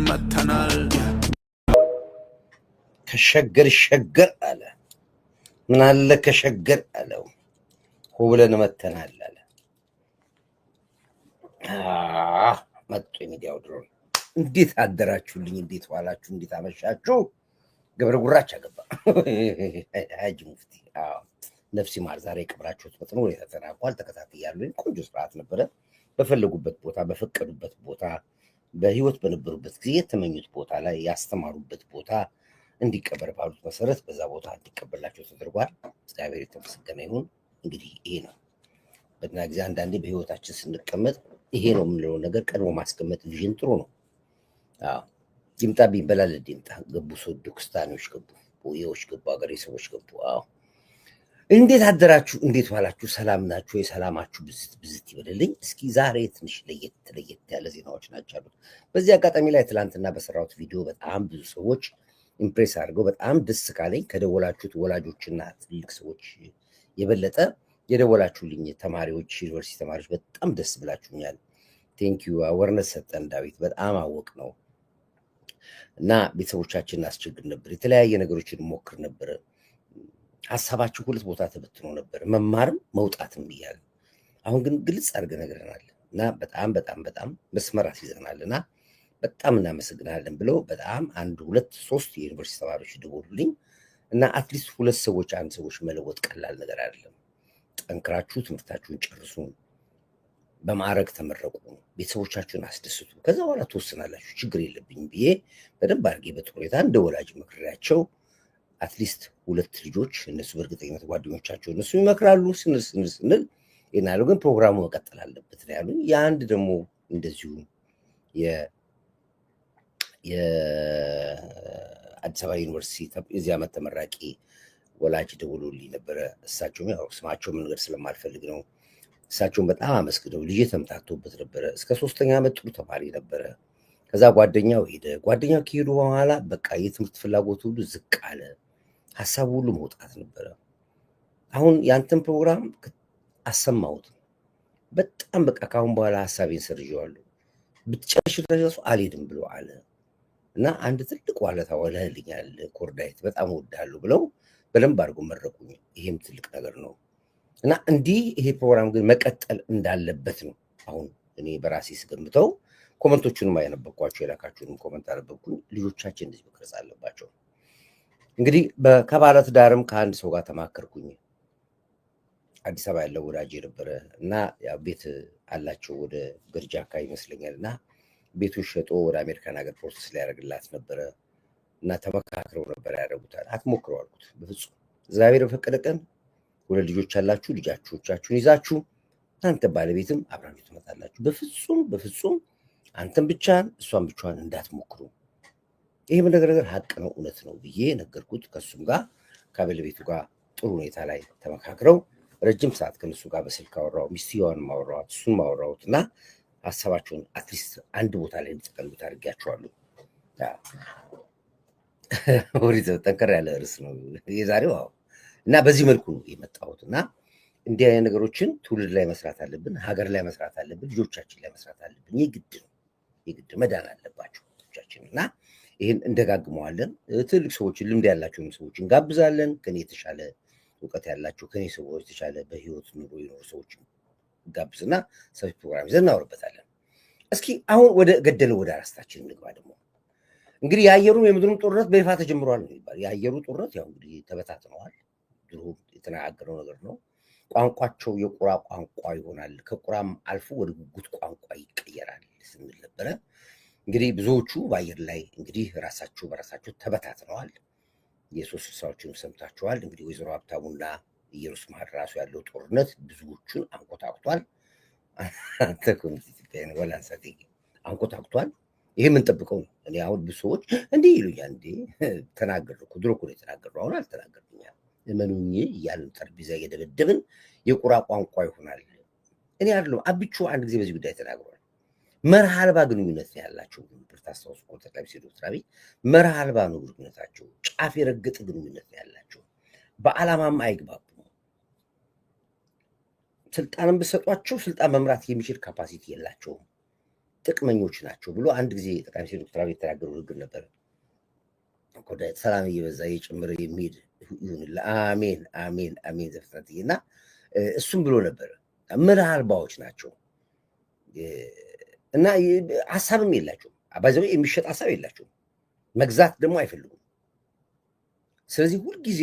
መተናል ከሸገር ሸገር አለ ምን አለ ከሸገር አለው ሁብለን መተናል አለ መጥቶ የሚዲያው ድሮን እንዴት አደራችሁልኝ እንዴት ዋላችሁ እንዴት አመሻችሁ ገብረ ጉራቻ ገባ ሀጂ ሙፍቲ ነፍሲ ማር ዛሬ ቀብራችሁት በጥሩ ሁኔታ ተናቋል ተከታትያለሁ ቆንጆ ስርዓት ነበረ በፈለጉበት ቦታ በፈቀዱበት ቦታ በህይወት በነበሩበት ጊዜ የተመኙት ቦታ ላይ ያስተማሩበት ቦታ እንዲቀበር ባሉት መሰረት በዛ ቦታ እንዲቀበላቸው ተደርጓል እግዚአብሔር የተመሰገነ ይሁን እንግዲህ ይሄ ነው በእና ጊዜ አንዳንዴ በህይወታችን ስንቀመጥ ይሄ ነው የምንለው ነገር ቀድሞ ማስቀመጥ ቪዥን ጥሩ ነው ይምጣ ቢበላል ይምጣ ገቡ ሶዶ ክስታኖች ገቡ ቦዬዎች ገቡ አገሬ ሰዎች ገቡ እንዴት አደራችሁ እንዴት ዋላችሁ ሰላም ናችሁ የሰላማችሁ ብዝት ይበልልኝ እስኪ ዛሬ ትንሽ ለየት ያለ ዜናዎች ናቸው አሉት በዚህ አጋጣሚ ላይ ትላንትና በሰራሁት ቪዲዮ በጣም ብዙ ሰዎች ኢምፕሬስ አድርገው በጣም ደስ ካለኝ ከደወላችሁት ወላጆችና ትልቅ ሰዎች የበለጠ የደወላችሁልኝ ተማሪዎች ዩኒቨርሲቲ ተማሪዎች በጣም ደስ ብላችሁኛል ቴንኪዩ አወርነስ ሰጠን ዳዊት በጣም አወቅ ነው እና ቤተሰቦቻችንን አስቸግር ነበር የተለያየ ነገሮችን ሞክር ነበር ሐሳባችሁ ሁለት ቦታ ተበትኖ ነበር መማርም መውጣትም ይያል አሁን ግን ግልጽ አድርገን ነገርናል እና በጣም መስመር አስይዘናልና በጣም እናመሰግናለን ብለው በጣም አንድ ሁለት ሶስት የዩኒቨርሲቲ ተማሪዎች ደወሉልኝ እና አትሊስት ሁለት ሰዎች አንድ ሰዎች መለወጥ ቀላል ነገር አይደለም ጠንክራችሁ ትምህርታችሁን ጨርሱ በማዕረግ ተመረቁ ቤተሰቦቻችሁን አስደስቱ ከዛ በኋላ ተወስናላችሁ ችግር የለብኝም ብዬ በደንብ አድርጌ በጥሩ ሁኔታ እንደ ወላጅ መክሬያቸው አትሊስት ሁለት ልጆች እነሱ በእርግጠኝነት ጓደኞቻቸው እነሱ ይመክራሉ ስንል ይናሉ ግን ፕሮግራሙ መቀጠል አለበት ነው ያሉኝ የአንድ ደግሞ እንደዚሁ የአዲስ አበባ ዩኒቨርሲቲ የዚህ ዓመት ተመራቂ ወላጅ ደውሎልኝ ነበረ እሳቸውም ያው ስማቸው መንገድ ስለማልፈልግ ነው እሳቸውን በጣም አመስግነው ልጄ ተምታቶበት ነበረ እስከ 3ኛ ዓመት ጥሩ ተማሪ ነበረ ከዛ ጓደኛው ሄደ ጓደኛው ከሄዱ በኋላ በቃ የትምህርት ፍላጎቱ ሁሉ ዝቅ አለ ሐሳቡ ሁሉ መውጣት ነበረ አሁን ያንተን ፕሮግራም አሰማሁት በጣም በቃ ካሁን በኋላ ሐሳቤን ሰርዤዋለሁ ብትጨርሽ ድረስ አልሄድም ብሎ አለ እና አንድ ትልቅ ዋለታ ወለህልኛል ኮርዳይት በጣም ወዳለሁ ብለው በደንብ አድርጎ መረቁኝ ይሄም ትልቅ ነገር ነው እና እንዲህ ይሄ ፕሮግራም ግን መቀጠል እንዳለበት ነው አሁን እኔ በራሴ ስገምተው ኮመንቶቹንም አያነበብኳቸው የላካችሁንም ኮመንት አነበብኩኝ ልጆቻችን እንደዚህ መቅረጽ አለባቸው እንግዲህ ከባለ ትዳርም ከአንድ ሰው ጋር ተማከርኩኝ አዲስ አበባ ያለው ወዳጅ ነበረ እና ያው ቤት አላቸው ወደ ገርጃ አካባቢ ይመስለኛል እና ቤቱን ሸጦ ወደ አሜሪካን ሀገር ፕሮሰስ ሊያደርግላት ነበረ እና ተመካክረው ነበር ያደረጉታል አትሞክረው አልኩት በፍጹም እግዚአብሔር በፈቀደ ቀን ወደ ልጆች ያላችሁ ልጆቻችሁን ይዛችሁ አንተ ባለቤትም አብራችሁ ትመጣላችሁ በፍጹም አንተም ብቻን እሷን ብቻዋን እንዳትሞክሩ ይሄ ነገር ሀቅ ነው እውነት ነው ብዬ ነገርኩት ከሱም ጋር ከባለቤቱ ጋር ጥሩ ሁኔታ ላይ ተመካክረው ረጅም ሰዓት ከነሱ ጋር በስልክ አወራው ሚስቲዋን ማወራው እሱን ማወራውትና ሐሳባቸውን አትሊስት አንድ ቦታ ላይ እንድትቀሉት አድርጌያቸዋለሁ ወሪዘ ጠንከር ያለ ርዕስ ነው የዛሬው እና በዚህ መልኩ ነው የመጣሁትና እንዲህ አይነት ነገሮችን ትውልድ ላይ መስራት አለብን ሀገር ላይ መስራት አለብን ልጆቻችን ላይ መስራት አለብን የግድ መዳን አለባቸው ልጆቻችን እና ይሄን እንደጋግመዋለን ትልቅ ሰዎችን ልምድ ያላቸውን ሰዎችን ጋብዛለን ከኔ የተሻለ እውቀት ያላቸው ከኔ ሰዎች የተሻለ በህይወት ኑሮ ይኖሩ ሰዎች ጋብዝና ሰፊ ፕሮግራም ይዘን እናወራበታለን እስኪ አሁን ወደ ገደለው ወደ አራስታችን እንግባ ደግሞ እንግዲህ የአየሩም የምድሩም ጦርነት በይፋ ተጀምሯል ነው ይባል የአየሩ ጦርነት ያው እንግዲህ ተበታትነዋል ድሮ የተናገረው ነገር ነው ቋንቋቸው የቁራ ቋንቋ ይሆናል ከቁራም አልፎ ወደ ጉጉት ቋንቋ ይቀየራል ስንል ነበረ እንግዲህ ብዙዎቹ በአየር ላይ እንግዲህ ራሳቸው በራሳቸው ተበታትነዋል የሶስት ስልሳዎችን ሰምታችኋል እንግዲህ ወይዘሮ ሀብታሙና ኢየሩስ መሀል ራሱ ያለው ጦርነት ብዙዎቹን አንቆታቅቷል አንተ ኮሚኒቲ ነው ወላንሳቴ አንቆታቅቷል ይሄ ምን ጠብቀው ነው እኔ አሁን ብዙ ሰዎች እንዲህ ይሉኛል እንዴ ተናገርኩ ድሮ እኮ ነው የተናገርኩ አሁን አልተናገርኩኝም እመኑኝ እያልን ጠርቢዛ እየደበደብን የቁራ ቋንቋ ይሆናል እኔ አይደለም አብቹ አንድ ጊዜ በዚህ ጉዳይ ተናግሯል መርህ አልባ ግንኙነት ነው ያላቸው ታስታውሱ እኮ ጠቅላይ ሚኒስትር ዶክተር አብይ መርህ አልባ ነው ግንኙነታቸው ጫፍ የረገጠ ግንኙነት ነው ያላቸው በዓላማም አይግባቡም ስልጣንን ብሰጧቸው ስልጣን መምራት የሚችል ካፓሲቲ የላቸውም ጥቅመኞች ናቸው ብሎ አንድ ጊዜ ጠቅላይ ሚኒስትር ዶክተር አብይ የተናገሩ ንግግር ነበር። ሰላም እየበዛ እየጨመረ የሚሄድ ይሁንልህ። አሜን አሜን አሜን ዘፍጥረትዬ። እና እሱም ብሎ ነበር። መርህ አልባዎች ናቸው እና ሀሳብም የላቸውም። ባይዘው የሚሸጥ ሀሳብ የላቸውም። መግዛት ደግሞ አይፈልጉም። ስለዚህ ሁልጊዜ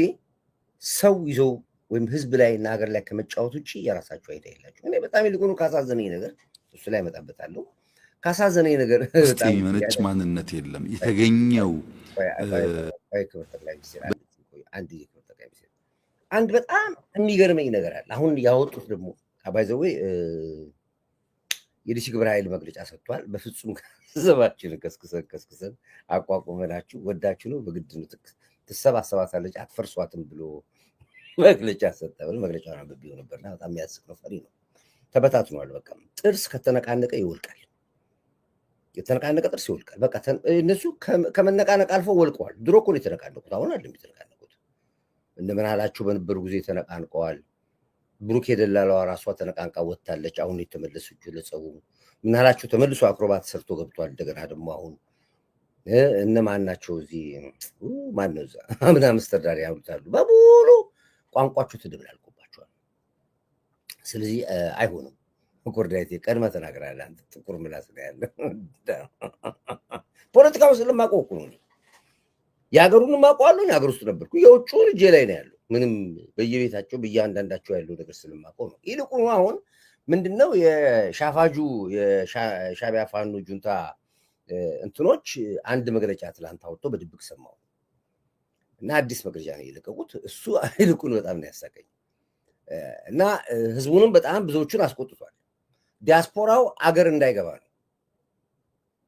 ሰው ይዘው ወይም ህዝብ ላይ እና ሀገር ላይ ከመጫወት ውጭ የራሳቸው አይታ የላቸው። እኔ በጣም ይልቁኑ ካሳዘነኝ ነገር እሱ ላይ እመጣበታለሁ። ካሳዘነኝ ነገር ውስጥ የሚመነጭ ማንነት የለም። የተገኘው አንድ በጣም የሚገርመኝ ነገር አለ። አሁን ያወጡት ደግሞ ባይዘዌ የዲሲ ግብረ ኃይል መግለጫ ሰጥቷል። በፍጹም ገንዘባችንን ከስክሰን አቋቁመናችሁ ወዳችሁ ነው በግድ ነው ትሰባሰባታለች አትፈርሷትም ብሎ መግለጫ ሰጠ። መግለጫውን አንብቤው ነበርና በጣም የሚያስቅ ነው። ፈሪ ነው። ተበታትኗል። በቃ ጥርስ ከተነቃነቀ ይወልቃል። የተነቃነቀ ጥርስ ይወልቃል። በቃ እነሱ ከመነቃነቅ አልፎ ወልቀዋል። ድሮ እኮ ነው የተነቃነቁት፣ አሁን አይደለም የተነቃነቁት። እንደምን አላችሁ በነበሩ ጊዜ ተነቃንቀዋል። ብሩክ የደላላዋ ራሷ ተነቃንቃ ወጥታለች። አሁን የተመለሰችው ለጸቡ ምን አላችሁ ተመልሶ አክሮባት ሰርቶ ገብቷል። እንደገና ደግሞ አሁን እነማን ናቸው እዚህ ማን ነው እዛ ምናምን አምስተርዳር ያሉታሉ በሙሉ ቋንቋችሁ ተደብላልቆባቸዋል። ስለዚህ አይሆንም። ኮርዳይቴ ቀድመ ተናግራለህ አንተ ጥቁር ምላስ ነው ያለ። ፖለቲካውን ስለማውቀው እኮ ነው። የሀገሩን ማውቀዋለሁ። የሀገር ውስጥ ነበርኩ። የውጭ እጄ ላይ ነው ያለው። ምንም በየቤታቸው በየአንዳንዳቸው ያለው ነገር ስለማውቀው ነው። ይልቁኑ አሁን ምንድነው የሻፋጁ የሻቢያ ፋኖ ጁንታ እንትኖች አንድ መግለጫ ትላንት አውጥቶ በድብቅ ሰማው እና አዲስ መግለጫ ነው የለቀቁት። እሱ ይልቁኑ በጣም ነው ያሳቀኝ እና ህዝቡንም በጣም ብዙዎቹን አስቆጥቷል። ዲያስፖራው አገር እንዳይገባ ነው።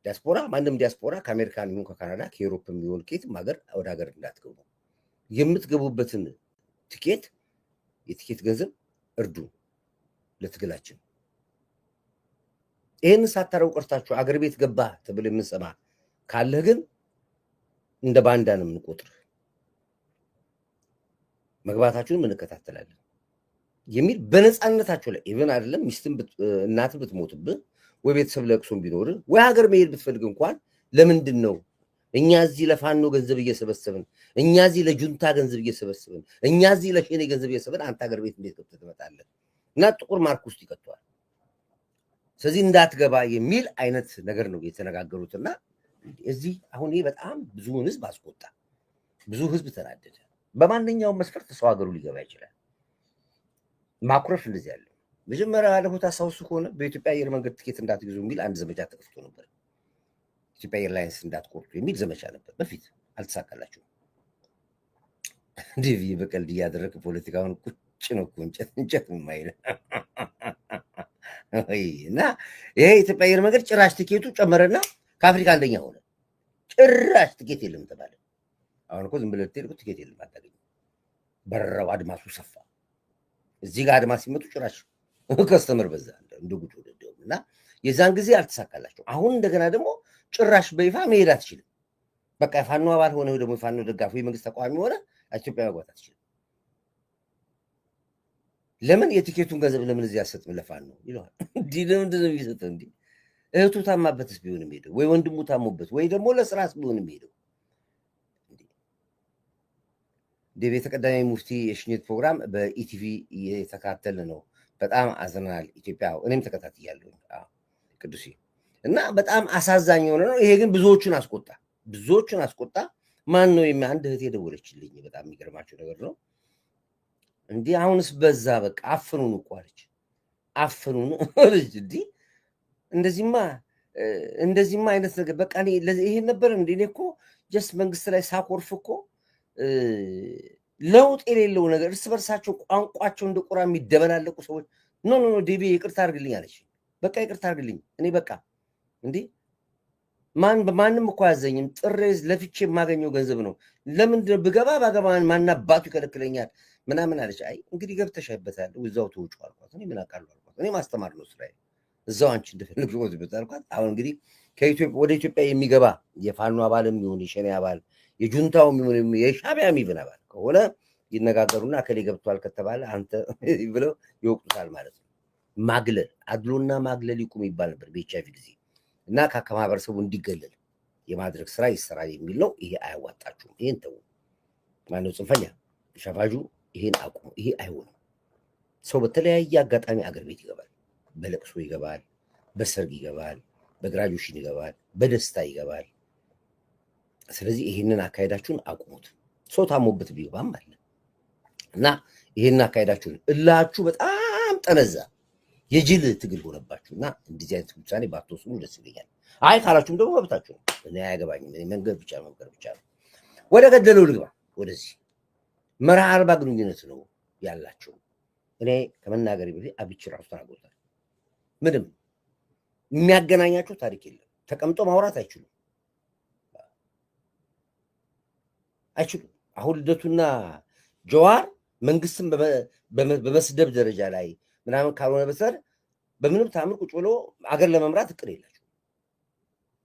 ዲያስፖራ ማንም ዲያስፖራ ከአሜሪካን ይሁን ከካናዳ ከዩሮፕ የሚሆን ኬትም ሀገር ወደ ሀገር እንዳትገቡ፣ የምትገቡበትን ትኬት የትኬት ገንዘብ እርዱ ለትግላችን። ይህን ሳታረው ቀርታችሁ አገር ቤት ገባ ተብሎ የምንሰማ ካለህ ግን እንደ ባንዳ ነው የምንቆጥር። መግባታችሁን እንከታተላለን የሚል በነፃነታቸው ላይ ኢቨን አይደለም ሚስትም እናት ብትሞትብህ ወይ ቤተሰብ ለቅሶም ቢኖር ወይ ሀገር መሄድ ብትፈልግ እንኳን ለምንድን ነው እኛ እዚህ ለፋኖ ገንዘብ እየሰበሰብን፣ እኛ እዚህ ለጁንታ ገንዘብ እየሰበሰብን፣ እኛ እዚህ ለሸኔ ገንዘብ እየሰበሰብን አንተ ሀገር ቤት እንዴት ገብተህ ትመጣለህ? እና ጥቁር ማርክ ውስጥ ይከተዋል። ስለዚህ እንዳትገባ የሚል አይነት ነገር ነው የተነጋገሩትና እዚህ አሁን ይሄ በጣም ብዙ ህዝብ አስቆጣ። ብዙ ህዝብ ተናደደ። በማንኛውም መስፈርት ሰው ሀገሩ ሊገባ ይችላል። ማኩረፍ እንደዚህ ያለው መጀመሪያ ያለፉት አስታውሱ ከሆነ በኢትዮጵያ አየር መንገድ ትኬት እንዳትገዙ የሚል አንድ ዘመቻ ተከፍቶ ነበር። ኢትዮጵያ ኤርላይንስ እንዳትቆርጡ የሚል ዘመቻ ነበር። በፊት አልተሳካላችሁም። ዲቪ በቀልድ እያደረግ ፖለቲካውን ቁጭ ነው እኮ እንጨት የማይል እና ይሄ ኢትዮጵያ አየር መንገድ ጭራሽ ትኬቱ ጨመረና ከአፍሪካ አንደኛ ሆነ። ጭራሽ ትኬት የለም ተባለ። አሁን እኮ ዝም ብለህ ትሄድ ትኬት የለም አታገኝም። በረራው አድማሱ ሰፋ። እዚህ ጋር አድማስ ሲመጡ ጭራሽ ከስተመር በዛ እንደ ጉድ ወደደው እና የዛን ጊዜ አልተሳካላቸው። አሁን እንደገና ደግሞ ጭራሽ በይፋ መሄድ አትችልም። በቃ የፋኖ አባል ሆነ ደግሞ የፋኖ ደጋፊ የመንግስት ተቃዋሚ ሆነ ኢትዮጵያ መግባት አትችልም። ለምን የቲኬቱን ገንዘብ ለምን እዚህ አሰጥም ለፋኖ ይለዋል። እንዲህ ለምንድን ነው የሚሰጠው? እንዲህ እህቱ ታማበትስ ቢሆን የሚሄደው ወይ ወንድሙ ታሞበት ወይ ደግሞ ለስራስ ቢሆን የሚሄደው ቤተ ቀዳሚ ሙፍቲ የሽኝት ፕሮግራም በኢቲቪ የተካተለ ነው። በጣም አዝናል ኢትዮጵያ። እኔም ተከታትያለሁ ቅዱሴ እና በጣም አሳዛኝ የሆነ ነው። ይሄ ግን ብዙዎቹን አስቆጣ። ማን ነው አንድ እህት የደወለችልኝ። በጣም የሚገርማቸው ነገር ነው። እንዲህ አሁንስ በዛ በቃ አፍኑን እኮ አለች። አፍኑን ልጅ እንዲህ እንደዚህማ አይነት ነገር በቃ ይሄ ነበር እንዴ? እኔ እኮ ጀስት መንግስት ላይ ሳኮርፍ እኮ ለውጥ የሌለው ነገር እርስ በርሳቸው ቋንቋቸው እንደ ቁራ የሚደበላለቁ ሰዎች ኖ ዴቢ ይቅርታ አድርግልኝ አለች። በቃ ይቅርታ አድርግልኝ እኔ በቃ እንዲህ ማንም እኮ አያዘኝም። ጥሬ ለፍቼ የማገኘው ገንዘብ ነው። ለምንድን ብገባ ባገባ ማናባቱ ይከለክለኛል ምናምን አለች። አይ እንግዲህ ገብተሻበታል እዛው ተውጭ አልኳት። እኔ ምን አውቃለሁ አልኳት። እኔ ማስተማር ነው ስራዬ። እዛው አንቺ እንደፈለግሽ ወጥበት አልኳት። አሁን እንግዲህ ወደ ኢትዮጵያ የሚገባ የፋኖ አባልም ይሁን የሸኔ አባል የጁንታውም ይሁን የሻቢያም ይብን አባል ከሆነ ይነጋገሩና እከሌ ገብቷል ከተባለ አንተ ብለው ይወቅጡታል ማለት ነው። ማግለል አድሎና ማግለል ይቁም ይባል ነበር በኤችአይቪ ጊዜ። እና ከማህበረሰቡ እንዲገለል የማድረግ ስራ ይሰራል የሚል ነው። ይሄ አያዋጣችሁም። ይሄን ተው። ማነው ጽንፈኛ ሸፋጁ? ይሄን አቁሙ። ይሄ አይሆንም። ሰው በተለያየ አጋጣሚ አገር ቤት ይገባል። በለቅሶ ይገባል፣ በሰርግ ይገባል፣ በግራጁዌሽን ይገባል፣ በደስታ ይገባል። ስለዚህ ይሄንን አካሄዳችሁን አቁሙት። ሰው ታሞበት ቢገባም አለ እና ይሄንን አካሄዳችሁን እላችሁ በጣም ጠነዛ የጅል ትግል ሆነባችሁና እንደዚህ አይነት ውሳኔ ባትወስኑ ደስ ይለኛል። አይ ካላችሁም ደግሞ መብታችሁ ነው። እኔ አያገባኝም። መንገድ ብቻ መንገድ ብቻ ነው። ወደ ገደለው ልግባ። ወደዚህ መርህ አልባ ግንኙነት ነው ያላቸው። እኔ ከመናገር በፊት አብቺ ራሱ ተናግሮታል። ምንም የሚያገናኛቸው ታሪክ የለም። ተቀምጦ ማውራት አይችሉም። አሁን ልደቱና ጀዋር መንግስትን በመስደብ ደረጃ ላይ ምናምን ካልሆነ በስተቀር በምንም ታምር ቁጭ ብሎ አገር ለመምራት እቅድ የላቸው።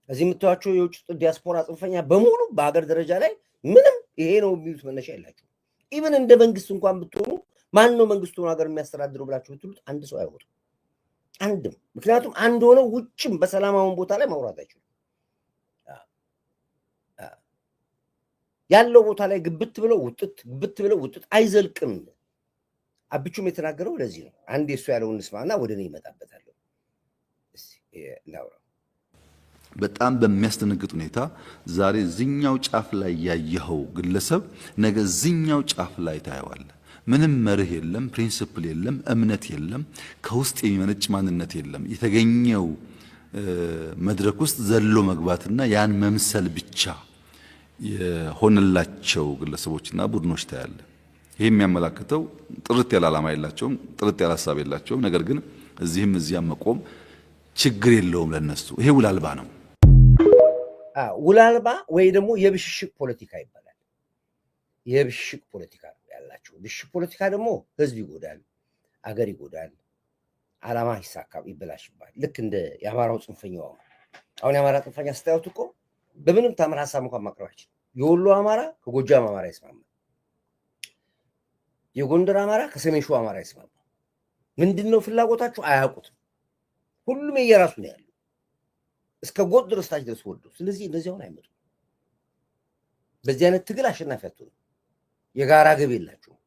እዚህ የምታዩቸው የውጭ ዲያስፖራ ጽንፈኛ በሙሉ በሀገር ደረጃ ላይ ምንም ይሄ ነው የሚሉት መነሻ የላቸው። ኢቨን እንደ መንግስት እንኳን ብትሆኑ ማን ነው መንግስቱን ሀገር የሚያስተዳድረው ብላችሁ ብትሉት አንድ ሰው አይወጡም። አንድም። ምክንያቱም አንድ ሆነው ውጭም በሰላማውን ቦታ ላይ ማውራት አይችሉም። ያለው ቦታ ላይ ግብት ብለው ውጥት አይዘልቅም። አብቹም የተናገረው ለዚህ ነው። አንድ የሱ ያለውን እንስማና ወደ እኔ ይመጣበታለሁ። በጣም በሚያስደነግጥ ሁኔታ ዛሬ እዚኛው ጫፍ ላይ ያየኸው ግለሰብ ነገ እዚኛው ጫፍ ላይ ታየዋለህ። ምንም መርህ የለም፣ ፕሪንሲፕል የለም፣ እምነት የለም፣ ከውስጥ የሚመነጭ ማንነት የለም። የተገኘው መድረክ ውስጥ ዘሎ መግባትና ያን መምሰል ብቻ የሆነላቸው ግለሰቦችና ቡድኖች ታያለ። ይሄ የሚያመላክተው ጥርት ያለ ዓላማ የላቸውም፣ ጥርት ያለ ሀሳብ የላቸውም። ነገር ግን እዚህም እዚያም መቆም ችግር የለውም ለነሱ። ይሄ ውል አልባ ነው። ውል አልባ ወይ ደግሞ የብሽሽቅ ፖለቲካ ይባላል። የብሽሽቅ ፖለቲካ ነው ያላቸው። ብሽሽቅ ፖለቲካ ደግሞ ህዝብ ይጎዳል፣ አገር ይጎዳል፣ ዓላማ ይሳካም ይበላሽባል። ልክ እንደ የአማራው ጽንፈኛው። አሁን የአማራ ጽንፈኛ ስታዩት እኮ በምንም ታምር ሀሳብ እንኳን ማቅረብ አይችልም። የወሎ አማራ ከጎጃም አማራ ይስማማል። የጎንደር አማራ ከሰሜን ሸዋ አማራ ይስማማል። ምንድነው ፍላጎታቸው? አያውቁትም። ሁሉም የየራሱ ነው ያለው፣ እስከ ጎጥ ድረስ ታች ድረስ ወርዶ። ስለዚህ እነዚህ አሁን አይመጡም። በዚህ አይነት ትግል አሸናፊ አትሆኑም። የጋራ ግብ የላቸውም።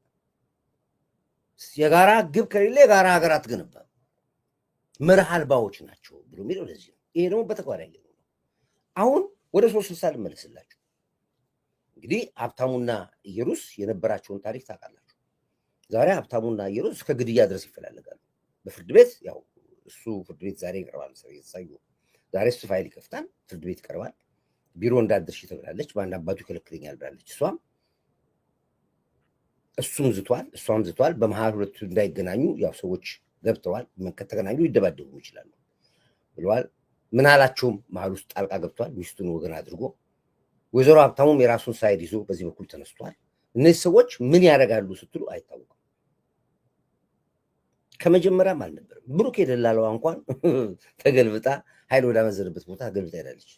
የጋራ ግብ ከሌለ የጋራ ሀገር አትገነባም። መርህ አልባዎች ናቸው ብሎ የሚለው ለዚህ ነው። ይሄ ደግሞ በተግባር ያለ ነው። አሁን ወደ 360 ልመለስላችሁ። እንግዲህ ሀብታሙና ኢየሩስ የነበራቸውን ታሪክ ታውቃላችሁ። ዛሬ ሀብታሙና ኢየሩስ እስከ ግድያ ድረስ ይፈላለጋሉ በፍርድ ቤት። ያው እሱ ፍርድ ቤት ዛሬ ይቀርባል። ዛሬ እሱ ፋይል ይከፍታል፣ ፍርድ ቤት ይቀርባል። ቢሮ እንዳትደርሺ ተብላለች። በአንድ አባቱ ይከለክለኛል ብላለች እሷም። እሱም ዝቷል፣ እሷም ዝቷል። በመሀል ሁለቱ እንዳይገናኙ ያው ሰዎች ገብተዋል። ከተገናኙ ይደባደቡ ይችላሉ ብለዋል። ምን አላቸውም መሀል ውስጥ ጣልቃ ገብቷል፣ ሚስቱን ወገን አድርጎ። ወይዘሮ ሀብታሙም የራሱን ሳይድ ይዞ በዚህ በኩል ተነስቷል። እነዚህ ሰዎች ምን ያደርጋሉ ስትሉ አይታወቅም። ከመጀመሪያም አልነበረም። ብሩክ የደላለዋ እንኳን ተገልብጣ ኃይል ወዳመዘንበት ቦታ ገልብጣ ሄዳለች።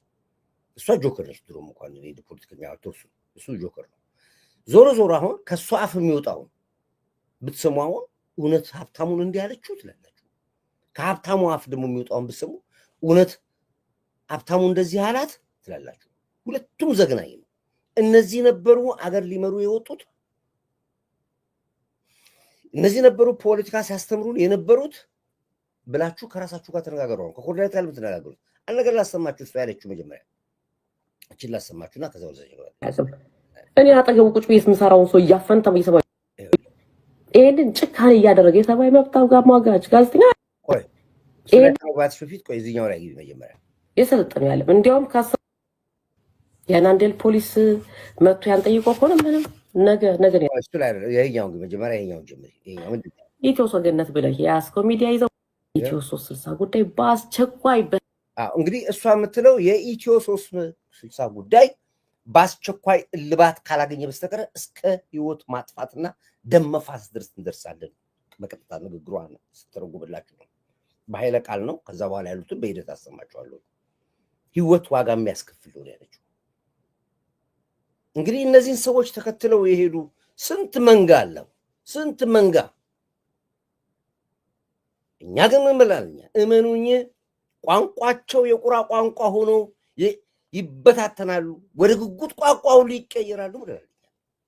እሷ ጆከር ነች። ድሮም እንኳን ፖለቲከኛ እሱ ጆከር ነው። ዞሮ ዞሮ አሁን ከእሷ አፍ የሚወጣውን ብትሰሙ አሁን እውነት ሀብታሙን እንዲህ ያለችው ትላላችሁ። ከሀብታሙ አፍ ደግሞ የሚወጣውን ብትሰሙ እውነት ሀብታሙ እንደዚህ አላት ትላላችሁ። ሁለቱም ዘግናኝ ነው። እነዚህ ነበሩ አገር ሊመሩ የወጡት። እነዚህ ነበሩ ፖለቲካ ሲያስተምሩን የነበሩት ብላችሁ ከራሳችሁ ጋር ተነጋገሩ። ከኮርዲኔተር ጋር ብትነጋገሩት አንድ ነገር ላሰማችሁ። እሱ ያለችው መጀመሪያ እቺን ላሰማችሁና ከዛ ወዘ እኔ አጠገቡ ቁጭ ብዬ የምሰራውን ሰው እያፈንታ በሰባይ ይሄንን ጭካኔ እያደረገ የሰባይ መብት አሟጋች ጋዜጠኛ ስለታውባትሽ በፊት ቆይ እዚህኛው ላይ ግቢ መጀመሪያ የሰለጠነው ያለ እንዲያውም የናንዴል ፖሊስ መጥቶ ያን ጠይቆ ከሆነ ምንም ነገ እሱ ላይ ይሄኛው ግን መጀመሪያ ይሄኛውን ጀምሪ። ይሄኛው ምንድን ነው? ኢትዮ ሰገነት ብለህ የያዝከው ሚዲያ ይዘው ኢትዮ 360 ጉዳይ በአስቸኳይ እንግዲህ እሷ የምትለው የኢትዮ 360 ጉዳይ በአስቸኳይ እልባት ካላገኘ በስተቀር እስከ ህይወት ማጥፋትና ደም መፋሰስ ድረስ እንደርሳለን። በቀጥታ ንግግሯ ነው ስትተረጉምላችሁ ነው። በኃይለ ቃል ነው። ከዛ በኋላ ያሉትን በሂደት አሰማችኋለሁ። ህይወት ዋጋ የሚያስከፍል ነው ያለችው። እንግዲህ እነዚህን ሰዎች ተከትለው የሄዱ ስንት መንጋ አለው፣ ስንት መንጋ። እኛ ግን ምን ብላለኛ? እመኑኝ ቋንቋቸው የቁራ ቋንቋ ሆኖ ይበታተናሉ፣ ወደ ጉጉት ቋንቋው ሊቀየራሉ ብለናል።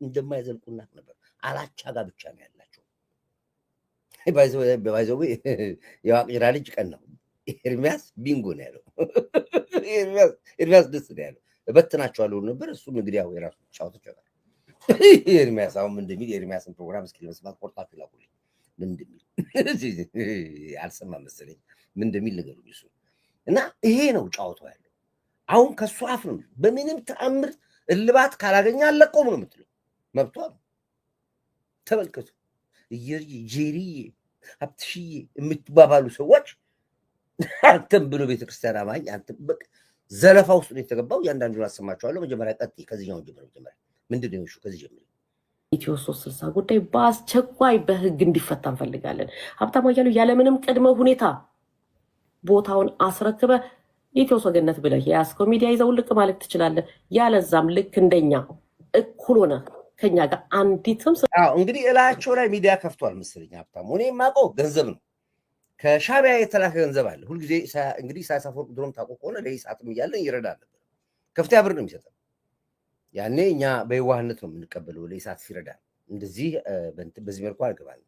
እንደማይዘልቁና ነበር አላቻ ጋር ብቻ ነው ያላቸው። ባይዘው የዋቅጅራ ልጅ ቀን ነው ኤርሚያስ ቢንጎ ነው ያለው። ኤርሚያስ ደስ ነው ያለው። እበትናቸዋለሁ ነበር። እሱም እንግዲህ ያው የራሱ ጫወት ይችላል። ኤርሚያስ አሁን ምን እንደሚል የኤርሚያስን ፕሮግራም እስኪ ለመስማት ቆርጣችሁ ላኩልኝ። ምን እንደሚል አልሰማም መሰለኝ። ምን እንደሚል ንገሩኝ እሱ እና ይሄ ነው ጫወታው ያለው። አሁን ከሱ አፍ ነው በምንም ተአምር እልባት ካላገኘ አለቀውም ነው የምትለው። መብቷ ነው። ተመልከቱ። ጄሪዬ ሀብትሽዬ የምትባባሉ ሰዎች አንተም ብሎ ቤተክርስቲያን አማኝ አንተም በቃ ዘለፋ ውስጥ ነው የተገባው። እያንዳንዱን አሰማችኋለሁ። መጀመሪያ ቀጥይ፣ ከዚህኛው ጀምሮ ምንድን ነው እሱ? ከዚህ ጀምሮ ኢትዮ 360 ጉዳይ በአስቸኳይ በህግ እንዲፈታ እንፈልጋለን። ሀብታሙ አያሌው ያለምንም ቅድመ ሁኔታ ቦታውን አስረክበ ኢትዮ ሰገነት ብለህ የያዝከው ሚዲያ ይዘው ልቅ ማለት ትችላለህ። ያለዛም ልክ እንደኛ እኩል ሆነ ከኛ ጋር አንዲትም እንግዲህ እላቸው ላይ ሚዲያ ከፍቷል መሰለኝ ሀብታሙ። እኔ የማውቀው ገንዘብ ነው፣ ከሻቢያ የተላከ ገንዘብ አለ። ሁልጊዜ እንግዲህ ኢሳያስ አፈወርቂ ድሮም ታውቀው ከሆነ ለኢሳትም እያለን ይረዳ ነበር። ከፍተኛ ብር ነው የሚሰጠው። ያኔ እኛ በየዋህነት ነው የምንቀበለው ለኢሳት ሲረዳ። እንደዚህ በዚህ መልኩ አልገባንም።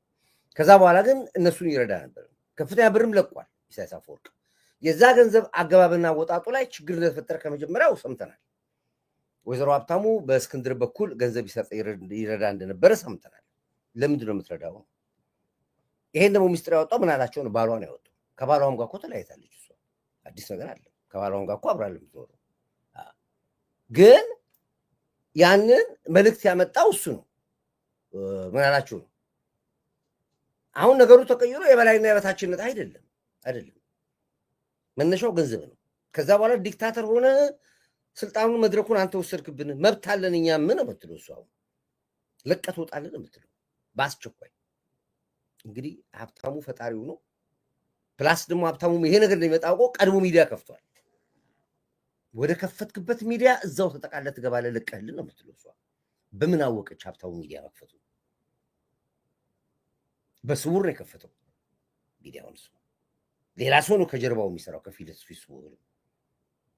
ከዛ በኋላ ግን እነሱን ይረዳ ነበር። ከፍተኛ ብርም ለቋል ኢሳያስ አፈወርቂ። የዛ ገንዘብ አገባብና ወጣጡ ላይ ችግር እንደተፈጠረ ከመጀመሪያው ሰምተናል። ወይዘሮ ሀብታሙ በእስክንድር በኩል ገንዘብ ይረዳ እንደነበረ ሰምተናል። ለምንድን ነው የምትረዳው? ይሄን ደግሞ ሚስጥር ያወጣው ምን አላቸው ነው? ባሏን ያወጣው። ከባሏም ጋር እኮ ተለያይታለች እሷ። አዲስ ነገር አለ። ከባሏም ጋር እኮ አብራለ የምትኖረው። ግን ያንን መልእክት ያመጣው እሱ ነው። ምን አላቸው ነው? አሁን ነገሩ ተቀይሮ የበላይና የበታችነት አይደለም። መነሻው ገንዘብ ነው። ከዛ በኋላ ዲክታተር ሆነ ስልጣኑን መድረኩን አንተ ወሰድክብን፣ መብት አለን እኛ ምን የምትለው እሱ አሁን ለቀት ወጣለን የምትለው በአስቸኳይ። እንግዲህ ሀብታሙ ፈጣሪው ነው። ፕላስ ደግሞ ሀብታሙ ይሄ ነገር እንደሚመጣ አውቆ ቀድሞ ሚዲያ ከፍቷል። ወደ ከፈትክበት ሚዲያ እዛው ተጠቃለህ ትገባለህ፣ ለቀህልን ነው የምትለው እሷ። በምን አወቀች ሀብታሙ ሚዲያ መክፈቱ? በስውር ነው የከፈተው ሚዲያውን። እሱ ሌላ ሰው ነው ከጀርባው የሚሰራው ከፊት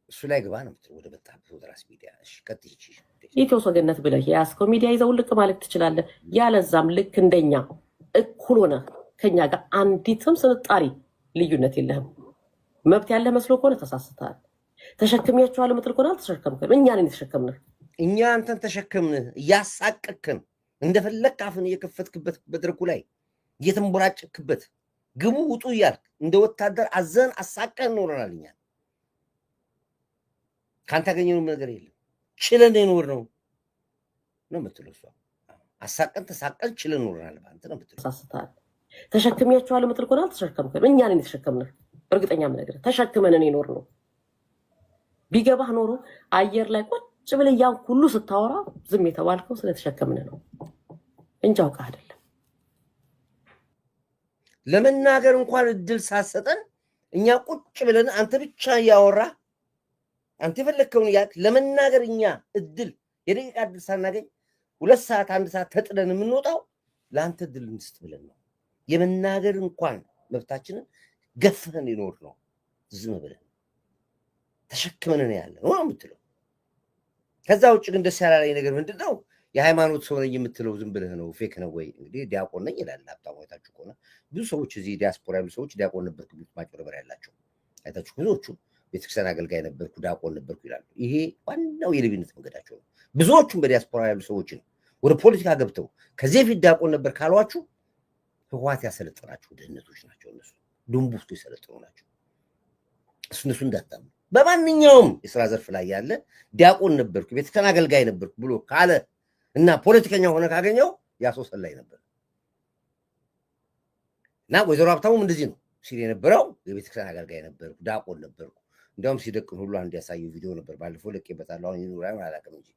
እሱ ላይ ግባ ነው የምትለው። ወደ መጣህበት ወደ ራስ ሚዲያ። እሺ ቀጥይ። ኢትዮ ሰገነት ብለህ የያዝከው ሚዲያ ይዘው ልቅ ማለት ትችላለህ። ያለዛም ልክ እንደኛ እኩል ሆነ ከኛ ጋር አንዲትም ስንጣሪ ልዩነት የለህም። መብት ያለ መስሎ ከሆነ ተሳስተሃል። ተሸክሚያቸዋለሁ ምትል ከሆነ አልተሸከምክም። እኛ ነን የተሸከምንህ። እኛ አንተን ተሸከምንህ። እያሳቀቅን እንደፈለግ አፍን እየከፈትክበት መድረኩ ላይ እየተንቦራጨክበት ግቡ ውጡ እያልክ እንደ ወታደር አዘን አሳቀን ኖረናል። እኛ ከአንተ ያገኘነው ነገር የለም። ችለን የኖር ነው የምትለው እሷ። አሳቀን ተሳቀን ችለን ኖረናል በአንተ ነው የምትለው። ተሳስተሃል። ተሸክሚያቸዋለሁ ምትል ከሆነ አልተሸከምክም። እኛ ነን የተሸከምንህ። እርግጠኛ የምነግርህ ተሸክመንን የኖር ነው። ቢገባህ ኖሮ አየር ላይ ቁጭ ብለህ ያን ሁሉ ስታወራ ዝም የተባልከው ስለተሸከምን ነው እንጂ አውቀህ አይደለም። ለመናገር እንኳን እድል ሳሰጠን እኛ ቁጭ ብለን አንተ ብቻ እያወራ አንተ የፈለግከውን እያልክ ለመናገር እኛ እድል የደቂቃ እድል ሳናገኝ 2 ሰዓት 1 ሰዓት ተጥለን የምንወጣው ለአንተ እድል እንስጥ ብለን ነው። የመናገር እንኳን መብታችንን ገፍተን ይኖር ነው ዝም ብለን ተሸክመን ያለ ነው የምትለው። ከዛ ውጭ ግን ደስ ያላለኝ ነገር ምንድነው? የሃይማኖት ሰው ነኝ የምትለው ዝም ብለህ ነው፣ ፌክ ነው ወይ? እንግዲህ ዲያቆን ነኝ ይላል ሀብታሙ። አይታችሁ ከሆነ ብዙ ሰዎች እዚህ ዲያስፖራ ያሉ ሰዎች ዲያቆን ነበርኩ ብሉት ማጭበርበር ያላቸው አይታችሁ። ብዙዎቹ ቤተክርስቲያን አገልጋይ ነበርኩ ዲያቆን ነበርኩ ይላሉ። ይሄ ዋናው የሌብነት መንገዳቸው ነው። ብዙዎቹም በዲያስፖራ ያሉ ሰዎችን ወደ ፖለቲካ ገብተው ከዚህ ፊት ዲያቆን ነበር ካሏችሁ ህወሓት ያሰለጠናቸው ድህነቶች ናቸው። እነሱ ዱምቡስቶ የሰለጠኑ ናቸው። እነሱ እንዳታሙ። በማንኛውም የስራ ዘርፍ ላይ ያለ ዲያቆን ነበርኩ ቤተክርስቲያን አገልጋይ ነበርኩ ብሎ ካለ እና ፖለቲከኛ ሆነ ካገኘው ያሶሰል ላይ ነበር። እና ወይዘሮ ሀብታሙም እንደዚህ ነው ሲል የነበረው የቤተክርስቲያን አገልጋይ ነበርኩ ዲያቆን ነበርኩ። እንዲያውም ሲደቅን ሁሉ አንድ ያሳየው ቪዲዮ ነበር ባለፈው ለቄበታለሁ። አሁን ይኑራን አላውቅም እንጂ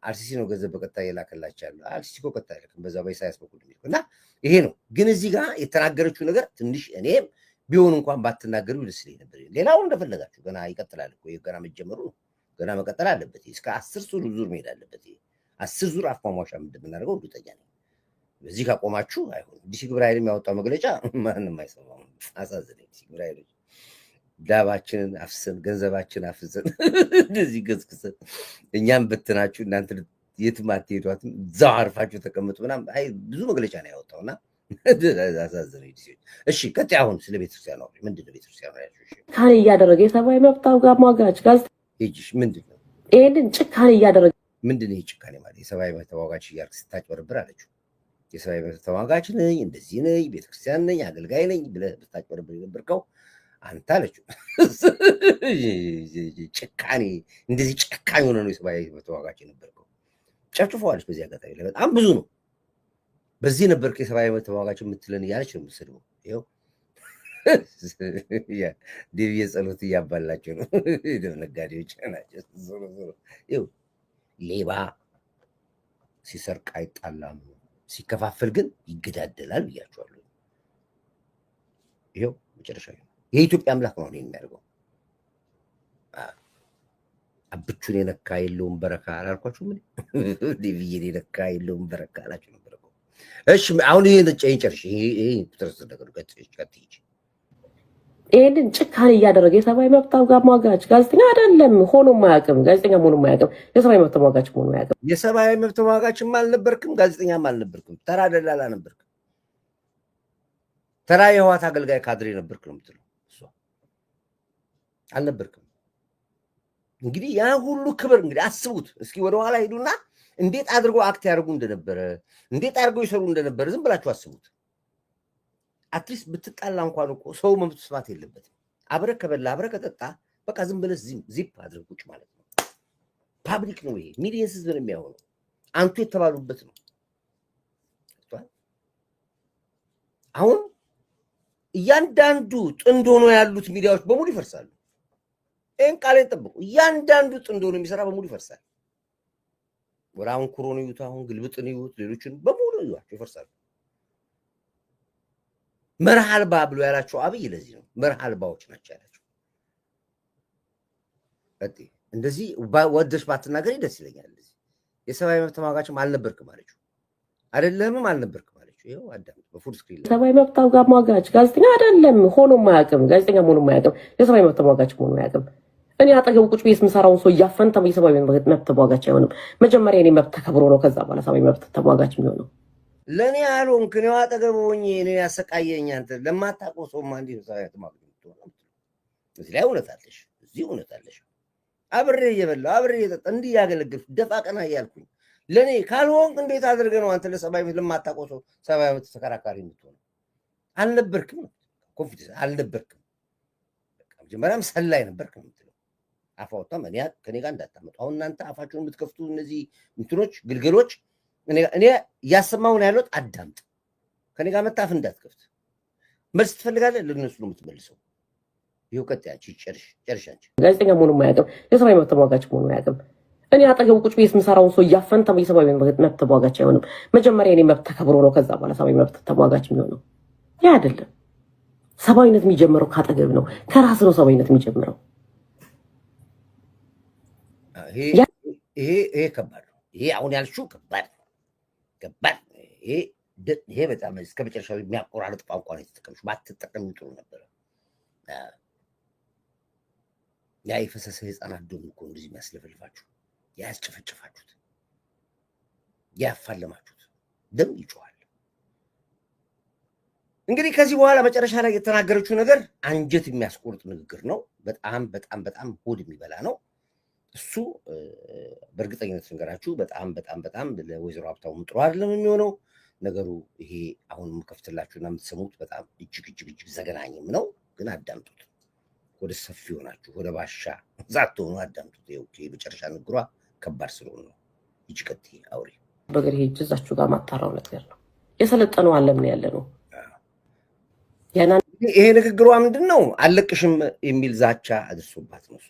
አርሲሲ ነው ገንዘብ በቀጣይ የላከላቻለሁ። አርሲሲ እኮ ቀጣይ አይልክም በዛ በኢሳያስ በኩል የሚልኩ እና ይሄ ነው። ግን እዚህ ጋር የተናገረችው ነገር ትንሽ እኔም ቢሆን እንኳን ባትናገሩ ደስ ይለኝ ነበር። ሌላውን እንደፈለጋችሁ ገና ይቀጥላል እኮ ገና መጀመሩ ነው። ገና መቀጠል አለበት። እስከ 10 ዙር መሄድ አለበት። 10 ዙር አፏሟሻ እንደምናደርገው እርግጠኛ ነኝ። በዚህ ካቆማችሁ አይሆንም። ዲሲ ግብረ ኃይል የሚያወጣው መግለጫ ማንም አይሰማም። አሳዝነኝ። ዲሲ ግብረ ኃይሎች ዳባችንን አፍሰን ገንዘባችን አፍሰን እንደዚህ ገዝክሰን እኛም በትናችሁ እናንተ የትም አትሄዷትም እዛው አርፋችሁ ተቀምጡ ምናምን አይ ብዙ መግለጫ ነው ያወጣውና አሳዘነኝ። እሺ ቀጥ አሁን ስለ ቤተክርስቲያን ነው ምንድነው ቤተክርስቲያን ነው ያልሽው? ጭካኔ እያደረገ የሰብአዊ መብት ተሟጋች ሄጅሽ ምንድነው ይሄንን ጭካኔ እያደረገ ምንድነው ጭካኔ ማለት? የሰብአዊ መብት ተሟጋች እያልክ ስታጭበረብር አለችው። የሰብአዊ መብት ተሟጋች ነኝ እንደዚህ ነኝ ቤተክርስቲያን ነኝ አገልጋይ ነኝ ብለህ ብታጭበረብር የነበርከው አንተ አለችው። ጭካኔ እንደዚህ ጨካኝ ሆነ ነው የሰብአዊ መብት ተሟጋች የነበርከው። ጨፍጭፈዋለች። በዚህ አጋጣሚ ላይ በጣም ብዙ ነው። በዚህ ነበር የሰብአዊ መብት ተሟጋች የምትለን እያለች ነው የምትሰድበው። ይኸው ዴቪ የጸሎት እያባላቸው ነው። ነጋዴዎች ናቸው። ይኸው ሌባ ሲሰርቅ አይጣላም፣ ሲከፋፈል ግን ይገዳደላል ብያቸዋለሁ። ይኸው መጨረሻ የኢትዮጵያ አምላክ ነው የሚያደርገው። አብቹን የነካ የለውም በረካ አላልኳችሁም? ዴቪዬን የነካ የለውም በረካ አላችሁ ነበር። እሺ አሁን ይሄን ጨርሽ። ይሄ ትርስ ነገር ቀጥይጂ። ይሄንን ጭካኔ እያደረገ የሰብአዊ መብት ተሟጋች ጋዜጠኛ አይደለም ሆኖ ማያውቅም። ጋዜጠኛ ሆኖ ማያውቅም። የሰብአዊ መብት ተሟጋች ሆኖ ማያውቅም። የሰብአዊ መብት ተሟጋችም አልነበርክም፣ ጋዜጠኛም አልነበርክም፣ ተራ ደላላ ነበርክ። ተራ የህወሓት አገልጋይ ካድሬ ነበርክ ነው የምትለው። እሷ አልነበርክም። እንግዲህ ያ ሁሉ ክብር እንግዲህ አስቡት እስኪ ወደኋላ ሄዱና እንዴት አድርጎ አክት ያደርጉ እንደነበረ እንዴት አድርገው ይሰሩ እንደነበረ ዝም ብላችሁ አስቡት። አትሊስት ብትጣላ እንኳን እኮ ሰው መብት መስማት የለበትም። አብረ ከበላ አብረ ከጠጣ በቃ ዝም ብለህ ዚፕ አድርግ ቁጭ ማለት ነው። ፓብሊክ ነው ይሄ፣ ሚሊየንስ ህዝብ ነው የሚያሆነው። አንቱ የተባሉበት ነው። አሁን እያንዳንዱ ጥንድ ሆኖ ያሉት ሚዲያዎች በሙሉ ይፈርሳሉ። ይህን ቃሌን ጠብቁ። እያንዳንዱ ጥንድ ሆኖ የሚሰራ በሙሉ ይፈርሳል። ወደ አሁን ኩሮን ይዩት፣ አሁን ግልብጥን ይዩት፣ ሌሎችን በሙሉ ይዩዋቸው ይፈርሳሉ። መርህ አልባ ብሎ ያላቸው አብይ ለዚህ ነው። መርህ አልባዎች ናቸው ያላቸው። እንደዚህ ወደሽ ባትናገሪ ደስ ይለኛል። እንደዚህ የሰብአዊ መብት ተሟጋችም አልነበርክም አለችው። አይደለህምም አልነበርክም አለችው። ይኸው አዳምጥ በፉል ስክሪን የሰብአዊ መብት ተሟጋች ጋዜጠኛ አይደለም ሆኖ ማያውቅም። ጋዜጠኛ ሆኖ ማያውቅም። የሰብአዊ መብት ተሟጋች ሆኖ ማያውቅም። እኔ አጠገቡ ቁጭ ብዬ የምሰራውን ሰው እያፈንተ የሰብአዊ መብት ተሟጋች አይሆንም። መጀመሪያ እኔ መብት ተከብሮ ነው ከዛ በኋላ ሰብአዊ መብት ተሟጋች የሚሆነው። ለእኔ አልሆንክ እኔው አጠገብ ሆኜ እኔ ያሰቃየኝ አንተ ለማታውቀው ሰውማ እንዲህ ሰብአዊ ተሟጋች የምትሆነው። እዚህ ላይ እውነት አለሽ፣ እዚህ እውነት አለሽ። አብሬ እየበላሁ አብሬ እየጠጣሁ እንዲህ ያገለግልኩ ደፋ ቀና እያልኩኝ ለእኔ ካልሆንክ እንዴት አድርገህ ነው አንተ ለሰብአዊ መብት ለማታውቀው ሰው ሰብአዊ መብት ተከራካሪ የምትሆነው? አልነበርክም፣ ኮንፊደንስ አልነበርክም። መጀመሪያም ሰላይ ነበርክ ነው የምትለው። አፋውታ ከኔ ጋር እንዳታመጡ። አሁን እናንተ አፋችሁን የምትከፍቱ እነዚህ እንትኖች ግልገሎች እኔ እያሰማውን ያለሁት አዳምጥ። ከኔ ጋር መታፍ እንዳትከፍት። መልስ ትፈልጋለህ፣ ለነሱ ነው የምትመልሰው። ይኸው ቀጥያች ጨርሻች። ጋዜጠኛ መሆኑ ማያውቅም፣ የሰብአዊ መብት ተሟጋች መሆኑ ማያውቅም። እኔ አጠገቡ ቁጭ ብዬ የምሰራውን ሰው እያፈንተ የሰብአዊ መብት ተሟጋች አይሆንም። መጀመሪያ እኔ መብት ተከብሮ ነው ከዛ በኋላ ሰብአዊ መብት ተሟጋች የሚሆነው። ያ አይደለም። ሰብአዊነት የሚጀምረው ካጠገብ ነው፣ ከራስ ነው ሰብአዊነት የሚጀምረው። ይሄ ከባድ ነው። ይሄ አሁን ያልሽው ከባድ ከባድ። ይሄ በጣም እስከ መጨረሻው የሚያቆራርጥ ቋንቋ ነው የተጠቀምሽው። ባትጠቀሚ ጥሩ ነበረ። ያ የፈሰሰ የህፃናት ደም እኮ እንደዚህ የሚያስለፈልፋችሁ፣ ያስጨፈጨፋችሁት፣ ያፋለማችሁት ደም ይጮሃል። እንግዲህ ከዚህ በኋላ መጨረሻ ላይ የተናገረችው ነገር አንጀት የሚያስቆርጥ ንግግር ነው። በጣም በጣም በጣም ሆድ የሚበላ ነው። እሱ በእርግጠኝነት ነገራችሁ በጣም በጣም በጣም ለወይዘሮ ሀብታሙ ጥሩ አይደለም የሚሆነው ነገሩ። ይሄ አሁን የምከፍትላችሁና የምትሰሙት በጣም እጅግ እጅግ እጅግ ዘገናኝም ነው። ግን አዳምጡት። ወደ ሰፊ ሆናችሁ ወደ ባሻ ዛት ሆኑ አዳምጡት። የመጨረሻ ንግሯ ከባድ ስለሆነ ነው። ይጭቀጥ አውሪ በገር ሄጅ እዛችሁ ጋር ማጣራው ነገር ነው። የሰለጠነው ዓለም ነው ያለ ነው። ይሄ ንግግሯ ምንድን ነው? አለቅሽም የሚል ዛቻ አድርሶባት ነው። እሷ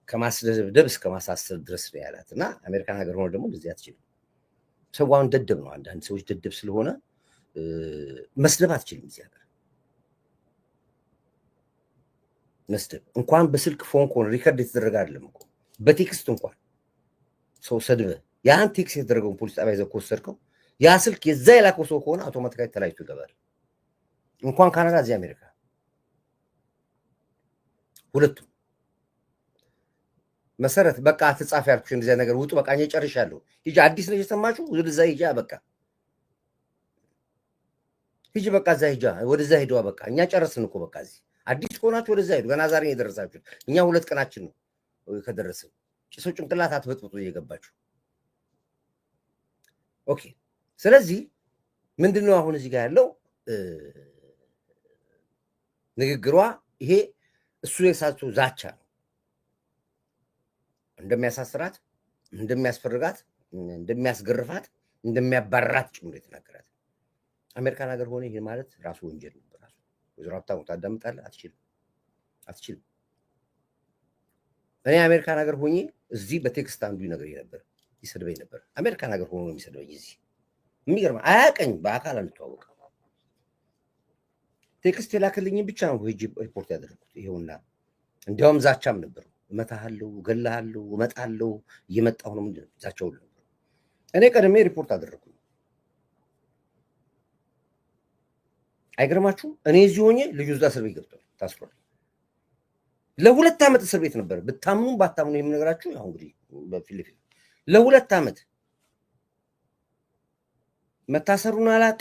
ከማስደብደብ እስከ ማሳሰብ ድረስ ነው ያላት። እና አሜሪካን ሀገር ሆኖ ደግሞ እንደዚህ አትችልም። ሰዋን ደደብ ነው። አንዳንድ ሰዎች ደደብ ስለሆነ መስደብ አትችልም። እዚህ ሀገር መስደብ እንኳን በስልክ ፎን ከሆነ ሪከርድ የተደረገ አይደለም እኮ በቴክስት እንኳን ሰው ሰድበ ያን ቴክስት የተደረገውን ፖሊስ ጣቢያ ይዘህ ከወሰድከው ያ ስልክ የዛ የላከው ሰው ከሆነ አውቶማቲካሊ ተለያይቶ ይገባል። እንኳን ካናዳ እዚህ አሜሪካ ሁለቱም መሰረት በቃ አትጻፍ ያልኩሽ እንደዚያ ነገር ውጡ በቃ እኔ ጨርሻለሁ ሂጂ አዲስ ነሽ የሰማችሁ ወደዛ ሂጂ በቃ ሂጂ በቃ እዛ ሂጂ ወደዛ ሂጂዋ በቃ እኛ ጨረስን እኮ በቃ እዚህ አዲስ ከሆናችሁ ወደዛ ሂዱ ገና ዛሬ የደረሳችሁ እኛ 2 ቀናችን ነው ከደረስን ጭሶ ጭንቅላት አትበጥብጡ እየገባችሁ ኦኬ ስለዚህ ምንድነው አሁን እዚህ ጋር ያለው ንግግሯ ይሄ እሱ የሳቸው ዛቻ ነው እንደሚያሳስራት እንደሚያስፈርጋት እንደሚያስገርፋት እንደሚያባራት ጭምር የተናገራት አሜሪካን ሀገር ሆነ ይሄ ማለት ራሱ ወንጀል ነው ራሱ ወይዘሮ ሀብታሙ ታዳምጣለህ አትችልም እኔ አሜሪካን ሀገር ሆኜ እዚህ በቴክስት አንዱ ነገር ነበር ይሰድበኝ ነበር አሜሪካን ሀገር ሆኖ ነው የሚሰድበኝ እዚህ የሚገርም አያቀኝ በአካል አንተዋወቅም ቴክስት የላከልኝ ብቻ ነው ሄጂ ሪፖርት ያደረኩት ይሄውና እንዲያውም ዛቻም ነበር እመታሃለሁ እገልሃለሁ እመጣለሁ እየመጣሁ ነው ምንድነው ዛቻው ነበር እኔ ቀድሜ ሪፖርት አደረኩ አይገርማችሁ እኔ እዚህ ሆኜ ልጁ እዛ እስር ቤት ገብቷል ታስሯል ለ2 ዓመት እስር ቤት ነበር ብታምኑ ባታምኑ የምነግራችሁ ያው እንግዲህ በፊልፊል ለ2 ዓመት መታሰሩን አላቅ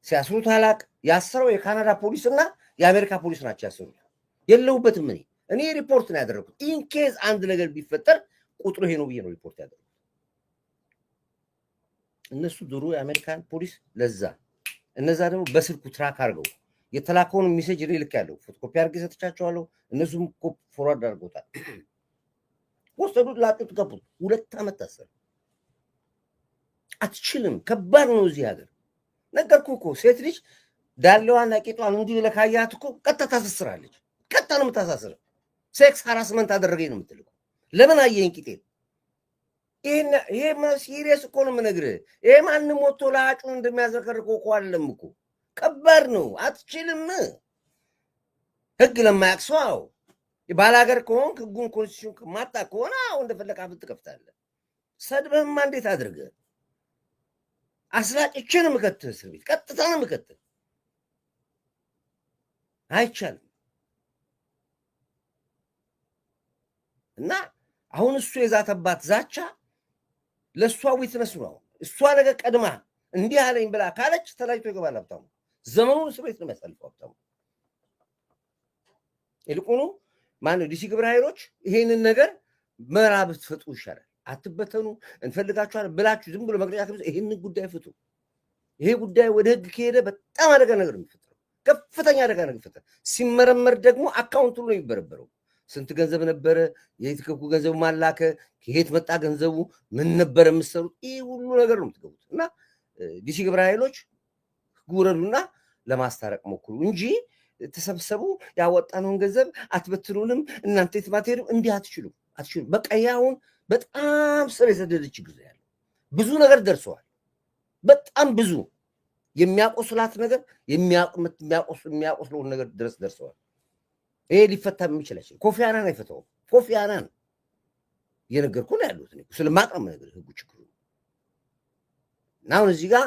ሲያስሩት አላቅ ያሰረው የካናዳ ፖሊስና የአሜሪካ ፖሊስ ናቸው ያሰሩት የለውበትም እኔ ሪፖርት ነው ያደረኩት ኢንኬዝ አንድ ነገር ቢፈጠር ቁጥሩ ይሄ ነው ብዬ ነው ሪፖርት ያደረኩት እነሱ ድሮ የአሜሪካን ፖሊስ ለዛ እነዛ ደግሞ በስልኩ ትራክ አድርገው የተላከውን ሜሴጅ ልክ ያለው ፎቶኮፒ አድርጌ ሰጥቻቸዋለሁ እነሱም ፎርዋርድ አድርገውታል ወሰዱት ላጡት ገቡት 2 ዓመት ታሰረ አትችልም ከባድ ነው እዚህ ሀገር ነገርኩ እኮ ሴት ልጅ ዳሌዋና ቂጧን እንዲህ ለካያት እኮ ቀጥታ ታስስራለች ቀጥታ ነው የምታሳስረው ሴክስ ሃራስመንት አደረገኝ ነው የምትልኩ ለምን አየኝ ቂጤን ይሄ ሲሪየስ እኮ ነው የምነግርህ ይሄ ማንም ወጥቶ ለአጩን እንደሚያዘከርከው እኮ አይደለም እኮ ከባድ ነው አትችልም ህግ ለማያቅሰው የባላገር ከሆንክ ህጉን ኮንስቲቱሽን ማጣ ከሆነ እንደፈለክ አፍ ትከፍታለህ ሰድበህማ እንዴት አድርገህ አስላጭችን ምከትህ እስር ቤት ቀጥታ ነው ምከትህ አይቻልም እና አሁን እሱ የዛተባት ዛቻ ለሷ ዊትነስ ነው እሷ ነገር ቀድማ እንዲህ አለኝ ብላ ካለች ተላይቶ ይገባል ሀብታሙ ዘመኑን እስር ቤት ነው የሚያሳልፈው ሀብታሙ ይልቁኑ ማነው ዲሲ ግብረ ኃይሎች ይሄንን ነገር ምዕራብ ፍቱ ይሻላል አትበተኑ እንፈልጋችኋለን ብላችሁ ዝም ብሎ መግለጫ ከብዙ ይሄን ጉዳይ ፍቱ ይሄ ጉዳይ ወደ ህግ ከሄደ በጣም አደጋ ነገር የሚፈጠረው ከፍተኛ አደጋ ነገር የሚፈጠረው ሲመረመር ደግሞ አካውንቱ ነው የሚበረበረው ስንት ገንዘብ ነበረ የትከኩ ገንዘቡ ማላከ ከየት መጣ ገንዘቡ ምን ነበር የምትሰሩት ይሄ ሁሉ ነገር ነው የምትገቡት እና ዲሲ ግብረ ኃይሎች ጉረዱና ለማስታረቅ ሞክሩ እንጂ ተሰብሰቡ ያወጣነውን ገንዘብ አትበትኑንም እናንተ የትማቴሩ እንዲህ አትችሉም በቃ ያውን በጣም ስር የሰደደ ችግር ያለው ብዙ ነገር ደርሰዋል በጣም ብዙ የሚያቆስላት ነገር የሚያቆስለውን ነገር ድረስ ደርሰዋል ይሄ ሊፈታ የሚችል አይችልም ኮፊ አናን አይፈታውም ኮፊ አናን የነገርኩ ነው ያሉት ስለማቅረብ ነገር ህጉ ችግሩ አሁን እዚህ ጋር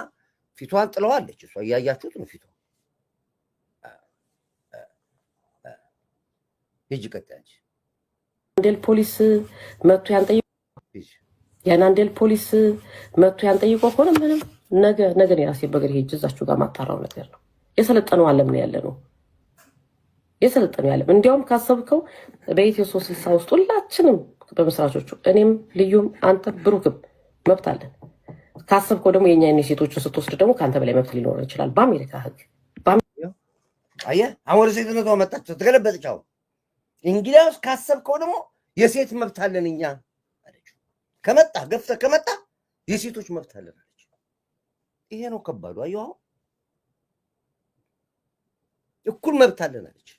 ፊቷን ጥለዋለች እሷ እያያችሁት ነው ፊቷ ሂጂ ቀጥያለች አንዴል ፖሊስ መጥቶ ያንዴል ፖሊስ መጥቶ ያንጠይቆ ከሆነ ምንም ነገ የራሴ በግር ሄጅ እዛችሁ ጋር ማጣራው ነገር ነው የሰለጠነው ዓለም ነው ያለ ነው የሰለጠነው ዓለም እንዲያውም ካሰብከው በኢትዮ 360 ውስጥ ሁላችንም በመስራቾቹ እኔም ልዩም አንተ ብሩክም መብት አለን ካሰብከው ደግሞ የኛ ሴቶችን ስትወስድ ደግሞ ካንተ በላይ መብት ሊኖር ይችላል በአሜሪካ ህግ አየህ አሁን ሴትነቷ መጣች ተገለበጠቻው እንግዲያውስ ካሰብከው ደግሞ የሴት መብት አለን እኛ አለች ከመጣ ገፍተ ከመጣ የሴቶች መብት አለን አለች ይሄ ነው ከባዱ አየው እኩል መብት አለን አለች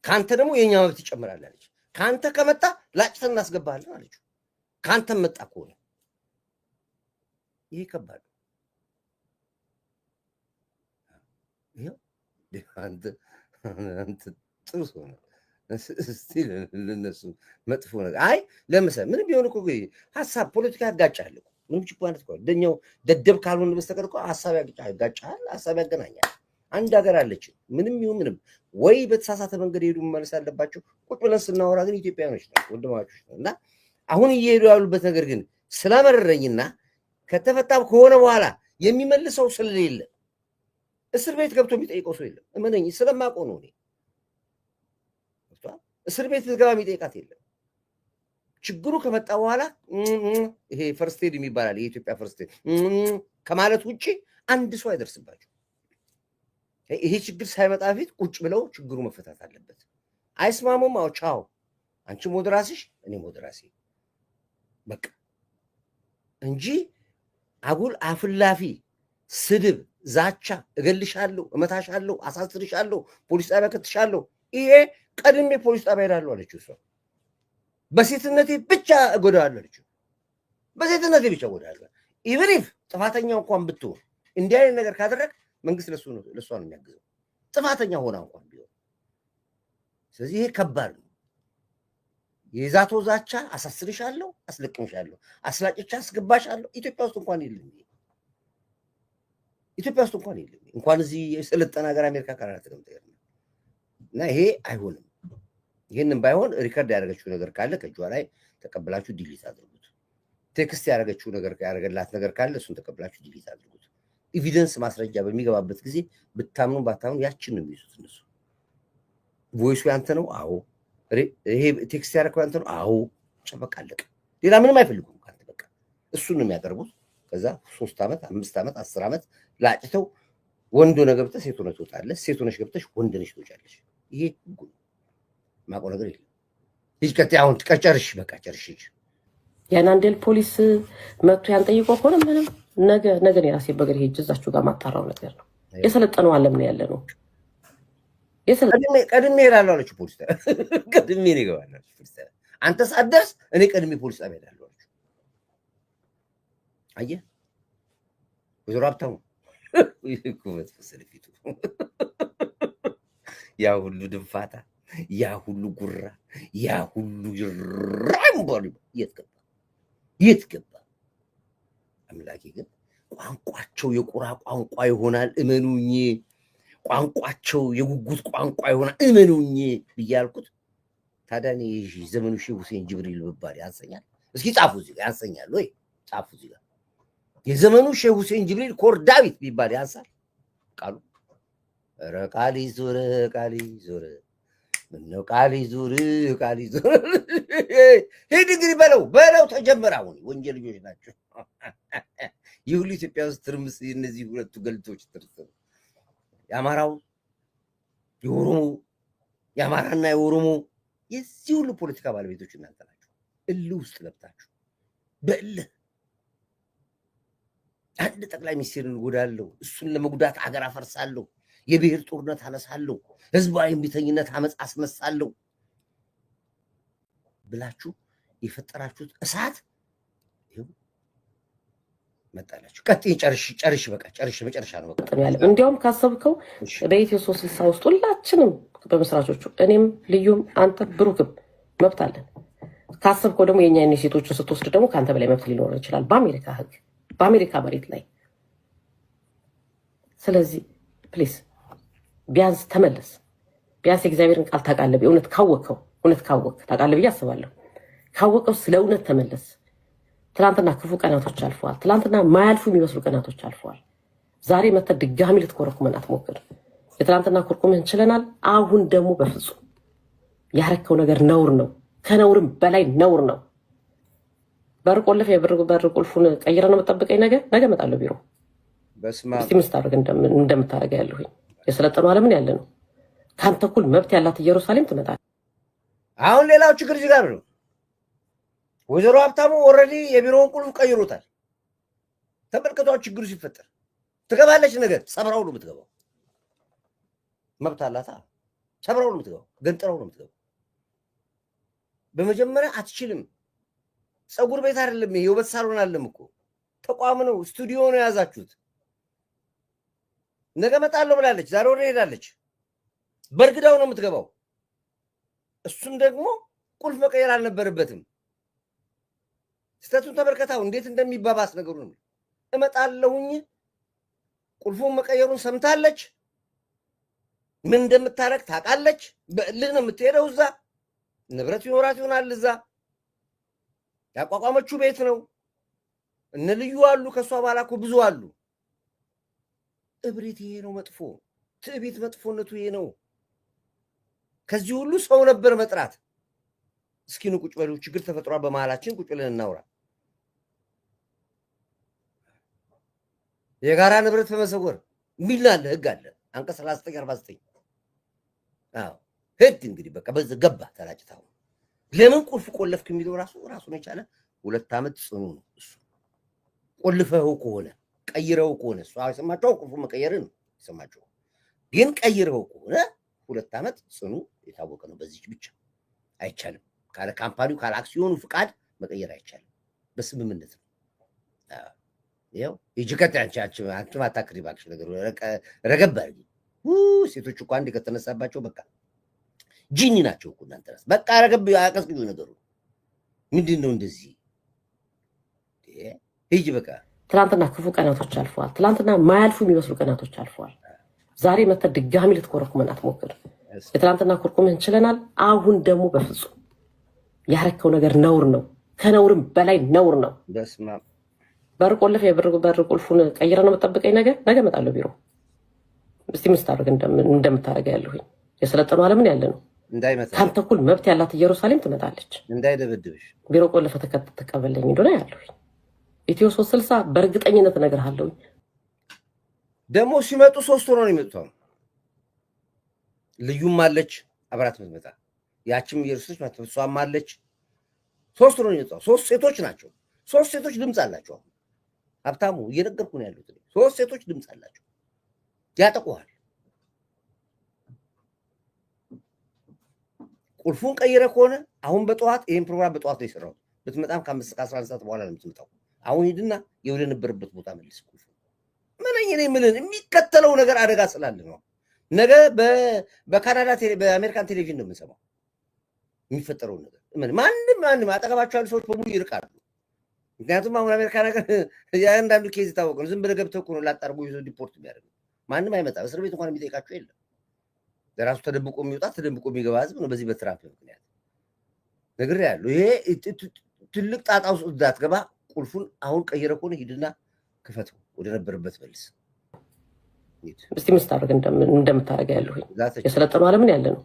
ካንተ ደግሞ የኛ መብት ይጨምራል አለች ካንተ ከመጣ ላጭተን እናስገባለን አለች ካንተ መጣ ከሆነ ይሄ ከባዱ ይሄ አንተ ጥሩ ሰው ነው ስቲል ለነሱ መጥፎ ነገር አይ ለምሳሌ ምን ቢሆን እኮ ሐሳብ ፖለቲካ ያጋጫል ምን ችግር ማለት እኮ ደኛው ደደብ ካልሆነ በስተቀር እኮ ሐሳብ ያጋጫል ሐሳብ ያገናኛል አንድ ሀገር አለች። ምንም ይሁን ምንም ወይ በተሳሳተ መንገድ ሄዱ መመለስ አለባቸው። ቁጭ ብለን ስናወራ ግን ኢትዮጵያኖች ነው ወንድማቾች ነው። እና አሁን እየሄዱ ያሉበት ነገር ግን ስለመረረኝና ከተፈታም ከሆነ በኋላ የሚመልሰው ስለሌለ እስር ቤት ገብቶ የሚጠይቀው ሰው የለም። እመነኝ ስለማውቀው ነው። እኔ እስር ቤት ልትገባ የሚጠይቃት የለም። ችግሩ ከመጣ በኋላ ይሄ ፈርስት ኤድ የሚባላል የኢትዮጵያ ፈርስት ኤድ ከማለት ውጭ አንድ ሰው አይደርስባቸው። ይሄ ችግር ሳይመጣ በፊት ቁጭ ብለው ችግሩ መፈታት አለበት። አይስማሙም? አዎ ቻው፣ አንቺ ወደ ራስሽ እኔም ወደ ራሴ በቃ እንጂ አጉል አፍላፊ ስድብ፣ ዛቻ፣ እገልሻለሁ፣ እመታሻለሁ፣ አሳስርሻለሁ፣ ፖሊስ ጣቢያ ከትሻለሁ። ይሄ ቀድሜ ፖሊስ ጣቢያ ሄዳለሁ አለችው እሷ። በሴትነቴ ብቻ እጎዳለሁ አለችው። በሴትነቴ ብቻ እጎዳለሁ። ኢቭሪፍ ጥፋተኛ እንኳን ብትሆን እንዲህ አይነት ነገር ካደረግ መንግስት ለእሷ ነው የሚያግዘው፣ ጥፋተኛ ሆና እንኳን ቢሆን። ስለዚህ ይሄ ከባድ ነው። የዛቶ ዛቻ፣ አሳስርሻለሁ፣ አስለቅምሻለሁ፣ አስላጭቻ አስገባሻለሁ ኢትዮጵያ ውስጥ እንኳን የለም። ኢትዮጵያ ውስጥ እንኳን የለም። እንኳን እዚህ የሰለጠነ ሀገር አሜሪካ ካናዳ ተቀምጠ እና ይሄ አይሆንም። ይህንን ባይሆን ሪከርድ ያደረገችው ነገር ካለ ከእጇ ላይ ተቀብላችሁ ዲሊት አድርጉት። ቴክስት ያደረገችው ነገር ያደረገላት ነገር ካለ እሱን ተቀብላችሁ ዲሊት አድርጉት። ኤቪደንስ ማስረጃ በሚገባበት ጊዜ ብታምኑ ባታምኑ ያችን ነው የሚይዙት እነሱ። ቮይሱ ያንተ ነው? አዎ። ይሄ ቴክስት ያደረገው ያንተ ነው? አዎ። በቃ አለቀ። ሌላ ምንም አይፈልጉም ካንተ። በቃ እሱን ነው የሚያቀርቡት። ከዛ 3 ዓመት 5 ዓመት 10 ዓመት ላጭተው ወንድ ሆነ ገብተህ ሴት ሆነ ትወጣለህ፣ ሴት ሆነሽ ገብተሽ ወንድ ነሽ ትወጫለሽ። ይሄ ማቆ ነገር የለም። ልጅ አሁን ጨርሽ፣ በቃ ጨርሽ። የናንዴል ፖሊስ መጥቶ ያንጠይቆ ከሆነ ምንም ነገ የራሴ በእግር ሄጅ እዛችሁ ጋር ማጣራው ነገር ነው። የሰለጠነው ዓለም ነው ያለ ነው። ቀድሜ እሄዳለሁ አለችው ፖሊስ። ቀድሜ ነው እገባለሁ ፖሊስ። አንተ ሳትደርስ እኔ ቀድሜ ፖሊስ ጣቢያ እሄዳለሁ አለችው። አየህ ወይዘሮ ሀብታሙ ኩበት ፊቱ ያ ሁሉ ድንፋታ፣ ያ ሁሉ ጉራ፣ ያ ሁሉ ራምቦል የት ገባ? አምላኬ ግን ቋንቋቸው የቁራ ቋንቋ ይሆናል እመኑኝ። ቋንቋቸው የጉጉት ቋንቋ ይሆናል እመኑኝ ብያልኩት። ታዲያ እኔ ዘመኑ ሼህ ሁሴን ጅብሪል ብባል ያንሰኛል? እስኪ ጻፉ እዚህ ጋር ያንሰኛል ወይ? ጻፉ እዚህ ጋር የዘመኑ ሼህ ሁሴን ጅብሪል ኮር ዳዊት ቢባል ያንሳል ቃሉ? ኧረ ቃሊ ዞረ ቃሊ ዞረ፣ ምነው ቃሊ ዞር ቃሊ ዞር። ሂድ እንግዲህ በለው ተጀመረ። አሁን ወንጀል ልጆች ናቸው። ይህ ሁሉ ኢትዮጵያ ውስጥ ትርምስ፣ እነዚህ ሁለቱ ገልቶች ትርስ፣ የአማራው የኦሮሞ፣ የአማራና የኦሮሞ የዚህ ሁሉ ፖለቲካ ባለቤቶች እናንተ ናቸው። እልህ ውስጥ ገብታችሁ በእልህ አንድ ጠቅላይ ሚኒስትርን እጎዳለሁ፣ እሱን ለመጉዳት አገር አፈርሳለሁ፣ የብሔር ጦርነት አነሳለሁ፣ ህዝባዊ እምቢተኝነት አመፅ አስነሳለሁ ብላችሁ የፈጠራችሁት እሳት ይኸው መጣላችሁ። ቀጥይ፣ ጨርሽ፣ በቃ ጨርሽ፣ መጨረሻ ነው በቃ። እንዲያውም ካሰብከው በኢትዮ 360 ውስጥ ሁላችንም በመስራቾቹ እኔም፣ ልዩም፣ አንተ፣ ብሩክም መብት አለን። ካሰብከው ደግሞ የኛ ሴቶችን ስትወስድ ደግሞ ከአንተ በላይ መብት ሊኖር ይችላል በአሜሪካ ህግ፣ በአሜሪካ መሬት ላይ። ስለዚህ ፕሊዝ ቢያንስ ተመለስ። ቢያንስ የእግዚአብሔርን ቃል ታውቃለህ። እውነት ካወቅከው ታውቃለህ ብዬ አስባለሁ። ካወቀው ስለ እውነት ተመለስ። ትላንትና ክፉ ቀናቶች አልፈዋል። ትላንትና ማያልፉ የሚመስሉ ቀናቶች አልፈዋል። ዛሬ መተህ ድጋሚ ልትኮረኩመን አትሞክር። የትላንትና ኮርኩመን ችለናል። አሁን ደግሞ በፍጹም ያረከው ነገር ነውር ነው። ከነውርም በላይ ነውር ነው። በር ቆልፍ፣ የበር ቁልፉን ቀይረ ነው የምጠብቀኝ። ነገ እመጣለሁ ቢሮ። እስቲ ምስታደርግ እንደምታደርገ ያለሁኝ የሰለጠኑ ዓለምን ያለ ነው። ከአንተ እኩል መብት ያላት ኢየሩሳሌም ትመጣለህ። አሁን ሌላው ችግር እዚህ ጋር ነው። ወይዘሮ ሀብታሙ ኦልሬዲ የቢሮውን ቁልፍ ቀይሮታል። ተመልክቷት ችግሩ ሲፈጠር ትገባለች። ነገር ሰብራው ነው የምትገባው። መብት አላታ። ሰብራው ነው የምትገባው። ገንጥራው ነው የምትገባው። በመጀመሪያ አትችልም። ፀጉር ቤት አይደለም ይሄ፣ የውበት ሳሎን አለም እኮ ተቋም ነው፣ ስቱዲዮ ነው የያዛችሁት። ነገ እመጣለሁ ብላለች። ዛሬ ወደ ሄዳለች። በእርግዳው ነው የምትገባው። እሱም ደግሞ ቁልፍ መቀየር አልነበረበትም። ስተቱን ተመልከታው እንዴት እንደሚባባስ ነገሩን። እመጣለሁኝ ቁልፉን መቀየሩን ሰምታለች። ምን እንደምታረግ ታውቃለች። በእልህ ነው የምትሄደው። እዛ ንብረት ይኖራት ይሆናል። እዛ ያቋቋመችው ቤት ነው። እነ ልዩ አሉ። ከሷ በኋላ እኮ ብዙ አሉ። እብሪት ይሄ ነው መጥፎ። ትዕቢት መጥፎነቱ ይሄ ነው። ከዚህ ሁሉ ሰው ነበር መጥራት። እስኪ ነው ቁጭ በሉ፣ ችግር ተፈጥሯል በመሃላችን፣ ቁጭ ብለን እናውራ። የጋራ ንብረት በመሰወር የሚል አለ፣ ህግ አለ፣ አንቀጽ 3949 አዎ ህግ። እንግዲህ በቃ በዛ ገባ ተላጭታው። ለምን ቁልፍ ቆለፍክ የሚለው ራሱን የቻለ 2 ዓመት ጽኑ ነው እሱ። ቆልፈው ከሆነ ቀይረው ከሆነ እሱ አይሰማቸው ቁልፉ መቀየርን ነው ይሰማቸው። ግን ቀይረው ከሆነ 2 ዓመት ጽኑ የታወቀ ነው። በዚህ ብቻ አይቻልም። ካለ ካምፓኒው ካለ አክሲዮኑ ፍቃድ መቀየር አይቻልም። በስምምነት ነው። ያው ይጅከት አንቺ ማታክሪ ባክሽ ነገር ረገብ አድርጊ። ሴቶች እኮ አንድ ከተነሳባቸው በቃ ጂኒ ናቸው እኮ እናንተ ራስ በቃ ረገብ አቀስቅዩ ነገሩ ምንድን ነው እንደዚህ ሂጂ በቃ። ትናንትና ክፉ ቀናቶች አልፈዋል። ትናንትና ማያልፉ የሚመስሉ ቀናቶች አልፈዋል። ዛሬ መተህ ድጋሚ ልትኮረኩመን አትሞክር። የትናንትና ኮርኩመን ችለናል። አሁን ደግሞ በፍጹም ያረከው ነገር ነውር ነው። ከነውርም በላይ ነውር ነው። በስመ አብ በር ቆልፍ የበር ቁልፉን ቀይረ ነው የምጠብቀኝ። ነገ እመጣለሁ ቢሮ። እስቲ ምስታረግ እንደምታረገ ያለሁኝ የሰለጠኑ ዓለምን ያለ ነው። ከአንተ እኩል መብት ያላት ኢየሩሳሌም ትመጣለች። እንዳይደበድብሽ ቢሮ ቆልፈ ተቀበለኝ እንደሆነ ያለሁኝ ኢትዮ 360 በእርግጠኝነት እነግርሃለሁኝ። ደግሞ ሲመጡ 3 ሆነው ነው የሚመጡት። ልዩም አለች አብራት ምትመጣ፣ ያችም ኢየሩሳሌም ማለት እሷም አለች። 3 ሆነው ነው የሚመጡት። 3 ሴቶች ናቸው። 3 ሴቶች ድምፅ አላቸው። ሀብታሙ እየነገርኩ ነው ያሉት። 3 ሴቶች ድምፅ አላቸው። ያጠቁሃል። ቁልፉን ቀይረ ከሆነ አሁን በጠዋት ይሄን ፕሮግራም በጠዋት ነው የሰራው። ብትመጣም ከ5 እስከ 11 ሰዓት በኋላ ነው የምትመጣው። አሁን ሂድና የወደ ነበረበት ቦታ መልስ ቁልፉ። ምን የሚከተለው ነገር አደጋ ስላለ ነው። ነገ በካናዳ በአሜሪካን ቴሌቪዥን ነው የምንሰማው የሚፈጠረው ነገር። ማንም አጠገባቸው ያሉ ሰዎች በሙሉ ይርቃሉ። ምክንያቱም አሁን አሜሪካ ነገር የአንዳንዱ ኬዝ የታወቀ ነው። ዝም ብለህ ገብተህ እኮ ነው ላጣርጎ ይዞ ዲፖርት የሚያደርገው። ማንም አይመጣም። እስር ቤት እንኳን የሚጠይቃቸው የለም። ለራሱ ተደብቆ የሚወጣ ተደብቆ የሚገባ ህዝብ ነው። በዚህ በትራምፕ ምክንያት ነግሬሃለሁ። ይሄ ትልቅ ጣጣ ውስጥ እንዳትገባ ቁልፉን አሁን ቀይረ ከሆነ ሂድና ክፈተው፣ ወደ ነበረበት መልስ። እስቲ ምስታረግ እንደምታረገ ያለሁኝ የሰለጠኑ ዓለምን ያለ ነው።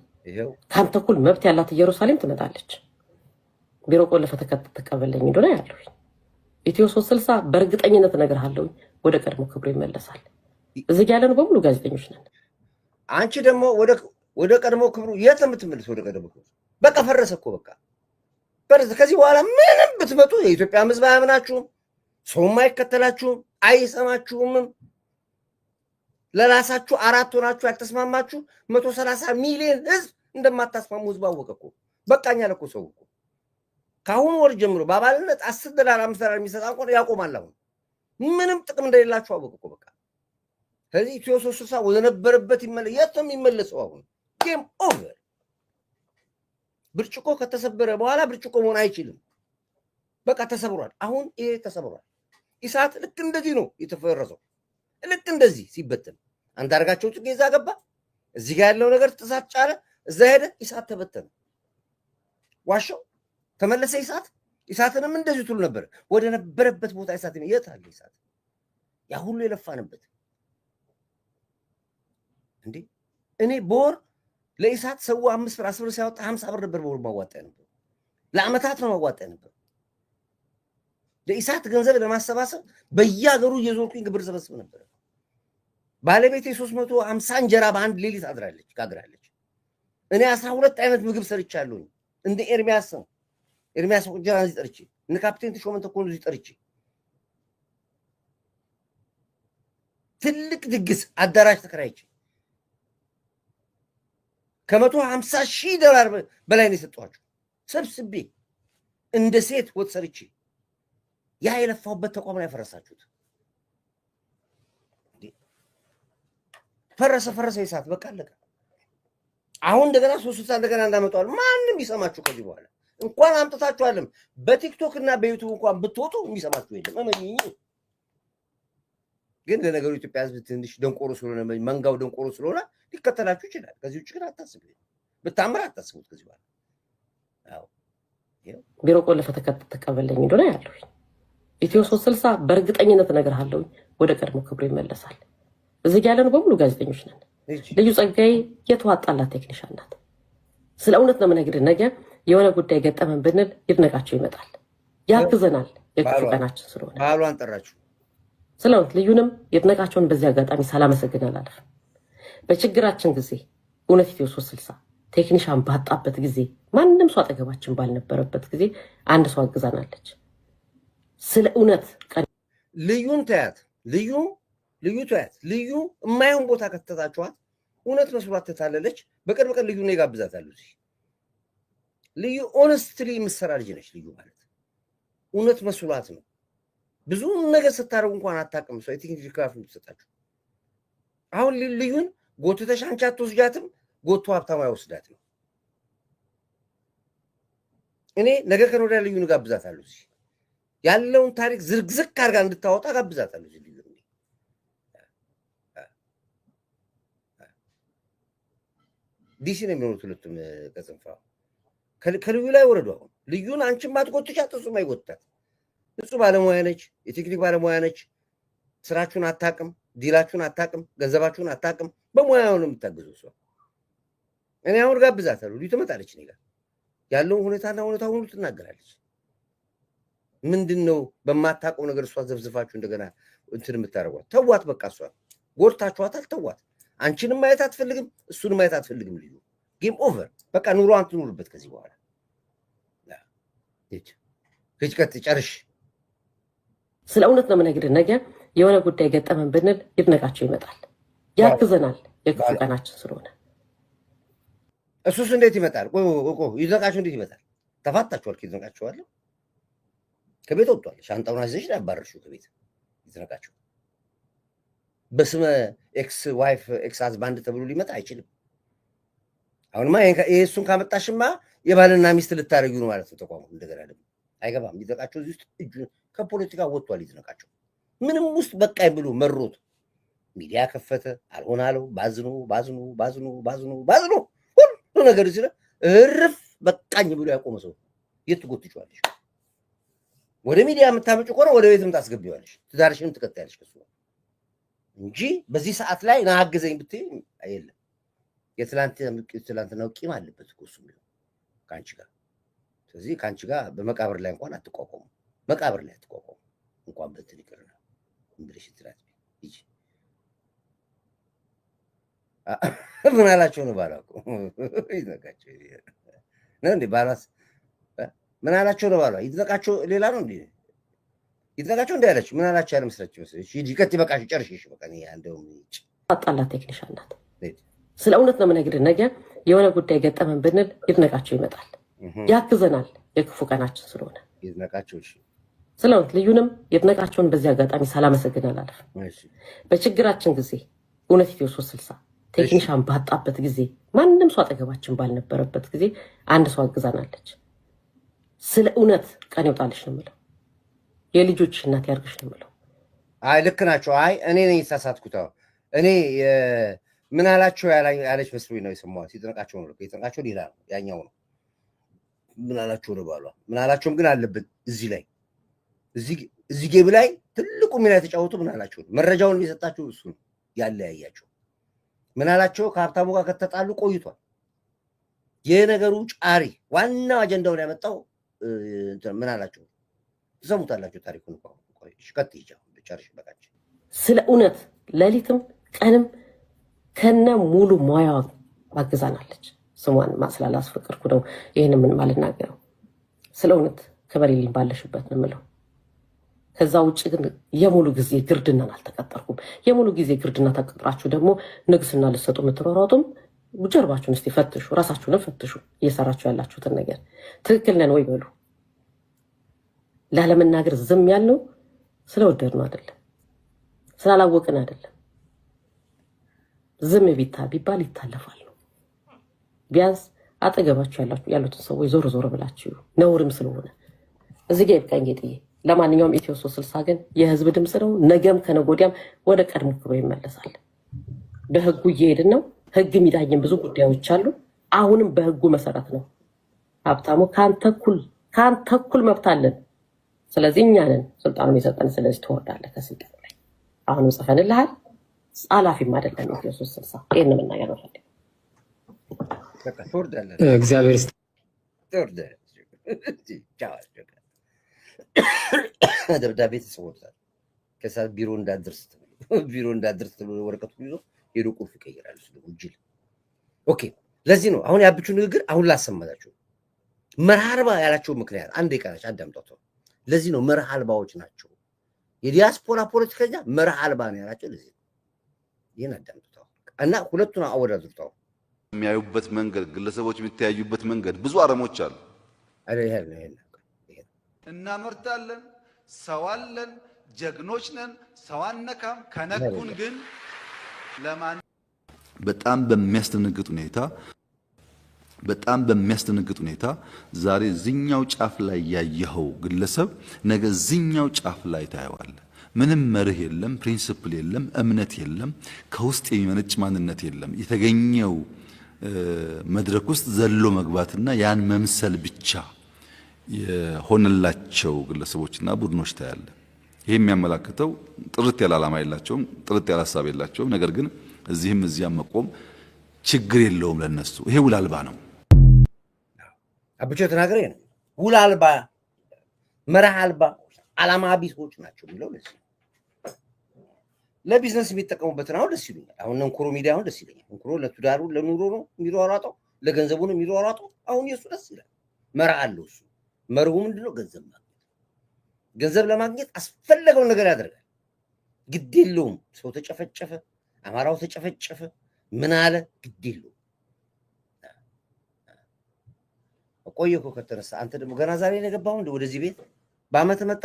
ከአንተ እኩል መብት ያላት ኢየሩሳሌም ትመጣለች። ቢሮ ቆልፈ ተቀበለኝ እንደሆነ ያለሁኝ ኢትዮ 360 በእርግጠኝነት እነግርሃለሁኝ ወደ ቀድሞ ክብሩ ይመለሳል። እዚህ ያለነው በሙሉ ጋዜጠኞች ነን። አንቺ ደግሞ ወደ ቀድሞ ክብሩ የት ነው የምትመለስ? ወደ ቀድሞ ክብሩ በቃ ፈረሰ እኮ በቃ ፈረሰ። ከዚህ በኋላ ምንም ብትመጡ የኢትዮጵያ ሕዝብ አያምናችሁም፣ ሰውም አይከተላችሁም፣ አይሰማችሁምም። ለራሳችሁ 4 ሆናችሁ ያልተስማማችሁ 130 ሚሊዮን ሕዝብ እንደማታስማሙ ሕዝብ አወቀ እኮ። በቃኛ ለኮ ሰው እኮ ከአሁኑ ወር ጀምሮ በአባልነት $10 $5 የሚሰጥ እንኳን ያቆማል። አሁን ምንም ጥቅም እንደሌላችሁ አወቀ እኮ በቃ። ስለዚህ ኢትዮ 360 ወደ ነበረበት ይመለስ። የት ነው የሚመለሰው? አሁን ጌም ኦቨር። ብርጭቆ ከተሰበረ በኋላ ብርጭቆ መሆን አይችልም። በቃ ተሰብሯል። አሁን ይሄ ተሰብሯል። ኢሳት ልክ እንደዚህ ነው የተፈረሰው። ልክ እንደዚህ ሲበተን አንዳርጋቸው ጽጌ እዛ ገባ፣ እዚህ ጋር ያለው ነገር ጥሳት ጫለ፣ እዛ ሄደ፣ ኢሳት ተበተነ። ዋሻው ተመለሰ ኢሳት። ኢሳትንም እንደዚህ ትሉ ነበር። ወደ ነበረበት ቦታ ኢሳት የት አለ ኢሳት? ያ ሁሉ የለፋንበት እንዴ! እኔ በወር ለኢሳት ሰው 5 ብር 10 ብር ሲያወጣ 50 ብር ነበር በወር ማዋጣ ነበር። ለአመታት ነው ማዋጣ ነበር። ለኢሳት ገንዘብ ለማሰባሰብ በየሀገሩ እየዞርኩኝ ግብር ሰበስብ ነበር። ባለቤቴ 350 እንጀራ በአንድ ሌሊት ጋግራለች። እኔ 12 አይነት ምግብ ሰርቻለሁ። እንደ ኤርሚያስ እንጀራ እዚህ ጠርቼ፣ እነ ካፕቴን ተሾመን ተኮኑ እዚህ ጠርቼ ትልቅ ድግስ አዳራሽ ተከራይቼ $150,000 በላይ ነው የሰጧቸው ሰብስቤ እንደ ሴት ወጥ ሰርቼ። ያ የለፋሁበት ተቋም ላይ ያፈረሳችሁት። ፈረሰ ኢሳት በቃ አለቀ። አሁን እንደገና 360 እንደገና እንዳመጣዋል። ማንም ይሰማችሁ ከዚህ በኋላ እንኳን አምጥታችኋልም። በቲክቶክ እና በዩቲዩብ እንኳን ብትወጡ የሚሰማችሁ የለም። እመኚኝ ግን ለነገሩ ኢትዮጵያ ሕዝብ ትንሽ ደንቆሮ ስለሆነ መንጋው ደንቆሮ ስለሆነ ሊከተላችሁ ይችላል። ከዚህ ውጭ ግን አታስቡ፣ ብታምር አታስቡት። ከዚህ በኋላ ቢሮ ቆልፈ ተቀበለኝ እንደሆነ ያለው ኢትዮ 360 በእርግጠኝነት እነግርሃለሁ ወደ ቀድሞ ክብሩ ይመለሳል። እዚህ ያለነው በሙሉ ጋዜጠኞች ነን። ልዩ ጸጋዬ የተዋጣላት ቴክኒሻን ናት። ስለ እውነት ነው የምነግርህ። ነገ የሆነ ጉዳይ ገጠመን ብንል ይድነቃቸው ይመጣል፣ ያግዘናል። የክፉ ቀናችን ስለሆነ ባሏን ጠራችሁ። ስለ እውነት ልዩንም ይድነቃቸውን በዚህ አጋጣሚ ሳላመሰግን አላልፍም። በችግራችን ጊዜ እውነት ኢትዮ 360 ቴክኒሻን ባጣበት ጊዜ ማንም ሰው አጠገባችን ባልነበረበት ጊዜ አንድ ሰው አግዛናለች። ስለ እውነት ልዩን ተያት፣ ልዩ ተያት፣ ልዩ የማይሆን ቦታ ከተታችኋት እውነት መስሏት ትታለለች። በቅርብ ቀን ልዩ ነው ይጋብዛታለሁ። ልዩ ኦነስትሊ የምትሰራ ልጅ ነች። ልዩ ማለት እውነት መስሏት ነው። ብዙ ነገር ስታደርጉ እንኳን አታውቅም። ሰው የቴክኒክ ድጋፍ የምትሰጣችሁ አሁን ልዩን ጎትተሽ አንቺ አትወስጃትም፣ ጎቶ ሀብታሙ አይወስዳትም። እኔ ነገ ከነገ ወዲያ ልዩን ጋብዛታለሁ። ያለውን ታሪክ ዝርግዝግ አድርጋ እንድታወጣ ጋብዛታለሁ። ልዩ ዲሲ ነው የሚሆኑት ሁለቱም ከጽንፋ ከልዩ ላይ ወረዱ። አሁን ልዩን አንቺም አትጎትቻት፣ እሱም አይጎትታት። እሱ ባለሙያ ነች፣ የቴክኒክ ባለሙያ ነች። ስራችሁን አታውቅም፣ ዲላችሁን አታውቅም፣ ገንዘባችሁን አታውቅም። በሙያው ነው የምታግዘው እሷ። እኔ አሁን ጋብዛታለሁ። ልዩ ትመጣለች፣ እኔ ጋር ያለውን ሁኔታና ሁኔታ ሁሉ ትናገራለች። ምንድን ነው በማታውቀው ነገር እሷ ዘብዝፋችሁ እንደገና እንትን የምታደርጓት? ተዋት፣ በቃ እሷ ጎድታችኋታል፣ ተዋት። አንቺንም ማየት አትፈልግም፣ እሱንም ማየት አትፈልግም። ልዩ ጌም ኦቨር፣ በቃ ኑሮዋን ትኑርበት ከዚህ በኋላ። ህጅቀት ጨርሽ። ስለ እውነት ነው የምነግርህ። ነገ የሆነ ጉዳይ ገጠመን ብንል ይድነቃቸው ይመጣል፣ ያግዘናል። የክፉ ቀናችን ስለሆነ እሱስ እንዴት ይመጣል? ይድነቃቸው እንዴት ይመጣል? ተፋታችኋል። ይድነቃቸዋል ከቤት ወጥቷል። ሻንጣውን አዘሽ ያባረርሽው ከቤት ይድነቃቸው። በስመ ኤክስ ዋይፍ ኤክስ ሃዝባንድ ተብሎ ሊመጣ አይችልም። አሁንማ እሱን ካመጣሽማ የባልና ሚስት ልታረጊ ነው ማለት ነው። ተቋሙ እንደገና ደግሞ አይገባም። ይድነቃቸው እዚህ ውስጥ እጁ ከፖለቲካ ወጥቷል። ይድነቃቸው ምንም ውስጥ በቃኝ ብሎ መሮት ሚዲያ ከፈተ፣ አልሆን አለው። ባዝኑ ሁሉ ነገር ሲለ እርፍ በቃኝ ብሎ ያቆመ ሰው የት ትጎትጪዋለሽ? ወደ ሚዲያ የምታመጪ ከሆነ ወደ ቤትም ታስገቢዋለሽ፣ ትዳርሽንም ትቀጥያለሽ ከሱ እንጂ በዚህ ሰዓት ላይ ናገዘኝ ብትይ አይደለም። የትላንትናው ቂም አለበት እኮ እሱ ቢሆን ከአንቺ ጋር። ስለዚህ ከአንቺ ጋር በመቃብር ላይ እንኳን አትቋቋሙ፣ መቃብር ላይ አትቋቋሙ። እንኳን በትን ይቅርና እንብለሽ ትላት ይጂ ምን አላቸው ነው ባላቁ ይዘቃቸው ነው እንዴ? ባላስ ምን አላቸው ነው ባላ ይዘቃቸው ሌላ ነው እንዴ? ይዘቃቸው እንዴ አለች። ምን አላቸው ያለ መስላችሁ? እሺ ይቀጥ ይበቃሽ፣ ጨርሽሽ በቃ ነው ያንደው አጣላ ቴክኒሻን ናት። ስለ እውነት ነው የምነግርህ። ነገ የሆነ ጉዳይ ገጠመን ብንል ይድነቃቸው ይመጣል፣ ያግዘናል። የክፉ ቀናችን ስለሆነ ይድነቃቸው። እሺ ስለ እውነት ልዩንም ይድነቃቸውን በዚህ አጋጣሚ ሳላመሰግን አላልፍም። በችግራችን ጊዜ እውነት ኢትዮ 360 ቴክኒሻን ባጣበት ጊዜ ማንም ሰው አጠገባችን ባልነበረበት ጊዜ አንድ ሰው አግዛናለች። ስለ እውነት ቀን ይወጣልሽ ነው የምለው። የልጆች እናት ያርግሽ ነው የምለው። አይ ልክ ናቸው። አይ እኔ ነኝ የተሳሳትኩት። እኔ ምን አላቸው ያለች መስሎኝ ነው የሰማሁት። ይድነቃቸው ነው ይድነቃቸው ሌላ ነው፣ ያኛው ነው። ምን አላቸው ነው ባሏ። ምን አላቸውም ግን አለበት እዚህ ላይ እዚህ ጌብ ላይ ትልቁ ሚና የተጫወቱ ምን አላቸው ነው። መረጃውን የሰጣቸው እሱ ነው ያለያያቸው። ምን አላቸው ከሀብታሙ ጋር ከተጣሉ ቆይቷል። የነገሩ ጫሪ ዋናው አጀንዳውን ያመጣው ምን አላቸው ትሰሙታላችሁ ታሪኩን። ቆይ ሽከት ይጫው ጨርሽ በቃች። ስለ እውነት ሌሊትም ቀንም ከነ ሙሉ ሙያዋ ማግዛናለች። ስሟን ስላላስፈቅርኩ ነው ይህን ምን ማልናገረው። ስለ እውነት ክበሪልኝ ባለሽበት ነው የምለው። ከዛ ውጭ ግን የሙሉ ጊዜ ግርድናን አልተቀጠርኩም። የሙሉ ጊዜ ግርድና ተቀጥራችሁ ደግሞ ንግስና ልትሰጡ የምትሯሯጡም ጀርባችሁን እስቲ ፈትሹ፣ ራሳችሁንም ፈትሹ። እየሰራችሁ ያላችሁትን ነገር ትክክል ነን ወይ በሉ። ላለመናገር ዝም ያልነው ስለወደድነው አይደለም፣ ስላላወቅን አይደለም። ዝም ቢባል ይታለፋል ነው። ቢያንስ አጠገባችሁ ያሉትን ሰዎች ዞር ብላችሁ ነውርም ስለሆነ እዚህ ጋር ይብቃኝ ጌጥዬ። ለማንኛውም ኢትዮ 360 ግን የህዝብ ድምፅ ነው። ነገም ከነጎዲያም ወደ ቀድሞ ክብሩ ይመለሳል። በህጉ እየሄድን ነው። ህግ የሚዳኝን ብዙ ጉዳዮች አሉ። አሁንም በህጉ መሰረት ነው። ሀብታሙ ከአንተ እኩል መብት አለን። ስለዚህ እኛ ነን ስልጣኑን የሰጠን። ስለዚህ ትወርዳለህ ከስልጣኑ ላይ። አሁንም ጽፈንልሃል። ኃላፊም አይደለም ኢትዮ 360 ይህን መናገር ነው። እግዚአብሔር ደብዳቤ ተጽፎታል። ከዛ ቢሮ እንዳደርስ ተብሎ ወረቀቱ ይዞ ሄዶ ቁልፍ ይቀይራል። ጅል ኦኬ። ለዚህ ነው አሁን ያብቹ ንግግር አሁን ላሰማታችሁ። መርህ አልባ ያላቸው ምክንያት አንድ ይቀራች አዳምጧቸው። ለዚህ ነው መርህ አልባዎች ናቸው። የዲያስፖራ ፖለቲከኛ መርህ አልባ ነው ያላቸው። ለዚህ ይሄን አዳምጧቸው እና ሁለቱን አወዳድሩታው። የሚያዩበት መንገድ፣ ግለሰቦች የሚተያዩበት መንገድ ብዙ አረሞች አሉ። እናመርታለን፣ ሰው አለን፣ ጀግኖች ነን፣ ሰው አነካም። ከነኩን ግን ለማን በጣም በሚያስደነግጥ ሁኔታ ዛሬ እዚኛው ጫፍ ላይ ያየኸው ግለሰብ ነገ እዚኛው ጫፍ ላይ ታየዋለህ። ምንም መርህ የለም፣ ፕሪንሲፕል የለም፣ እምነት የለም፣ ከውስጥ የሚመነጭ ማንነት የለም። የተገኘው መድረክ ውስጥ ዘሎ መግባትና ያን መምሰል ብቻ የሆነላቸው ግለሰቦችና ቡድኖች ታያለ። ይሄ የሚያመላክተው ጥርት ያለ ዓላማ የላቸውም፣ ጥርት ያለ ሐሳብ የላቸውም። ነገር ግን እዚህም እዚያም መቆም ችግር የለውም ለነሱ። ይሄ ውል አልባ ነው። አብቾ ተናገረ ነው። ውል አልባ መርህ አልባ ዓላማ ቢሶች ናቸው የሚለው ለዚህ ለቢዝነስ የሚጠቀሙበትን አሁን ደስ ይሉኛል። አሁን እንኩሮ ሚዲያ አሁን ደስ ይለኛል። እንኩሮ ለቱዳሩ ለኑሮ ነው የሚሯሯጠው፣ ለገንዘቡ ነው የሚሯሯጠው። አሁን የሱ ደስ ይላል። መርህ አለው እሱ። መርሁ ምንድነው? ገንዘብ ማግኘት። ገንዘብ ለማግኘት አስፈለገውን ነገር ያደርጋል። ግድ የለውም ሰው ተጨፈጨፈ፣ አማራው ተጨፈጨፈ፣ ምን አለ ግድ የለውም። ቆየኮ ከተነሳ አንተ ደግሞ ገና ዛሬ ነው የገባው ወደዚህ ቤት በአመት መጣ።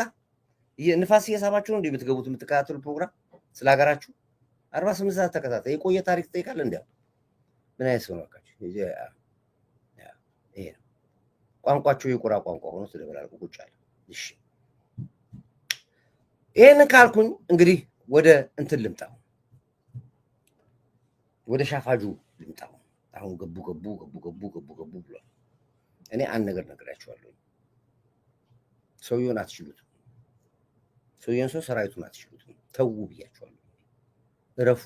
ንፋስ እየሳባችሁ ነው እንደምትገቡት የምትከታተሉ ፕሮግራም ስለ ሀገራችሁ 48 ሰዓት ተከታታይ የቆየ ታሪክ ጠይቃል። እንዴ ምን አይነት ሰው ነው? ይሄ ቋንቋቸው የቁራ ቋንቋ ሆኖ ተደበላልቆ ቁጭ አለ። እሺ ይሄን ካልኩኝ እንግዲህ ወደ እንትን ልምጣው፣ ወደ ሻፋጁ ልምጣው። አሁን ገቡ ብሏል። እኔ አንድ ነገር ነግራችኋለሁ። ሰውየውን አትችሉትም። ሰውየውን ሰው ሰራዊቱን አትችሉትም። ተው ብያችኋለሁ። እረፉ።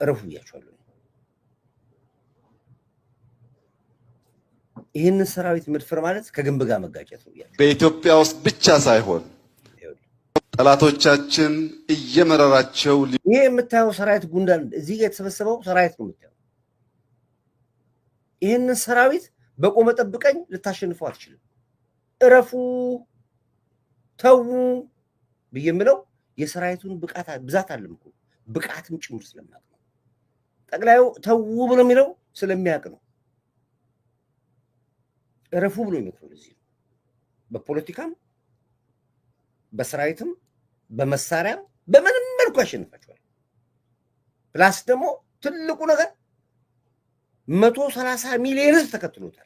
እረፉ ብያችኋለሁ። ይህንን ሰራዊት መድፈር ማለት ከግንብ ጋር መጋጨት ነው ብያችኋለሁ። በኢትዮጵያ ውስጥ ብቻ ሳይሆን ጠላቶቻችን እየመረራቸው ይሄ የምታየው ሰራዊት ጉንዳን እዚህ የተሰበሰበው ሰራዊት ነው የምታየው። ይህንን ሰራዊት በቆመ ጠብቀኝ ልታሸንፈው አትችልም። እረፉ ተው ብዬ የምለው የሰራዊቱን ብዛት አለም እኮ ብቃትም ጭምር ስለማያውቅ ነው። ጠቅላዩ ተው ብሎ የሚለው ስለሚያውቅ ነው። እረፉ ብሎ የሚመክረው ለዚህ ነው። በፖለቲካም በሰራዊትም በመሳሪያም በምንም መልኩ ያሸንፋቸዋል። ፕላስ ደግሞ ትልቁ ነገር 130 ሚሊዮን ህዝብ ተከትሎታል።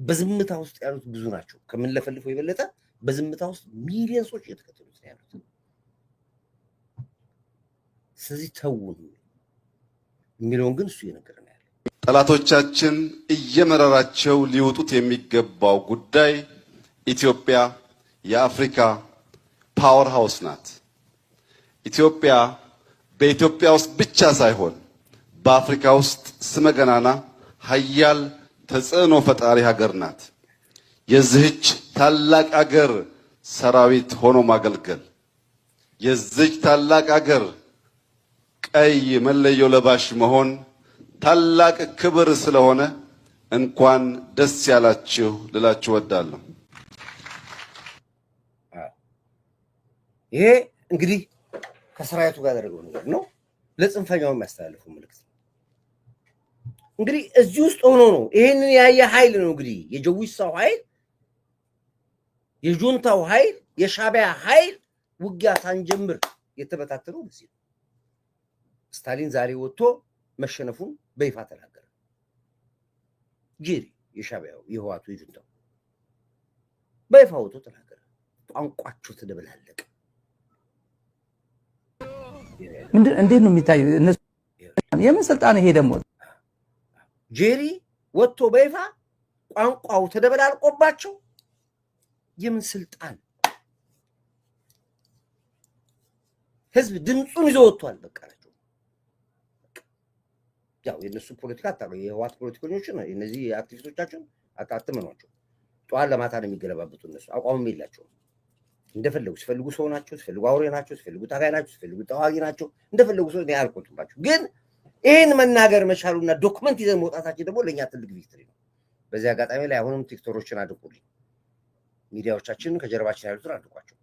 በዝምታ ውስጥ ያሉት ብዙ ናቸው። ከምንለፈልፈው የበለጠ በዝምታ ውስጥ ሚሊዮን ሰዎች እየተከተሉት ነው ያሉት። ስለዚህ ተው የሚለውን ግን እሱ እየነገረን ያለው ጠላቶቻችን እየመረራቸው ሊወጡት የሚገባው ጉዳይ ኢትዮጵያ የአፍሪካ ፓወር ሃውስ ናት። ኢትዮጵያ በኢትዮጵያ ውስጥ ብቻ ሳይሆን በአፍሪካ ውስጥ ስመገናና ሀያል ተጽዕኖ ፈጣሪ ሀገር ናት። የዚህች ታላቅ ሀገር ሰራዊት ሆኖ ማገልገል፣ የዚህች ታላቅ ሀገር ቀይ መለዮ ለባሽ መሆን ታላቅ ክብር ስለሆነ እንኳን ደስ ያላችሁ ልላችሁ እወዳለሁ። ይሄ እንግዲህ ከሰራዊቱ ጋር ያደረገው ነገር ነው። ለጽንፈኛው የሚያስተላልፈው መልእክት እንግዲህ እዚህ ውስጥ ሆኖ ነው። ይሄንን ያየ ኃይል ነው እንግዲህ የጀዊሳው ኃይል፣ የጁንታው ኃይል፣ የሻቢያ ኃይል ውጊያ ሳንጀምር የተበታተነው በዚህ ነው። ስታሊን ዛሬ ወጥቶ መሸነፉን በይፋ ተናገረ። ጄሪ የሻዕቢያው የህዋቱ ይድንተው በይፋ ወጥቶ ተናገረ። ቋንቋቸው ተደበላለቀ። እንዴት ነው የሚታየው? እነሱ የምን ስልጣን ይሄ ደግሞ ጄሪ ወጥቶ በይፋ ቋንቋው ተደበላልቆባቸው የምን ስልጣን ህዝብ ድምፁን ይዞ ወጥቷል። በቃ ናቸው ያው የነሱ ፖለቲካ አታውቅም። የህዋት ፖለቲከኞች ነው እነዚህ አክቲቪስቶቻችን አታትመኗቸው። ጠዋት ለማታ ነው የሚገለባበጡ። እነሱ አቋምም የላቸውም። እንደፈለጉ ሲፈልጉ ሰው ናቸው፣ ሲፈልጉ አውሬ ናቸው፣ ሲፈልጉ ታጋይ ናቸው፣ ሲፈልጉ ተዋጊ ናቸው። እንደፈለጉ ሰው ነው ያልቆጥባቸው። ግን ይህን መናገር መቻሉና ዶክመንት ይዘን መውጣታችን ደግሞ ለእኛ ትልቅ ቪክትሪ ነው። በዚህ አጋጣሚ ላይ አሁንም ቲክቶሮችን አድርጉልኝ፣ ሚዲያዎቻችንን ከጀርባችን ያሉትን አድርጓቸው።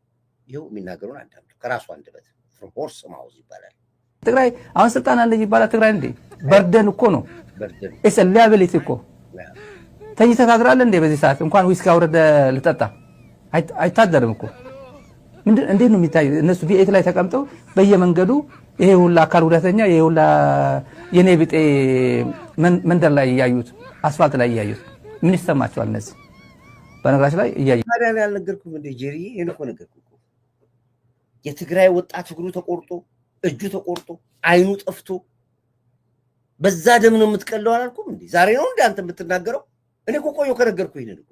ይኸው የሚናገሩን አዳምጡ ከራሱ አንደበት ፍሮም ሆርስ ማውዝ ይባላል። ትግራይ አሁን ስልጣን አለ ይባላል። ትግራይ እንዴ በርደን እኮ ነው። በርደን እስ ሊያቢሊቲ እኮ ተኝተህ ታድራለህ እንዴ? በዚህ ሰዓት እንኳን ዊስኪ አውርደ ልጠጣ አይታደርም እኮ። እንዴት ነው የሚታየው? እነሱ ቪኤት ላይ ተቀምጠው በየመንገዱ ይሄ ሁላ አካል ጉዳተኛ ይሄ ሁላ የኔ ቢጤ መንደር ላይ እያዩት አስፋልት ላይ እያዩት ምን ይሰማቸዋል? እነዚህ በነገራችን ላይ እያዩ ታዲያ ያልነገርኩም እንደ ጄሪ ይሄን እኮ ነገርኩ እኮ። የትግራይ ወጣት እግሩ ተቆርጦ እጁ ተቆርጦ አይኑ ጠፍቶ በዛ ደም ነው የምትቀለው አላልኩም እንዴ? ዛሬ ነው እንዴ አንተ የምትናገረው? እኔ እኮ ቆየሁ ከነገርኩ ይሄን እኮ።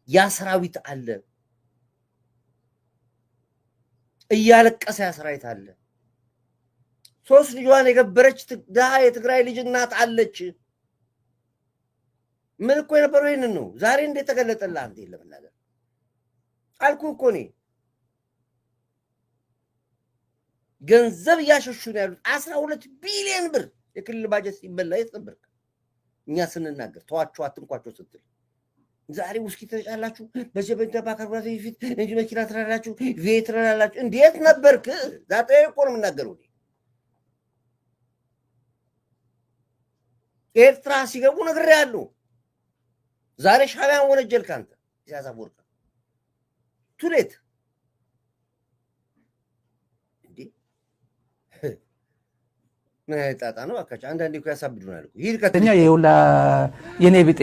ያ ሰራዊት አለ እያለቀሰ ያ ሰራዊት አለ። 3 ልጇን የገበረች ድሃ የትግራይ ልጅ እናት አለች። ምን እኮ የነበረው ይሄንን ነው። ዛሬ እንዴት ተገለጠልህ አንተ? የለም ነገር አልኩህ እኮ እኔ ገንዘብ እያሸሹ ነው ያሉት። 12 ቢሊዮን ብር የክልል ባጀት ሲበላ የት ነበር? እኛ ስንናገር ተዋቸው አትንኳቸው ስትል ዛሬ ውስኪ ተጫላችሁ፣ በጀበንዳ ባካርባት ፊት እንጂ መኪና ትራላችሁ፣ ቪኤት ትራላችሁ። እንዴት ነበርክ? ዛሬ እኮ ነው የምናገረው። ኤርትራ ሲገቡ ነግሬሃለሁ። ዛሬ ሻዕቢያን ወነጀልክ አንተ ኢሳያስ አፈወርቂ። ቱሌት ምን አይጣጣ ነው አካች። አንዳንዴ እኮ ያሳብዱናል እኮ። ይሄ ከተኛ የሁላ የኔ ቢጤ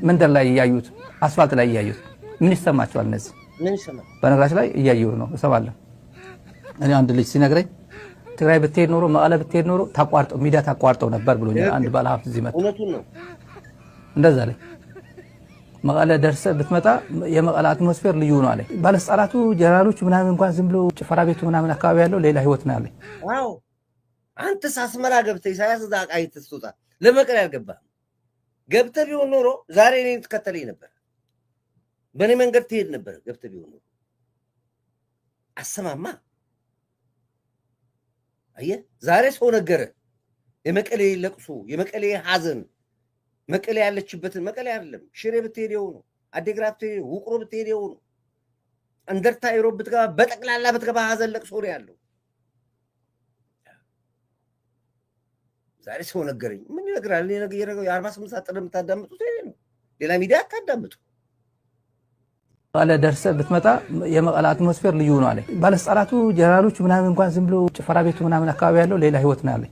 መንደር ላይ እያዩት አስፋልት ላይ እያዩት ምን ይሰማቸዋል? እነዚህ ምን ይሰማል? በነገራችን ላይ እያየሁ ነው እሰማለሁ። እኔ አንድ ልጅ ሲነግረኝ ትግራይ ብትሄድ ኖሮ መቀለ ብትሄድ ኖሮ ታቋርጠው ሚዲያ ታቋርጠው ነበር ብሎኛል። አንድ ባለሀብት እዚህ መጣ። እውነቱን ነው። እንደዛ ላይ መቀለ ደርሰህ ብትመጣ የመቀለ አትሞስፌር ልዩ ነው አለኝ። ባለስልጣናቱ ጀነራሎች ምናምን እንኳን ዝም ብሎ ጭፈራ ቤቱ ምናምን አካባቢ ያለው ሌላ ህይወት ነው ያለኝ። ዋው አንተ ሳስመራ ገብተህ ኢሳያስ እዛ ቃይ ተስቶታ ለመቀለ ያልገባህም ገብተህ ቢሆን ኖሮ ዛሬ እኔን ትከተለኝ ነበር። በእኔ መንገድ ትሄድ ነበር። ገብተህ ቢሆን ኖሮ አሰማማ። አየህ ዛሬ ሰው ነገረ የመቀሌ ለቅሶ የመቀሌ ሐዘን መቀሌ ያለችበትን መቀሌ አይደለም ሽሬ ብትሄድ ይኸው ነው። አዴግራት ብትሄድ ውቅሮ ብትሄድ ይኸው ነው። እንደርታ ኢሮብ ብትገባ በጠቅላላ ብትገባ ሐዘን ለቅሶ ነው ያለው። ዛሬ ሰው ነገረኝ። ምን ይነግራል? እኔ ነገር የረገው የ48 ሰዓት ጥር የምታዳምጡት ይሄ ነው። ሌላ ሚዲያ አታዳምጡ። መቀለ ደርሰህ ብትመጣ የመቀለ አትሞስፌር ልዩ ነው አለኝ። ባለስልጣናቱ ጀነራሎች ምናምን እንኳን ዝም ብሎ ጭፈራ ቤቱ ምናምን አካባቢ ያለው ሌላ ህይወት ነው ያለኝ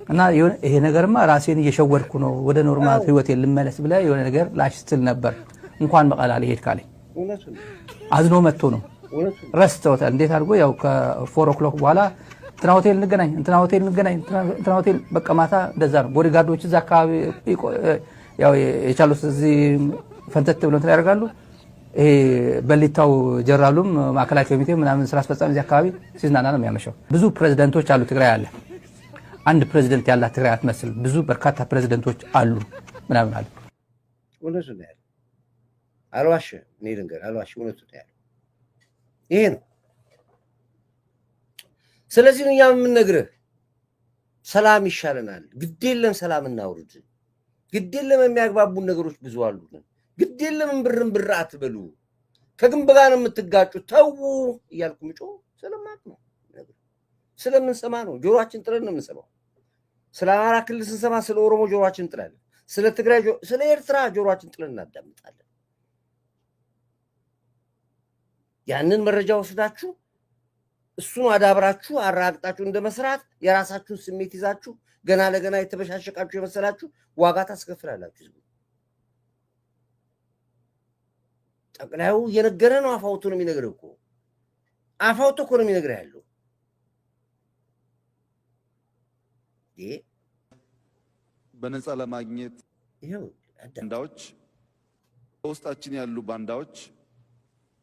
እና ይሄ ነገርማ ራሴን እየሸወድኩ ነው፣ ወደ ኖርማል ህይወቴ ልመለስ ብለህ የሆነ ነገር ላሽ ስትል ነበር። እንኳን መቀለ አልሄድክ አለኝ። አዝኖ መጥቶ ነው ረስተውታል። እንዴት አድርጎ ያው ከ4 ኦክሎክ በኋላ እንትና ሆቴል እንገናኝ፣ እንትና ሆቴል እንገናኝ፣ እንትና ሆቴል በቃ ማታ እንደዛ ነው። ቦዲጋርዶች እዛ አካባቢ ያው የቻሉት እዚህ ፈንተት ብሎ እንትን ያደርጋሉ። ይሄ በሊታው ጀራሉም ማዕከላዊ ኮሚቴ ምናምን ስራ አስፈጻሚ እዚህ አካባቢ ሲዝናና ነው የሚያመሻው። ብዙ ፕሬዝዳንቶች አሉ ትግራይ አለ። አንድ ፕሬዝዳንት ያላት ትግራይ አትመስል፣ ብዙ በርካታ ፕሬዝዳንቶች አሉ ምናምን አለ። እውነቱ ነው ያለው። አልዋሽም። እኔ ልንገርህ አልዋሽም። እውነቱ ነው ያለው። ይሄ ነው። ስለዚህ እኛ የምንነግርህ ሰላም ይሻለናል። ግድ የለም ሰላም እናውርድ። ግድ የለም የሚያግባቡን ነገሮች ብዙ አሉ። ግድ የለም ብር አትበሉ። ከግንብ ጋር ነው የምትጋጩት። ተው እያልኩ ምጮ ስለማቅ ነው ስለምንሰማ ነው። ጆሮአችን ጥለን ነው የምንሰማው። ስለ አማራ ክልል ስንሰማ ስለ ኦሮሞ ጆሮአችን ጥለን፣ ስለ ትግራይ ስለ ኤርትራ ጆሮአችን ጥለን እናዳምጣለን። ያንን መረጃ ወስዳችሁ እሱን አዳብራችሁ አራግጣችሁ እንደመስራት የራሳችሁን ስሜት ይዛችሁ ገና ለገና የተበሻሸቃችሁ የመሰላችሁ ዋጋ ታስከፍላላችሁ። ጠቅላዩ እየነገረ ነው። አፋውቶ ነው የሚነግረው እኮ አፋውቶ እኮ ነው የሚነግረው ያለው። በነፃ ለማግኘት ባንዳዎች በውስጣችን ያሉ ባንዳዎች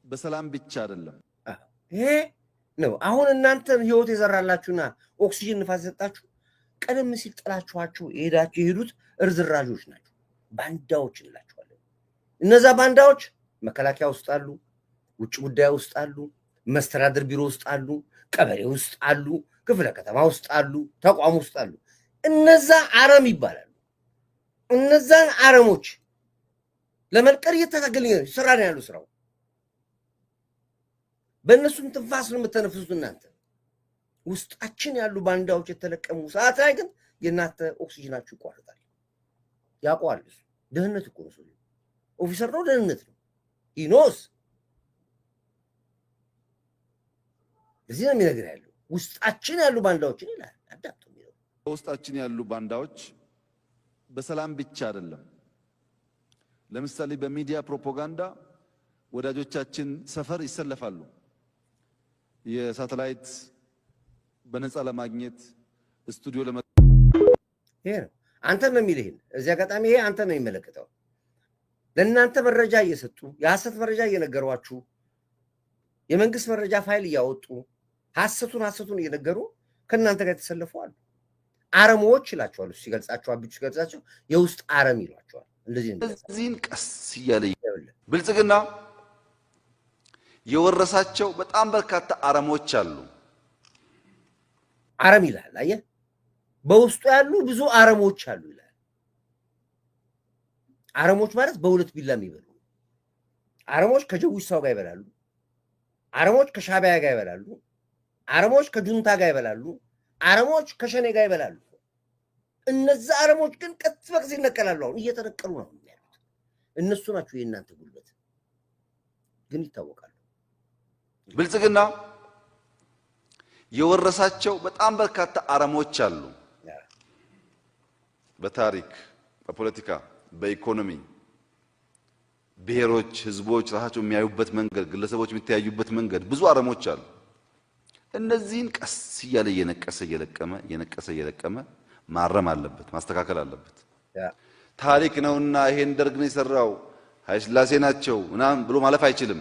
በሰላም ብቻ አይደለም ይሄ ነው። አሁን እናንተን ህይወት የዘራላችሁና ኦክሲጅን ንፋስ የሰጣችሁ ቀደም ሲል ጥላችኋቸው የሄዱት እርዝራዦች ናቸው። ባንዳዎች እንላቸዋለን። እነዛ ባንዳዎች መከላከያ ውስጥ አሉ፣ ውጭ ጉዳይ ውስጥ አሉ፣ መስተዳድር ቢሮ ውስጥ አሉ፣ ቀበሌ ውስጥ አሉ፣ ክፍለ ከተማ ውስጥ አሉ፣ ተቋም ውስጥ አሉ። እነዛ አረም ይባላሉ። እነዛን አረሞች ለመልቀር እየተታገልን ስራ ነው ያሉ ስራው። በእነሱም ትንፋስ ነው የምተነፍሱት እናንተ። ውስጣችን ያሉ ባንዳዎች የተለቀሙ ሰዓት ላይ ግን የእናንተ ኦክሲጅናችሁ ይቋረጣል። ያውቀዋል። ደህንነት እኮ ነው። ኦፊሰር ነው፣ ደህንነት ነው። ኢኖስ እዚህ ነው የሚነግር ያለው። ውስጣችን ያሉ ባንዳዎችን ይላል አዳምጡ የሚለው። በውስጣችን ያሉ ባንዳዎች በሰላም ብቻ አይደለም። ለምሳሌ በሚዲያ ፕሮፓጋንዳ ወዳጆቻችን ሰፈር ይሰለፋሉ። የሳተላይት በነፃ ለማግኘት ስቱዲዮ ይሄ ነው አንተ ነው የሚልህ። እዚህ አጋጣሚ ይሄ አንተ ነው የሚመለከተው። ለእናንተ መረጃ እየሰጡ የሐሰት መረጃ እየነገሯችሁ የመንግስት መረጃ ፋይል እያወጡ ሐሰቱን እየነገሩ ከእናንተ ጋር የተሰለፉ አሉ። አረሞች ይላቸዋል። ሲገልጻቸው አብቹ ሲገልጻቸው የውስጥ አረም ይሏቸዋል። እዚህን ቀስ እያለ ብልጽግና የወረሳቸው በጣም በርካታ አረሞች አሉ። አረም ይላል። አየህ፣ በውስጡ ያሉ ብዙ አረሞች አሉ ይላል። አረሞች ማለት በሁለት ቢላ የሚበሉ አረሞች ከጀዊሳው ጋር ይበላሉ። አረሞች ከሻቢያ ጋር ይበላሉ። አረሞች ከጁንታ ጋር ይበላሉ። አረሞች ከሸኔ ጋር ይበላሉ። እነዛ አረሞች ግን ቀጥ በቀጥ ይነቀላሉ። አሁን እየተነቀሉ ነው ያሉት። እነሱ ናቸው የእናንተ ጉልበት፣ ግን ይታወቃሉ። ብልጽግና የወረሳቸው በጣም በርካታ አረሞች አሉ። በታሪክ፣ በፖለቲካ፣ በኢኮኖሚ ብሔሮች፣ ህዝቦች ራሳቸው የሚያዩበት መንገድ፣ ግለሰቦች የሚተያዩበት መንገድ ብዙ አረሞች አሉ። እነዚህን ቀስ እያለ እየለቀመ ማረም አለበት፣ ማስተካከል አለበት። ታሪክ ነውና ይሄን ደርግ ነው የሰራው ኃይለ ሥላሴ ናቸው ምናምን ብሎ ማለፍ አይችልም።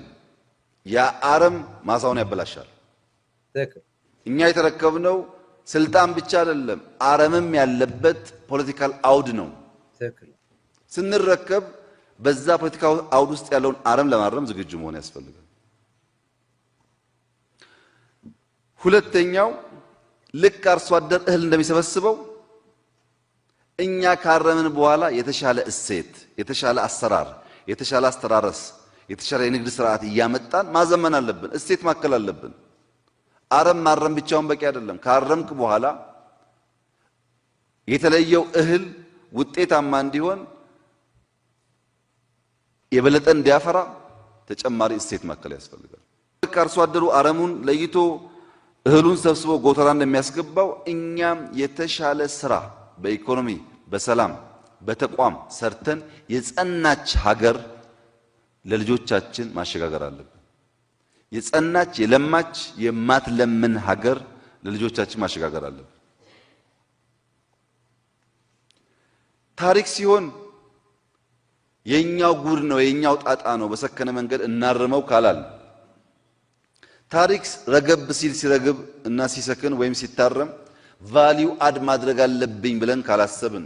ያ አረም ማሳውን ያበላሻል። እኛ የተረከብነው ስልጣን ብቻ አይደለም፣ አረምም ያለበት ፖለቲካል አውድ ነው። ስንረከብ በዛ ፖለቲካል አውድ ውስጥ ያለውን አረም ለማረም ዝግጁ መሆን ያስፈልጋል። ሁለተኛው ልክ አርሶ አደር እህል እንደሚሰበስበው እኛ ካረምን በኋላ የተሻለ እሴት፣ የተሻለ አሰራር፣ የተሻለ አስተራረስ፣ የተሻለ የንግድ ስርዓት እያመጣን ማዘመን አለብን። እሴት ማከል አለብን። አረም ማረም ብቻውን በቂ አይደለም። ካረምክ በኋላ የተለየው እህል ውጤታማ እንዲሆን የበለጠ እንዲያፈራ ተጨማሪ እሴት ማከል ያስፈልጋል። ልክ አርሶ አደሩ አረሙን ለይቶ እህሉን ሰብስቦ ጎተራ እንደሚያስገባው እኛም የተሻለ ስራ በኢኮኖሚ፣ በሰላም፣ በተቋም ሰርተን የጸናች ሀገር ለልጆቻችን ማሸጋገር አለብን። የጸናች የለማች የማትለምን ሀገር ለልጆቻችን ማሸጋገር አለብን። ታሪክ ሲሆን የኛው ጉድ ነው የኛው ጣጣ ነው በሰከነ መንገድ እናርመው ካላል ታሪክ ረገብ ሲል ሲረግብ እና ሲሰክን ወይም ሲታረም ቫልዩ አድ ማድረግ አለብኝ ብለን ካላሰብን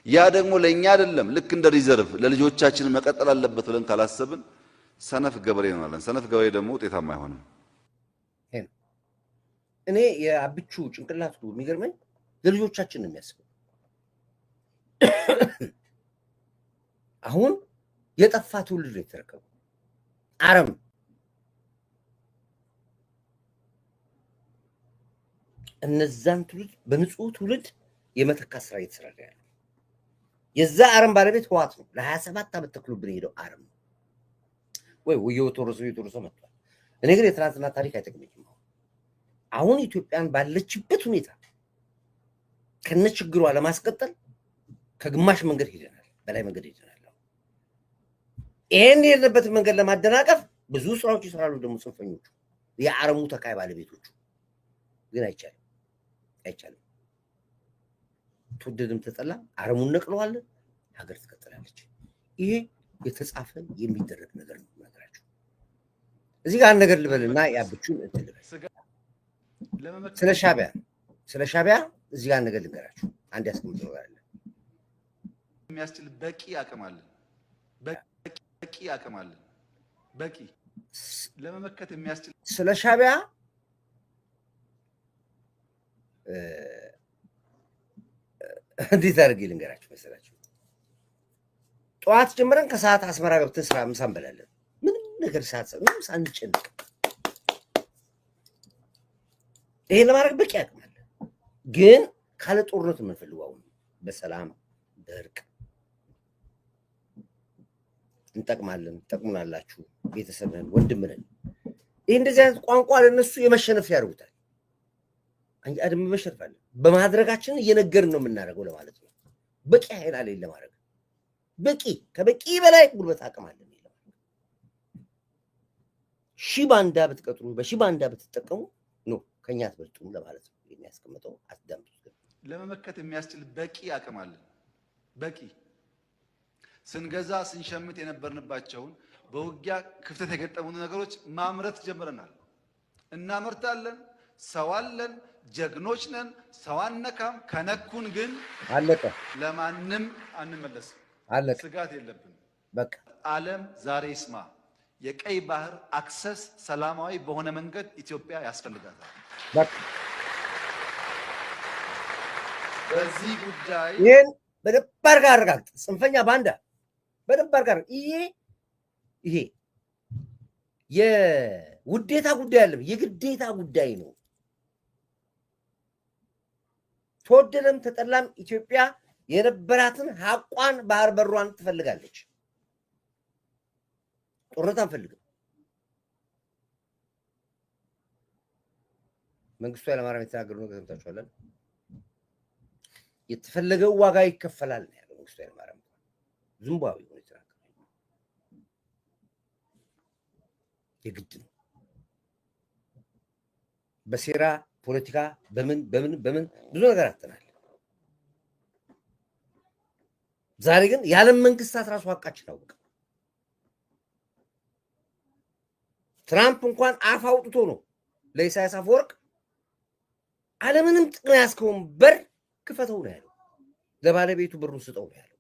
ያ ደግሞ ለኛ አይደለም ልክ እንደ ሪዘርቭ ለልጆቻችን መቀጠል አለበት ብለን ካላሰብን ሰነፍ ገበሬ እንሆናለን። ሰነፍ ገበሬ ደግሞ ውጤታማ አይሆንም። እኔ የአብቹ ጭንቅላት የሚገርመኝ ለልጆቻችን ነው የሚያስበው። አሁን የጠፋ ትውልድ ነው የተረከበው። አረም እነዛን ትውልድ በንጹህ ትውልድ የመተካት ስራ እየተሰራ ያለው የዛ አረም ባለቤት ህዋት ነው። ለ27 ዓመት ተክሎብን ሄደው አረም ወይ ወየው ተወረሰ መጥቷል። እኔ ግን የትናንትና ታሪክ አይጠቅመኝም። አሁን ኢትዮጵያን ባለችበት ሁኔታ ከነችግሯ ለማስቀጠል ከግማሽ መንገድ ሄደናል፣ በላይ መንገድ ሄደናል። ይሄን የሄድንበትን መንገድ ለማደናቀፍ ብዙ ስራዎች ይሰራሉ ደግሞ ጽንፈኞቹ፣ የአረሙ ተካይ ባለቤቶቹ። ግን አይቻልም። ተወደደም ተጠላ አረሙን ነቅለዋለን፣ ሀገር ትቀጥላለች። ይሄ የተጻፈ የሚደረግ ነገር ነው ነገራችሁ። እዚህ ጋር ነገር ልበልና ያብቹን እንትን ልበል ስለ ሻዕቢያ እዚህ ጋር ነገር ልንገራችሁ። አንድ ያስቀምጥ ነው ያለ የሚያስችል በቂ አቅም አለን። በቂ ለመመከት የሚያስችል ስለ ሻዕቢያ እንዴት አድርጌ ልንገራችሁ መሰላችሁ? ጠዋት ጀምረን ከሰዓት አስመራ ገብተን ስራ ምሳ እንበላለን። ምንም ነገር ምንም ሳንጨንቅ ይሄን ለማድረግ በቂ አቅም አለ። ግን ካለ ጦርነት የምንፈልገው አሁን በሰላም በእርቅ እንጠቅማለን፣ ትጠቅሙናላችሁ፣ ቤተሰብ ነን፣ ወንድም ነን። ይህ እንደዚህ አይነት ቋንቋ ለነሱ የመሸነፍ ያደርጉታል። አድም መሸነፍ በማድረጋችን እየነገርን ነው የምናደርገው ለማለት ነው። በቂ ኃይል አለ ለማድረግ በቂ ከበቂ በላይ ጉልበት አቅም አለ። ሺህ ባንዳ ብትቀጥሩ በሺህ ባንዳ ብትጠቀሙ ነው ከኛ አትበልጡም ለማለት ነው የሚያስቀምጠው። አትዳምጡት። ለመመከት የሚያስችል በቂ አቅም አለ። በቂ ስንገዛ ስንሸምት የነበርንባቸውን በውጊያ ክፍተት የገጠሙን ነገሮች ማምረት ጀምረናል። እናመርታለን። ሰው አለን። ጀግኖች ነን። ሰው አነካም። ከነኩን ግን አለቀ። ለማንም አንመለስም። አለቀ። ስጋት የለብንም። በቃ ዓለም ዛሬ ይስማ። የቀይ ባህር አክሰስ ሰላማዊ በሆነ መንገድ ኢትዮጵያ ያስፈልጋታል። በቃ በዚህ ጉዳይ ይሄን በደንብ አድርጋ አረጋግጥ። ጽንፈኛ ባንዳ በደንብ አድርጋ ይሄ የውዴታ ጉዳይ አይደለም፣ የግዴታ ጉዳይ ነው። ተወደደም ተጠላም ኢትዮጵያ የነበራትን ሀቋን ባህር በሯን ትፈልጋለች። ጦርነት አንፈልግም። መንግስቱ ኃይለማርያም የተናገረው ነገር ሰምታችኋል። የተፈለገው ዋጋ ይከፈላል ነው ያለው መንግስቱ ኃይለማርያም። ዝምባብዌ ነው የተናገረው። የግድ ነው። በሴራ ፖለቲካ በምን ብዙ ነገር አጥተናል። ዛሬ ግን የዓለም መንግስታት ራሱ ሀቃችን አወቀ። ትራምፕ እንኳን አፍ አውጥቶ ነው ለኢሳያስ አፈወርቅ ዓለምንም ጥቅም ያስከውን በር ክፈተው ነው ያለው። ለባለቤቱ ብሩን ስጠው ነው ያለው።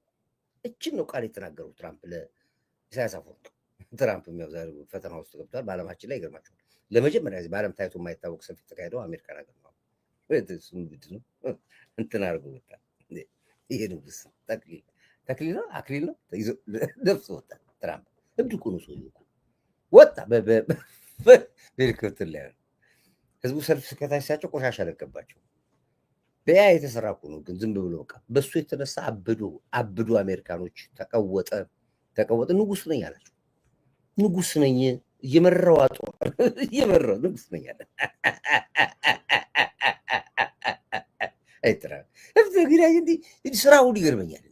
እችን ነው ቃል የተናገረው ትራምፕ ለኢሳያስ አፈወርቅ። ትራምፕ ዛሬ ፈተና ውስጥ ገብቷል። በዓለማችን ላይ ይገርማቸዋል። ለመጀመሪያ ጊዜ በዓለም ታይቶ የማይታወቅ ሰልፍ የተካሄደው አሜሪካን ሀገር ነው። እሱም ግድ ነው እንትን አድርጎ ወጣ። ይሄ ንጉስ ተክሊል ነው አክሊል ነው ለብሶ ወጣ። ትራምፕ እብድ እኮ ነው ሰውዬው። ወጣ በሄሊኮፕተር ላይ ህዝቡ ሰልፍ ስከታች ቆሻሻ ለቀባቸው። በያ የተሰራ እኮ ነው፣ ግን ዝም ብሎ በቃ በሱ የተነሳ አብዱ አሜሪካኖች ተቀወጠ። ንጉስ ነኝ አላቸው። ንጉስ ነኝ እየመራው እየመራው ንጉስ ነኝ አለ። አይተራ እንዲ ስራው ይገርመኛል።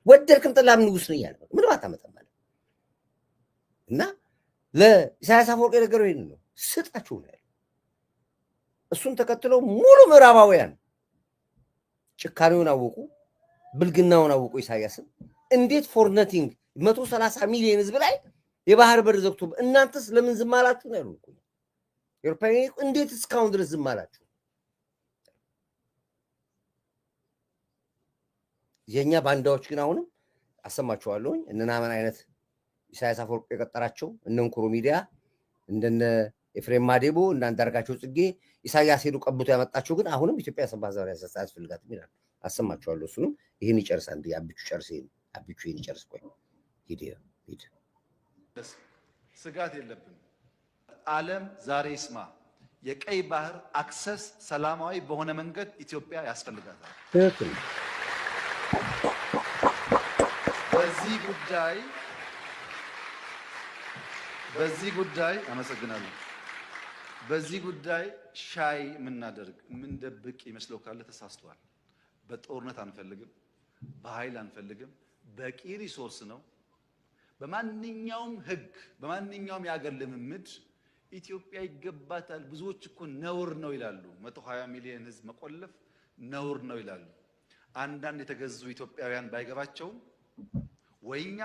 ወደድክም ጠላም ንጉስ ነኝ አለ። ምን አታመጣም ማለት እና ለኢሳያስ አፈወርቅ የነገረው ይሄን ነው። ስጣችሁ ነው ያለው። እሱን ተከትለው ሙሉ ምዕራባውያን ጭካኔውን አወቁ፣ ብልግናውን አወቁ። ኢሳያስን እንዴት ፎር ነቲንግ 130 ሚሊዮን ህዝብ ላይ የባህር በር ዘግቶ እናንተስ ለምን ዝም አላችሁ ነው ያሉት። ኤሮፓውያን እንዴት እስካሁን ድረስ ዝም አላችሁ? የኛ ባንዳዎች ግን አሁንም አሰማችኋለሁ። እነናመን አይነት ኢሳያስ አፈወርቅ የቀጠራቸው እነ እንኩሮ ሚዲያ እንደነ ኤፍሬም ማዴቦ እና አንዳርጋቸው ጽጌ ኢሳያስ ሄዱ ቀብቶ ያመጣቸው ግን አሁንም ኢትዮጵያ ሰባዛ ያስፈልጋት ይላል። አሰማችኋለሁ። እሱንም ይሄን ይጨርሳል። እንዴ አብቹ ጨርስ፣ ይሄን ይጨርስ። ቆይ ሂድ። ስጋት የለብንም። ዓለም ዛሬ ይስማ። የቀይ ባህር አክሰስ ሰላማዊ በሆነ መንገድ ኢትዮጵያ ያስፈልጋታል። ትክክል። በዚህ ጉዳይ አመሰግናለሁ። በዚህ ጉዳይ ሻይ የምናደርግ የምንደብቅ ይመስለው ካለ ተሳስቷል። በጦርነት አንፈልግም፣ በኃይል አንፈልግም። በቂ ሪሶርስ ነው። በማንኛውም ህግ፣ በማንኛውም የአገር ልምምድ ኢትዮጵያ ይገባታል። ብዙዎች እኮ ነውር ነው ይላሉ። 120 ሚሊዮን ህዝብ መቆለፍ ነውር ነው ይላሉ። አንዳንድ የተገዙ ኢትዮጵያውያን ባይገባቸውም ወይኛ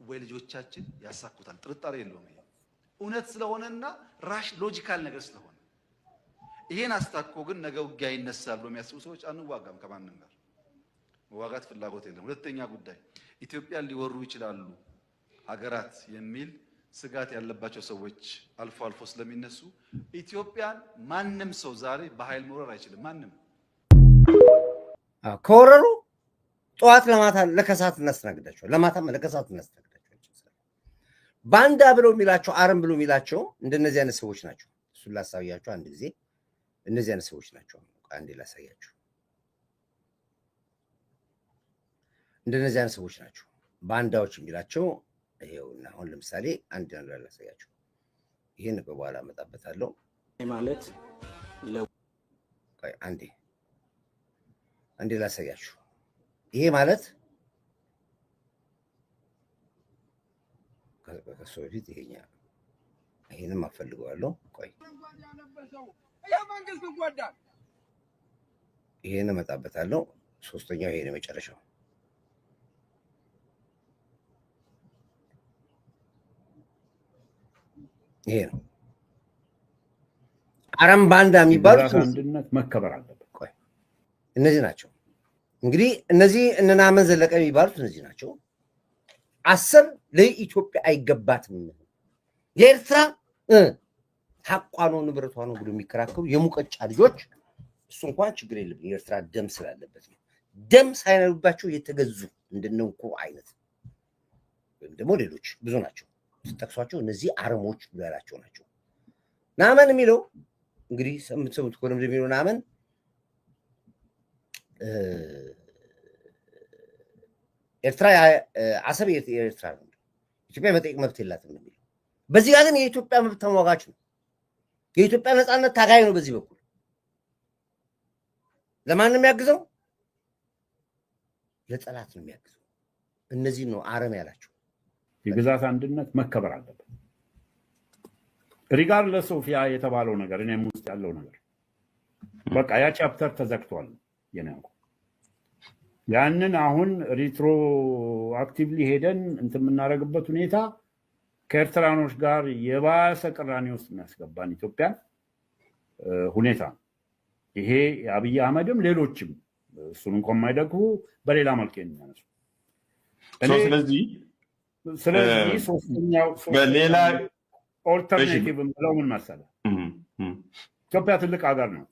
ወይ ልጆቻችን ያሳኩታል። ጥርጣሬ የለውም። ይሄ እውነት ስለሆነና ራሽ ሎጂካል ነገር ስለሆነ ይሄን አስታኮ ግን ነገ ውጊያ ይነሳል ብሎ የሚያስቡ ሰዎች አንዋጋም። ከማንም ጋር መዋጋት ፍላጎት የለም። ሁለተኛ ጉዳይ ኢትዮጵያን ሊወሩ ይችላሉ ሀገራት የሚል ስጋት ያለባቸው ሰዎች አልፎ አልፎ ስለሚነሱ ኢትዮጵያን ማንም ሰው ዛሬ በኃይል መውረር አይችልም። ማንም ከወረሩ ጠዋት ለማታ ለከሳት እናስተናግዳቸው፣ ለማታም ለከሳት እናስተናግዳቸው። ባንዳ ብለው የሚላቸው አረም ብለው የሚላቸው እንደነዚህ አይነት ሰዎች ናቸው። እሱን ላሳያቸው አንድ ጊዜ። እነዚህ አይነት ሰዎች ናቸው። አንዴ ላሳያቸው። እንደነዚህ አይነት ሰዎች ናቸው ባንዳዎች የሚላቸው። ይሄውና አሁን ለምሳሌ አንድ ነገር ላሳያቸው። ይሄን በኋላ አመጣበታለሁ ማለት አንዴ ላሳያችሁ። ይሄ ማለት ከሱ በፊት ይሄንም አፈልገዋለሁ። ቆይ ይሄን እመጣበታለሁ። ሶስተኛው ይሄ ነው መጨረሻው። ይሄ ነው አረም ባንዳ የሚባሉት። አንድነት መከበር አለበት። ቆይ እነዚህ ናቸው እንግዲህ፣ እነዚህ እነናመን ዘለቀ የሚባሉት እነዚህ ናቸው። አሰብ ለኢትዮጵያ አይገባትም፣ የኤርትራ ሐቋ ነው ንብረቷ ነው ብሎ የሚከራከሩ የሙቀጫ ልጆች፣ እሱ እንኳን ችግር የለብን የኤርትራ ደም ስላለበት ነው። ደም ሳይነሩባቸው የተገዙ እንደነንኩ አይነት ወይም ደግሞ ሌሎች ብዙ ናቸው ተጠቅሷቸው። እነዚህ አረሞች ብሎ ያላቸው ናቸው። ናመን የሚለው እንግዲህ ሰምተውት እኮ ነው የሚለው ናመን ኤርትራ አሰብ የኤርትራ ነው፣ ኢትዮጵያ መጠየቅ መብት የላትም ነው የሚለው። በዚህ ጋር ግን የኢትዮጵያ መብት ተሟጋች ነው፣ የኢትዮጵያ ነፃነት ታጋይ ነው። በዚህ በኩል ለማን ነው የሚያግዘው? ለጠላት ነው የሚያግዘው። እነዚህ ነው አረም ያላቸው። የግዛት አንድነት መከበር አለበት። ሪጋርድለስ ኦፍ ያ የተባለው ነገር እኔም ውስጥ ያለው ነገር በቃ ያ ቻፕተር ተዘግቷል። ያንን አሁን ሪትሮ አክቲቭሊ ሄደን እንትን የምናደርግበት ሁኔታ ከኤርትራኖች ጋር የባሰ ቅራኔ ውስጥ የሚያስገባን ኢትዮጵያን ሁኔታ ነው። ይሄ የአብይ አህመድም ሌሎችም እሱን እንኳን የማይደግፉ በሌላ መልክ የሚያነሱ ስለዚህ ሶስተኛው በሌላ ኦልተርኔቲቭ ብለው ምን መሰለህ፣ ኢትዮጵያ ትልቅ ሀገር ናት።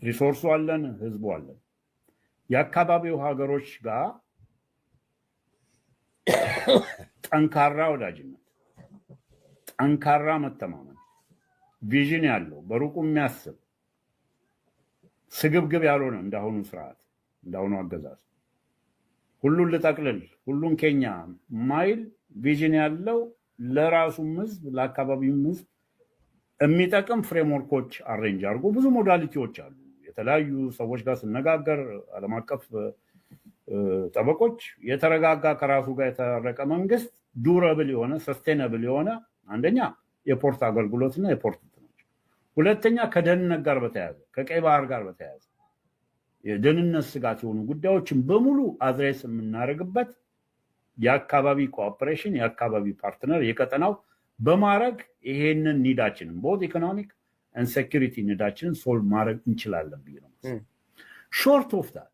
ሪሶርሱ አለን፣ ህዝቡ አለን። የአካባቢው ሀገሮች ጋር ጠንካራ ወዳጅነት፣ ጠንካራ መተማመን፣ ቪዥን ያለው በሩቁ የሚያስብ ስግብግብ ያልሆነ እንዳሁኑ ስርዓት እንዳሁኑ አገዛዝ ሁሉን ልጠቅልል ሁሉን ኬኛ ማይል ቪዥን ያለው ለራሱም ህዝብ ለአካባቢውም ህዝብ የሚጠቅም ፍሬምወርኮች አሬንጅ አድርጎ ብዙ ሞዳሊቲዎች አሉ። የተለያዩ ሰዎች ጋር ስነጋገር ዓለም አቀፍ ጠበቆች የተረጋጋ ከራሱ ጋር የተረቀ መንግስት ዱረብል የሆነ ሰስቴነብል የሆነ አንደኛ የፖርት አገልግሎትና የፖርት እንትኖች፣ ሁለተኛ ከደህንነት ጋር በተያያዘ ከቀይ ባህር ጋር በተያያዘ የደህንነት ስጋት የሆኑ ጉዳዮችን በሙሉ አድሬስ የምናደርግበት የአካባቢ ኮኦፐሬሽን የአካባቢ ፓርትነር የቀጠናው በማድረግ ይሄንን ኒዳችንን ቦት ኢኮኖሚክ and security ኒዳችንን ሶልቭ ማድረግ እንችላለን ብዬ ነው። ሾርት ኦፍ ዳት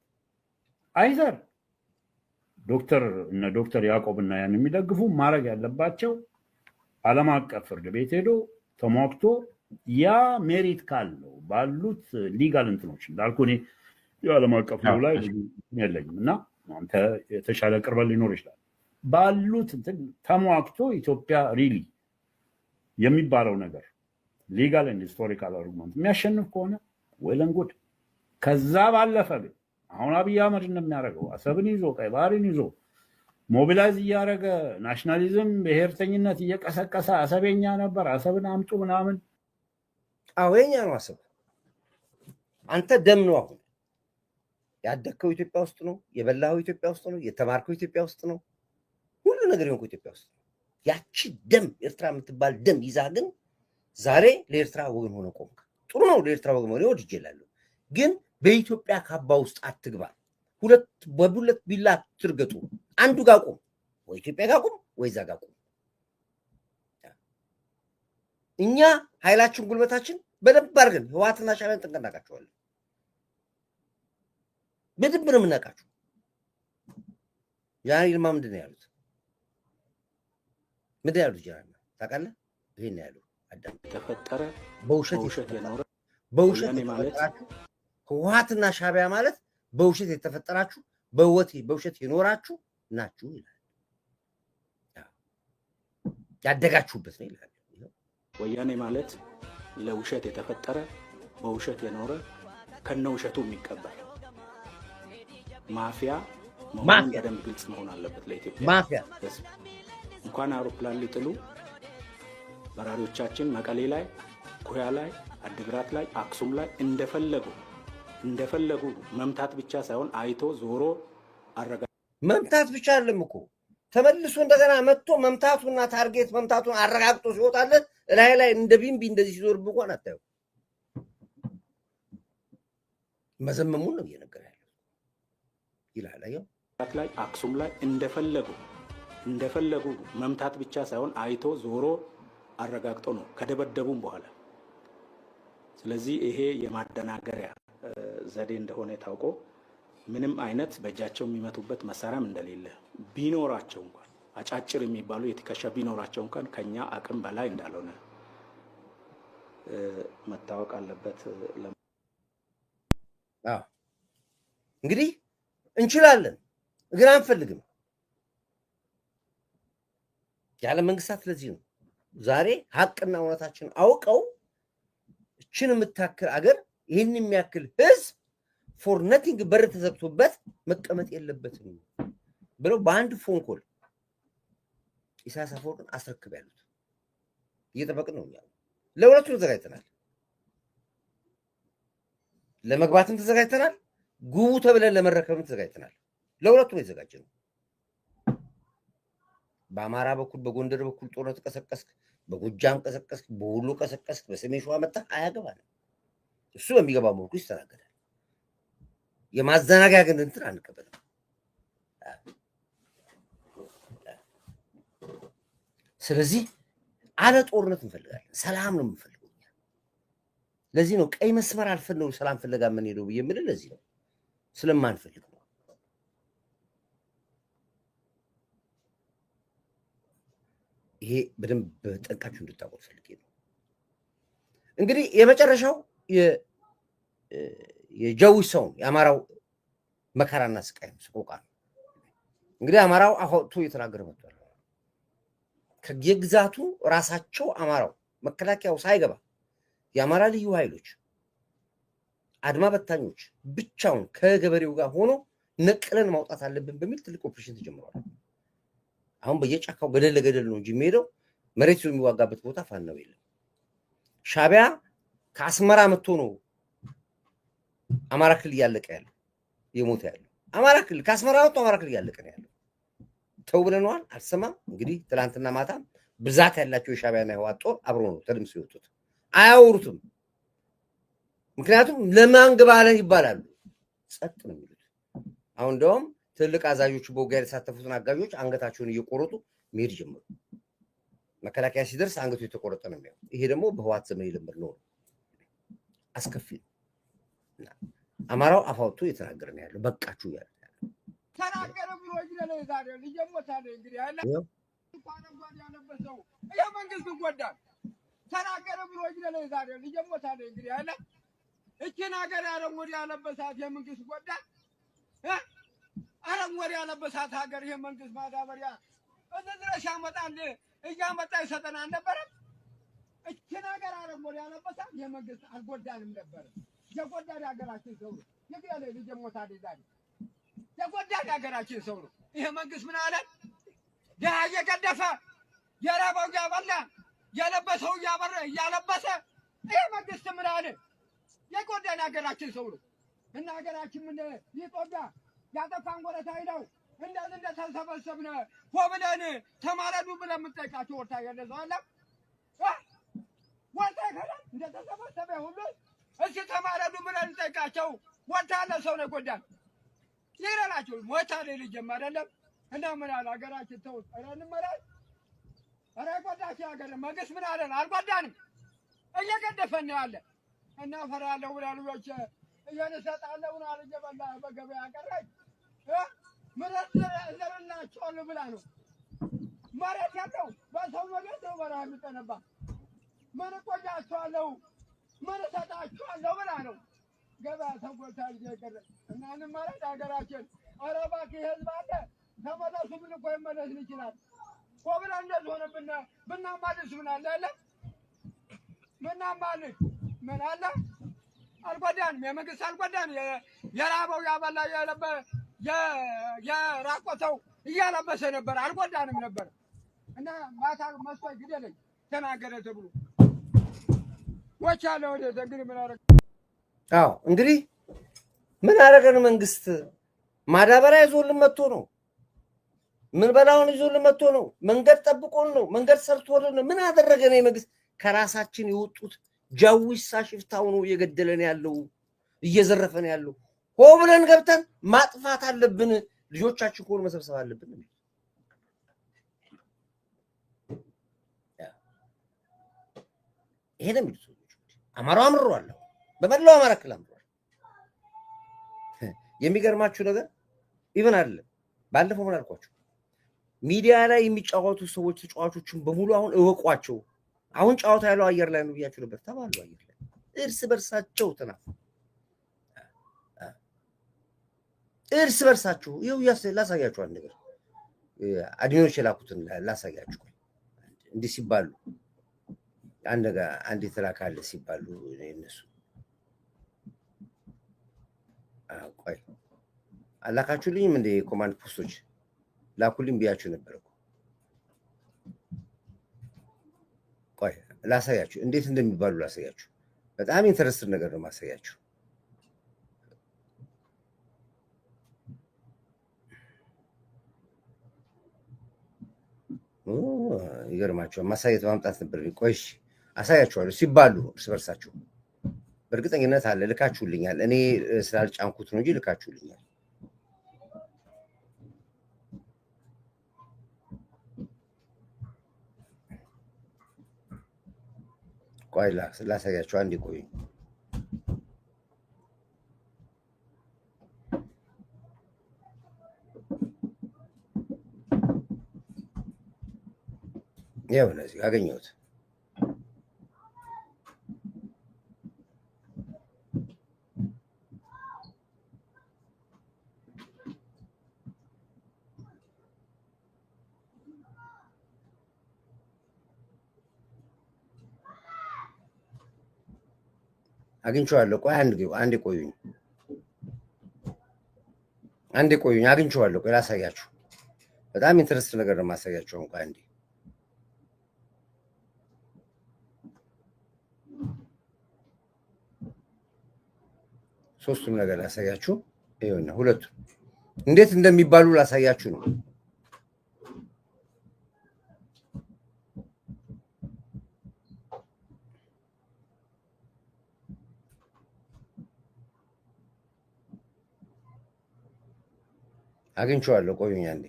አይዘር ዶክተር ያዕቆብ እና ያን የሚደግፉ ማድረግ ያለባቸው ዓለም አቀፍ ፍርድ ቤት ሄዶ ተሟግቶ ያ ሜሪት ካለው ባሉት ሊጋል እንትኖች እንዳልኩ እኔ የዓለም አቀፍ ነው ላይ የለኝም እና አንተ የተሻለ ቅርበት ሊኖር ይችላል። ባሉት ተሟግቶ ኢትዮጵያ ሪሊ የሚባለው ነገር ሊጋል ኤንድ ሂስቶሪካል አርጉመንት የሚያሸንፍ ከሆነ ወይለን ጉድ። ከዛ ባለፈ ግን አሁን አብይ አህመድ እንደሚያደርገው አሰብን ይዞ ቀይ ባህርን ይዞ ሞቢላይዝ እያደረገ ናሽናሊዝም ብሔርተኝነት እየቀሰቀሰ አሰበኛ ነበር አሰብን አምጡ ምናምን አወኛ ነው አሰብ አንተ ደም ነው አሁን ያደከው ኢትዮጵያ ውስጥ ነው የበላው ኢትዮጵያ ውስጥ ነው የተማርከው ኢትዮጵያ ውስጥ ነው ሁሉ ነገር የሆንኩ ኢትዮጵያ ውስጥ ያቺ ደም ኤርትራ የምትባል ደም ይዛ ግን ዛሬ ለኤርትራ ወገን ሆነ ቆምክ ጥሩ ነው ለኤርትራ ወገን ሆነ ወድ ይችላል ግን በኢትዮጵያ ካባ ውስጥ አትግባ በሁለት ቢላ ትርገጡ አንዱ ጋር ቆም ወይ ኢትዮጵያ ጋር ቆም ወይ ዛ ጋር ቆም እኛ ኃይላችን ጉልበታችን በደንብ አድርገን ህዋትና ሻዕቢያን ተንቀናቃቸዋለን በደንብ ነው የምናውቃቸው ያን ይልማ ምንድን ነው ያሉት ምንድን ያሉት ጀራና ታውቃለህ ይሄን ያሉት አዳም ተፈጠረ በውሸት የኖረ በውሸት የተፈጠራችሁ ህዋትና ሻዕቢያ ማለት በውሸት የተፈጠራችሁ በውሸት የኖራችሁ ናችሁ ይላል ያደጋችሁበት ነው ይላል ወያኔ ማለት ለውሸት የተፈጠረ በውሸት የኖረ ከነውሸቱ የሚቀበል ማፊያ መሆኑን በደንብ ግልጽ መሆን አለበት ለኢትዮጵያ ማፊያ እንኳን አውሮፕላን ሊጥሉ በራሪዎቻችን መቀሌ ላይ ኩያ ላይ አድግራት ላይ አክሱም ላይ እንደፈለጉ መምታት ብቻ ሳይሆን አይቶ ዞሮ አረጋ መምታት ብቻ አይደለም እኮ ተመልሶ እንደገና መጥቶ መምታቱና ታርጌት መምታቱን አረጋግጦ ሲወጣለት ላይ እንደ ቢምቢ እንደዚህ ሲዞር እንኳን አታዩ መዘመሙን ነው እየነገረ ያለው ይላል አየው ላይ አክሱም ላይ እንደፈለጉ መምታት ብቻ ሳይሆን አይቶ ዞሮ አረጋግጦ ነው ከደበደቡም በኋላ ስለዚህ ይሄ የማደናገሪያ ዘዴ እንደሆነ ታውቆ ምንም አይነት በእጃቸው የሚመቱበት መሳሪያም እንደሌለ ቢኖራቸው እንኳን አጫጭር የሚባሉ የትከሻ ቢኖራቸው እንኳን ከኛ አቅም በላይ እንዳልሆነ መታወቅ አለበት እንግዲህ እንችላለን ግን አንፈልግም ያለ መንግስታት ለዚህ ነው ዛሬ ሀቅና እውነታችን አውቀው እችን የምታክል አገር ይህን የሚያክል ህዝብ ፎር ነቲንግ በር ተዘግቶበት መቀመጥ የለበትም ብለው በአንድ ፎን ኮል ኢሳያስ አፈወርቂን አስረክብ ያሉት እየጠበቅን ነው እኛ ለሁለቱም ተዘጋጅተናል ለመግባትም ተዘጋጅተናል ጉቡ ተብለን ለመረከብም ተዘጋጅተናል ለሁለቱም የተዘጋጀነው በአማራ በኩል በጎንደር በኩል ጦርነት ቀሰቀስክ በጎጃም ቀሰቀስክ በወሎ ቀሰቀስክ በሰሜን ሸዋ መጣ አያገባንም እሱ በሚገባው መልኩ ይስተናገዳል የማዘናጋያ ግን እንትን አንቀበልም ስለዚህ አለ ጦርነት እንፈልጋለን ሰላም ነው የምንፈልገው ለዚህ ነው ቀይ መስመር አልፈን ነው ሰላም ፍለጋ ምን ሄደው የሚል ለዚህ ነው ስለማንፈልግ ነው ይሄ በደንብ ጠንቃችሁ እንድታውቁት ፈልጌ ነው እንግዲህ የመጨረሻው የጀዊሰው የአማራው መከራና ስቃይ ሰቆቃ እንግዲህ አማራው አሁን እየተናገረ መጥቷል ከየግዛቱ ራሳቸው አማራው መከላከያው ሳይገባ የአማራ ልዩ ኃይሎች አድማ በታኞች ብቻውን ከገበሬው ጋር ሆኖ ነቅለን ማውጣት አለብን በሚል ትልቅ ኦፕሬሽን ተጀምሯል አሁን በየጫካው ገደል ለገደል ነው እንጂ የሚሄደው መሬት የሚዋጋበት ቦታ ፋናው የለም ሻዕቢያ ከአስመራ መጥቶ ነው አማራ ክልል ያለቀ ያለው የሞተ ያለው አማራ ክልል ከአስመራ መጥቶ አማራ ክልል ያለቀ ነው ያለው ተው ብለናል አልሰማም እንግዲህ ትላንትና ማታ ብዛት ያላቸው የሻዕቢያና የህወሓት ጦር አብሮ ነው ተደምሶ ይወጡት አያወሩትም ምክንያቱም ለማን ግባለ ይባላሉ ጸጥ ነው የሚሉት አሁን እንደውም ትልቅ አዛዦቹ በውጊያ የተሳተፉትን አጋዦች አንገታቸውን እየቆረጡ መሄድ ጀመሩ መከላከያ ሲደርስ አንገቱ የተቆረጠ ነው የሚያው ይሄ ደግሞ በህወሓት ዘመን የለመድ ነው አስከፊ አማራው አፋውቶ እየተናገረ ነው ያለው በቃችሁ ያለ ተናገረ ብሎ ይገለ ዛሬ ልጅሞታለ እንግዲህ ያለ እንኳን እንኳን ያለበሰው የመንግስት ጎዳን ተናገረ ብሎ ይገለ ዛሬ ልጅሞታለ እንግዲህ ያለ እቺን ሀገር አረንጓዴ ያለበሳት የመንግስት ጎዳን አረንጓዴ ያለበሳት ሀገር የመንግስት ማዳበሪያ እድረሻ ያመጣል እያመጣ ይሰጠና ነበር እቺን ሀገር አረንጓዴ ያለበሳት የመንግስት አልጎዳንም ነበር የጎዳን ሀገራችን ሰው ይገለ ልጅሞታለ ዛሬ የጎዳን ሀገራችን ሰው ነው ይሄ መንግስት ምን አለ ያ የቀደፈ የራበው ያበላ የለበሰው ያበረ ያለበሰ ይሄ መንግስት ምን አለ? የጎዳን ሀገራችን ሰው ነው እና ሀገራችን ምን ኢትዮጵያ ያጠፋን ጎረታ ይለው እንደዚህ እንደተሰበሰብን ሆብለን ተማረዱ ብለን የምንጠይቃቸው ወርታ ያለዘው አለ ወርታ ከለ እንደተሰበሰበ ሁሉ እስኪ ተማረዱ ብለን እንጠይቃቸው ወርታ ያለ ሰው ነው ጎዳን ይረላችሁ ሞታ ላይ ልጅም አይደለም እና ምን አለ ሀገራችን ተው እንመራል ኧረ ጎዳች ሀገር መንግስት ምን አለን አልጎዳንም እየገደፈን ያለ እና ፈራለሁ ብላሉች እየነሰጣለሁ ነው አልጀበላ በገበያ ቀረች መሬት ዘርላቸዋለሁ ብላ ነው መሬት ያለው በሰው መሬት ነው በረሃ የሚጠነባ ምን ቆያቸዋለሁ ምን ሰጣቸዋለሁ ብላ ነው ገበያ ተጎልታ ልጅ ቀረ እና እንመረድ ሀገራችን ኧረ እባክህ ህዝብ አለ ተመለሱ ምን እኮ ይመለስ ይችላል ኮብላ እንደዚህ ሆነብን ብናማልስ ምን አለ የለም ብናማልስ ምን አለ አልጎዳንም የመንግስት አልጎዳን የራበው ያበላ የለበ የራቆተው እያለበሰ ነበር አልጎዳንም ነበር እና ማታ መስዋይ ግደለኝ ተናገረ ተብሎ ወቻለ ወደ እንግዲህ ምን አረግ አዎ እንግዲህ ምን አረገን መንግስት ማዳበሪያ ይዞልን መጥቶ ነው ምን በላውን ይዞልን መጥቶ ነው መንገድ ጠብቆን ነው መንገድ ሰርቶልን ነው ምን አደረገን መንግስት ከራሳችን የወጡት ጃዊሳ ሽፍታው ነው እየገደለን ያለው እየዘረፈን ያለው ሆ ብለን ገብተን ማጥፋት አለብን ልጆቻችን ኮር መሰብሰብ አለብን ይሄ ነው የሚሉት አማራው አምሯል በመላው አማራ ክልል አምሯል የሚገርማችሁ ነገር ኢቭን አይደለም ባለፈው ምን አልኳችሁ ሚዲያ ላይ የሚጫወቱ ሰዎች ተጫዋቾችን በሙሉ አሁን እወቋቸው አሁን ጫዋታ ያለው አየር ላይ ነው ብያችሁ ነበር ተባሉ አየር ላይ እርስ በርሳቸው ተናፉ እርስ በርሳቸው ይው ላሳያችሁ አንድ ነገር አዲኖች የላኩትን ላሳያችሁ እንዲህ ሲባሉ አንድ ተላካለ ሲባሉ እነሱ ቆይ አላካችሁልኝም እንደ ኮማንድ ፖስቶች ላኩልኝ ብያችሁ ነበር እኮ ቆይ ላሳያችሁ እንዴት እንደሚባሉ ላሳያችሁ በጣም ኢንተረስቲንግ ነገር ነው ማሳያችሁ ይገርማችሁ ማሳየት ማምጣት ነበር ቆይሽ አሳያችኋለሁ ሲባሉ እርስ በርሳቸው በእርግጠኝነት አለ ልካችሁልኛል እኔ ስላልጫንኩት ነው እንጂ ልካችሁልኛል ቆይ ላሳያችሁ አንዴ ቆይ ያው ለዚህ አገኘሁት አግኝቼዋለሁ ቆይ አንዴ ቆዩኝ አግኝቼዋለሁ ቆይ ላሳያችሁ በጣም ኢንተረስት ነገር ነው ማሳያችሁ ቆይ አንዴ ሶስቱም ነገር ላሳያችሁ ይሄውና ሁለቱ እንዴት እንደሚባሉ ላሳያችሁ ነው አግኝቼዋለሁ ቆዩኝ አንዴ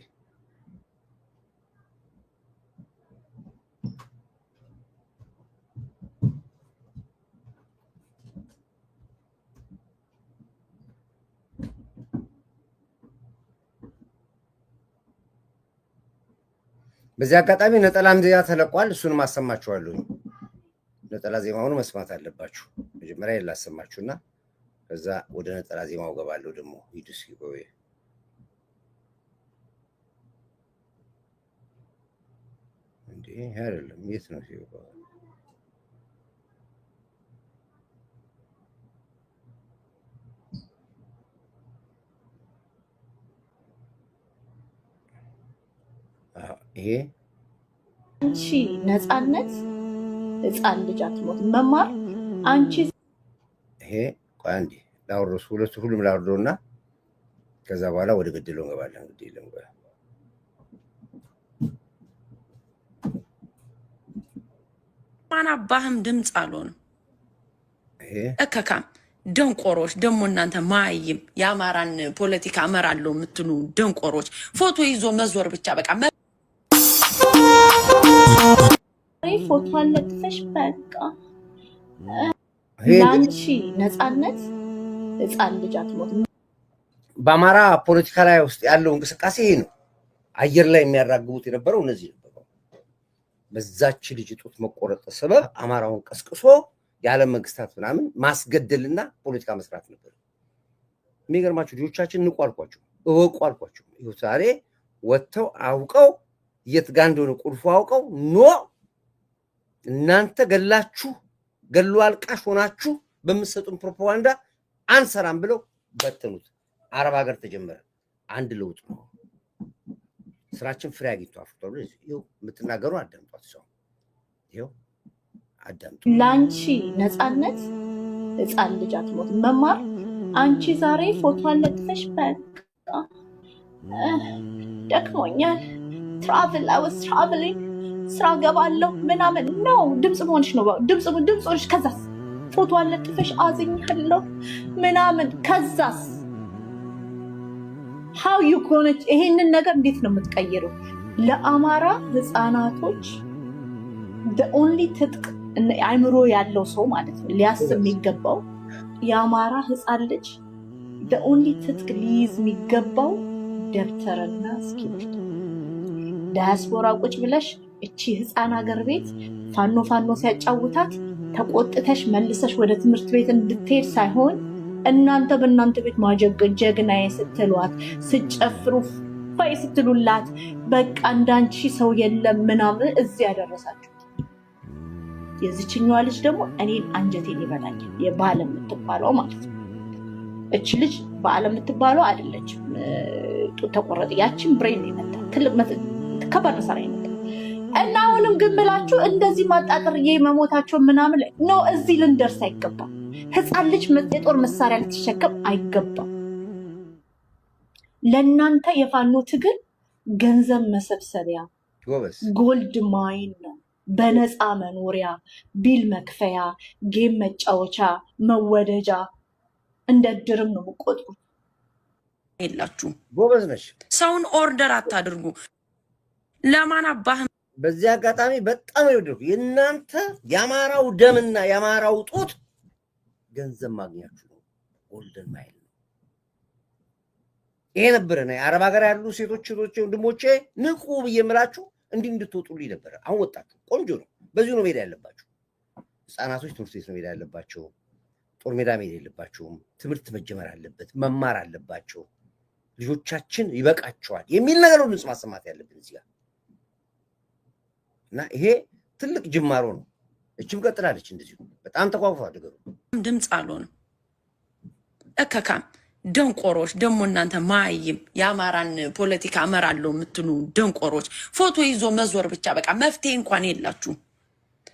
በዚህ አጋጣሚ ነጠላም ዜማ ተለቋል እሱን ማሰማችኋለሁ ነጠላ ዜማውን መስማት አለባችሁ መጀመሪያ ላሰማችሁና ከዛ ወደ ነጠላ ዜማው ገባለሁ ደግሞ ሂዱስ ይቆይ እንዴ አይደለም የት ነው ሲወጣው ይሄ አንቺ ነፃነት ህፃን ልጅ አትሞት መማር አንቺ ይሄ ቆይ አንዴ ላውርስ ሁሉም ላውርዶና ከዛ በኋላ ወደ ገደለው እንገባለን። እንግዲህ ለምባ ማና ባህም ድምጽ አልሆነ እከካም ደንቆሮች ደግሞ እናንተ ማይም የአማራን ፖለቲካ አመራለሁ የምትሉ ደንቆሮች ፎቶ ይዞ መዞር ብቻ በቃ ፎቶ አለጥፈሽ በቃ ላንቺ ነፃነት ህፃን ልጅ አትሞት። በአማራ ፖለቲካ ላይ ውስጥ ያለው እንቅስቃሴ ይሄ ነው። አየር ላይ የሚያራግቡት የነበረው እነዚህ ነበሩ። በዛች ልጅ ጡት መቆረጥ ሰበብ አማራውን ቀስቅሶ የዓለም መንግስታት ምናምን ማስገደልና ፖለቲካ መስራት ነበር። የሚገርማችሁ ልጆቻችን ንቁ አልኳቸው፣ እወቁ አልኳቸው። ይኸው ዛሬ ወጥተው አውቀው የት ጋር እንደሆነ ቁልፉ አውቀው ኖ እናንተ ገላችሁ ገሉ አልቃሽ ሆናችሁ በምትሰጡን ፕሮፓጋንዳ አንሰራም ብለው በተኑት። አረብ ሀገር ተጀመረ። አንድ ለውጥ ነው። ስራችን ፍሬ አግኝቶ አፍርቷል። ይኸው የምትናገሩ አዳምጧት። ሰው ይኸው አዳምጡ። ላንቺ ነፃነት ህፃን ልጅ አትሞት መማር አንቺ ዛሬ ፎቶ አለጥፈሽ በቃ ደክሞኛል ትራቨሊንግ ስራ ገባለሁ ምናምን ነው ድምጽ መሆንሽ ነው ድምጽ ሆንሽ ከዛስ ፎቶ አለጥፈሽ አዝኛለሁ ምናምን ከዛስ how you ኮነች ይሄንን ነገር እንዴት ነው የምትቀይረው? ለአማራ ህፃናቶች the only ትጥቅ አይምሮ ያለው ሰው ማለት ነው ሊያስብ የሚገባው የአማራ ህፃን ልጅ the only ትጥቅ ሊይዝ የሚገባው ደብተርና እስክሪብቶ። ዳያስፖራ ቁጭ ብለሽ እቺ ህፃን ሀገር ቤት ፋኖ ሲያጫውታት ተቆጥተሽ መልሰሽ ወደ ትምህርት ቤት እንድትሄድ ሳይሆን እናንተ በእናንተ ቤት ማጀገን ጀግናዬ ስትሏት ስጨፍሩ ፋይ ስትሉላት በቃ እንዳንቺ ሰው የለም ምናምን እዚህ ያደረሳችሁ። የዚችኛዋ ልጅ ደግሞ እኔን አንጀቴን ይበላኛል። የባለም የምትባለው ማለት ነው። እች ልጅ በአለም የምትባለው አይደለችም። ጡት ተቆረጠ። ያችን ብሬን ይመጣ ትልቅ ከባድ መሳሪያ ይመጣ እና አሁንም ግን ብላችሁ እንደዚህ ማጣጥርዬ መሞታቸው ምናምን ነው። እዚህ ልንደርስ አይገባም። ህፃን ልጅ የጦር መሳሪያ ልትሸከም አይገባም። ለእናንተ የፋኖ ትግል ገንዘብ መሰብሰቢያ ጎልድ ማይን ነው። በነፃ መኖሪያ፣ ቢል መክፈያ፣ ጌም መጫወቻ፣ መወደጃ እንደ ድርም ነው የምቆጥሩ። የላችሁ ጎበዝ ነሽ። ሰውን ኦርደር አታድርጉ። ለማን አባህ በዚህ አጋጣሚ በጣም ይወደድኩ የእናንተ የአማራው ደምና የአማራው ጡት ገንዘብ ማግኛችሁ ነው። ጎልደን ማይል ነው። ይሄ ነበር ነው አረብ ሀገር ያሉ ሴቶች ወንድሞቼ ንቁ ብየምላችሁ እንዲህ እንድትወጡልኝ ነበር። አሁን ወጣችሁ። ቆንጆ ነው። በዚሁ ነው ሜዳ ያለባችሁ። ህፃናቶች ትምህርት ቤት ነው ሜዳ ያለባቸው። ጦር ሜዳ ሜዳ የለባቸውም። ትምህርት መጀመር አለበት። መማር አለባቸው። ልጆቻችን ይበቃቸዋል የሚል ነገር ነው ድምፅ ማሰማት ያለብን እዚህ ጋር እና ይሄ ትልቅ ጅማሮ ነው። እችም ቀጥላለች እንደዚህ በጣም ተቋቁፏል ነገሩ። ድምጽ አልሆነም። እከካም ደንቆሮች ደግሞ እናንተ ማይም የአማራን ፖለቲካ አመራለሁ የምትሉ ደንቆሮች ፎቶ ይዞ መዞር ብቻ በቃ መፍትሄ እንኳን የላችሁ።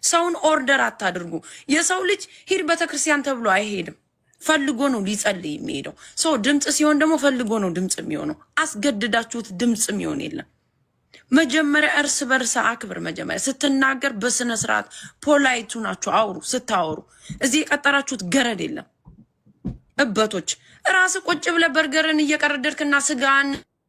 ሰውን ኦርደር አታድርጉ። የሰው ልጅ ሂድ ቤተክርስቲያን ተብሎ አይሄድም። ፈልጎ ነው ሊጸልይ የሚሄደው። ሰው ድምጽ ሲሆን ደግሞ ፈልጎ ነው ድምጽ የሚሆነው። አስገድዳችሁት ድምጽ የሚሆን የለም። መጀመሪያ እርስ በርስ አክብር። መጀመሪያ ስትናገር በስነ ስርዓት ፖላይቱ ናችሁ አውሩ። ስታወሩ እዚህ የቀጠራችሁት ገረድ የለም። እበቶች ራስ ቁጭ ብለ በርገርን እየቀረደርክና ስጋን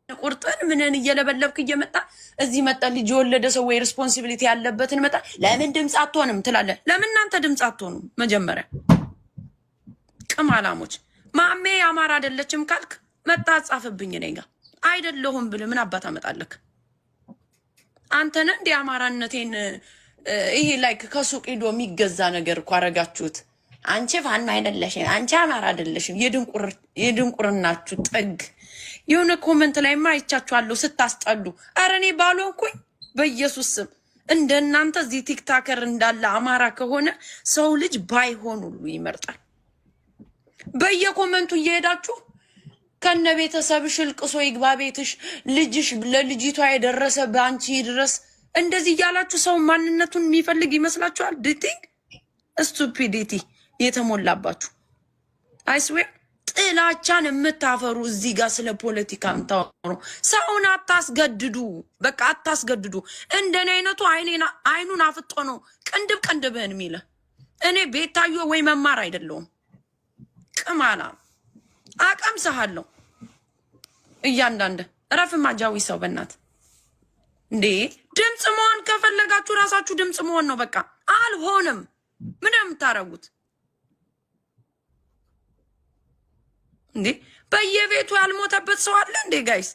ቁርጥን ምንን እየለበለብክ እየመጣ እዚህ መጣ ልጅ የወለደ ሰው ወይ ሪስፖንሲቢሊቲ ያለበትን መጣ ለምን ድምጽ አትሆንም ትላለ። ለምን እናንተ ድምጽ አትሆኑም? መጀመሪያ ቅማላሞች ማሜ አማራ አይደለችም ካልክ መጣ ጻፍብኝ ነኝ ጋር አይደለሁም ብለ ምን አባታ መጣለክ? አንተ ነህ እንደ አማራነቴን ይሄ ላይክ ከሱቅ ሄዶ የሚገዛ ነገር እኮ አረጋችሁት። አንቺ ፋኖ አይደለሽም፣ አንቺ አማራ አይደለሽም። የድንቁርናችሁ ጥግ የሆነ ኮመንት ላይ ማይቻችኋለሁ ስታስጠሉ። ኧረ እኔ ባልሆንኩኝ በኢየሱስ ስም እንደናንተ እዚህ ቲክታከር እንዳለ አማራ ከሆነ ሰው ልጅ ባይሆን ሁሉ ይመርጣል። በየኮመንቱ እየሄዳችሁ ከነ ቤተሰብሽ ልቅሶ ይግባ ቤትሽ፣ ልጅሽ ለልጅቷ የደረሰ ባንቺ ድረስ እንደዚህ እያላችሁ ሰው ማንነቱን የሚፈልግ ይመስላችኋል? ዲቲንግ ስቱፒዲቲ የተሞላባችሁ አይስዌር ጥላቻን የምታፈሩ እዚህ ጋር ስለ ፖለቲካ የምታወሩ ሰውን አታስገድዱ። በቃ አታስገድዱ። እንደኔ አይነቱ አይኑን አፍጦ ነው ቅንድብህን የሚለ እኔ ቤታዮ ወይ መማር አይደለሁም። ቅማላ አቀምሰሃለሁ እያንዳንደ ረፍ ማጃዊ ሰው በእናት እንዴ ድምጽ መሆን ከፈለጋችሁ ራሳችሁ ድምጽ መሆን ነው። በቃ አልሆነም። ምን የምታረጉት እንዴ? በየቤቱ ያልሞተበት ሰው አለ እንዴ? ጋይስ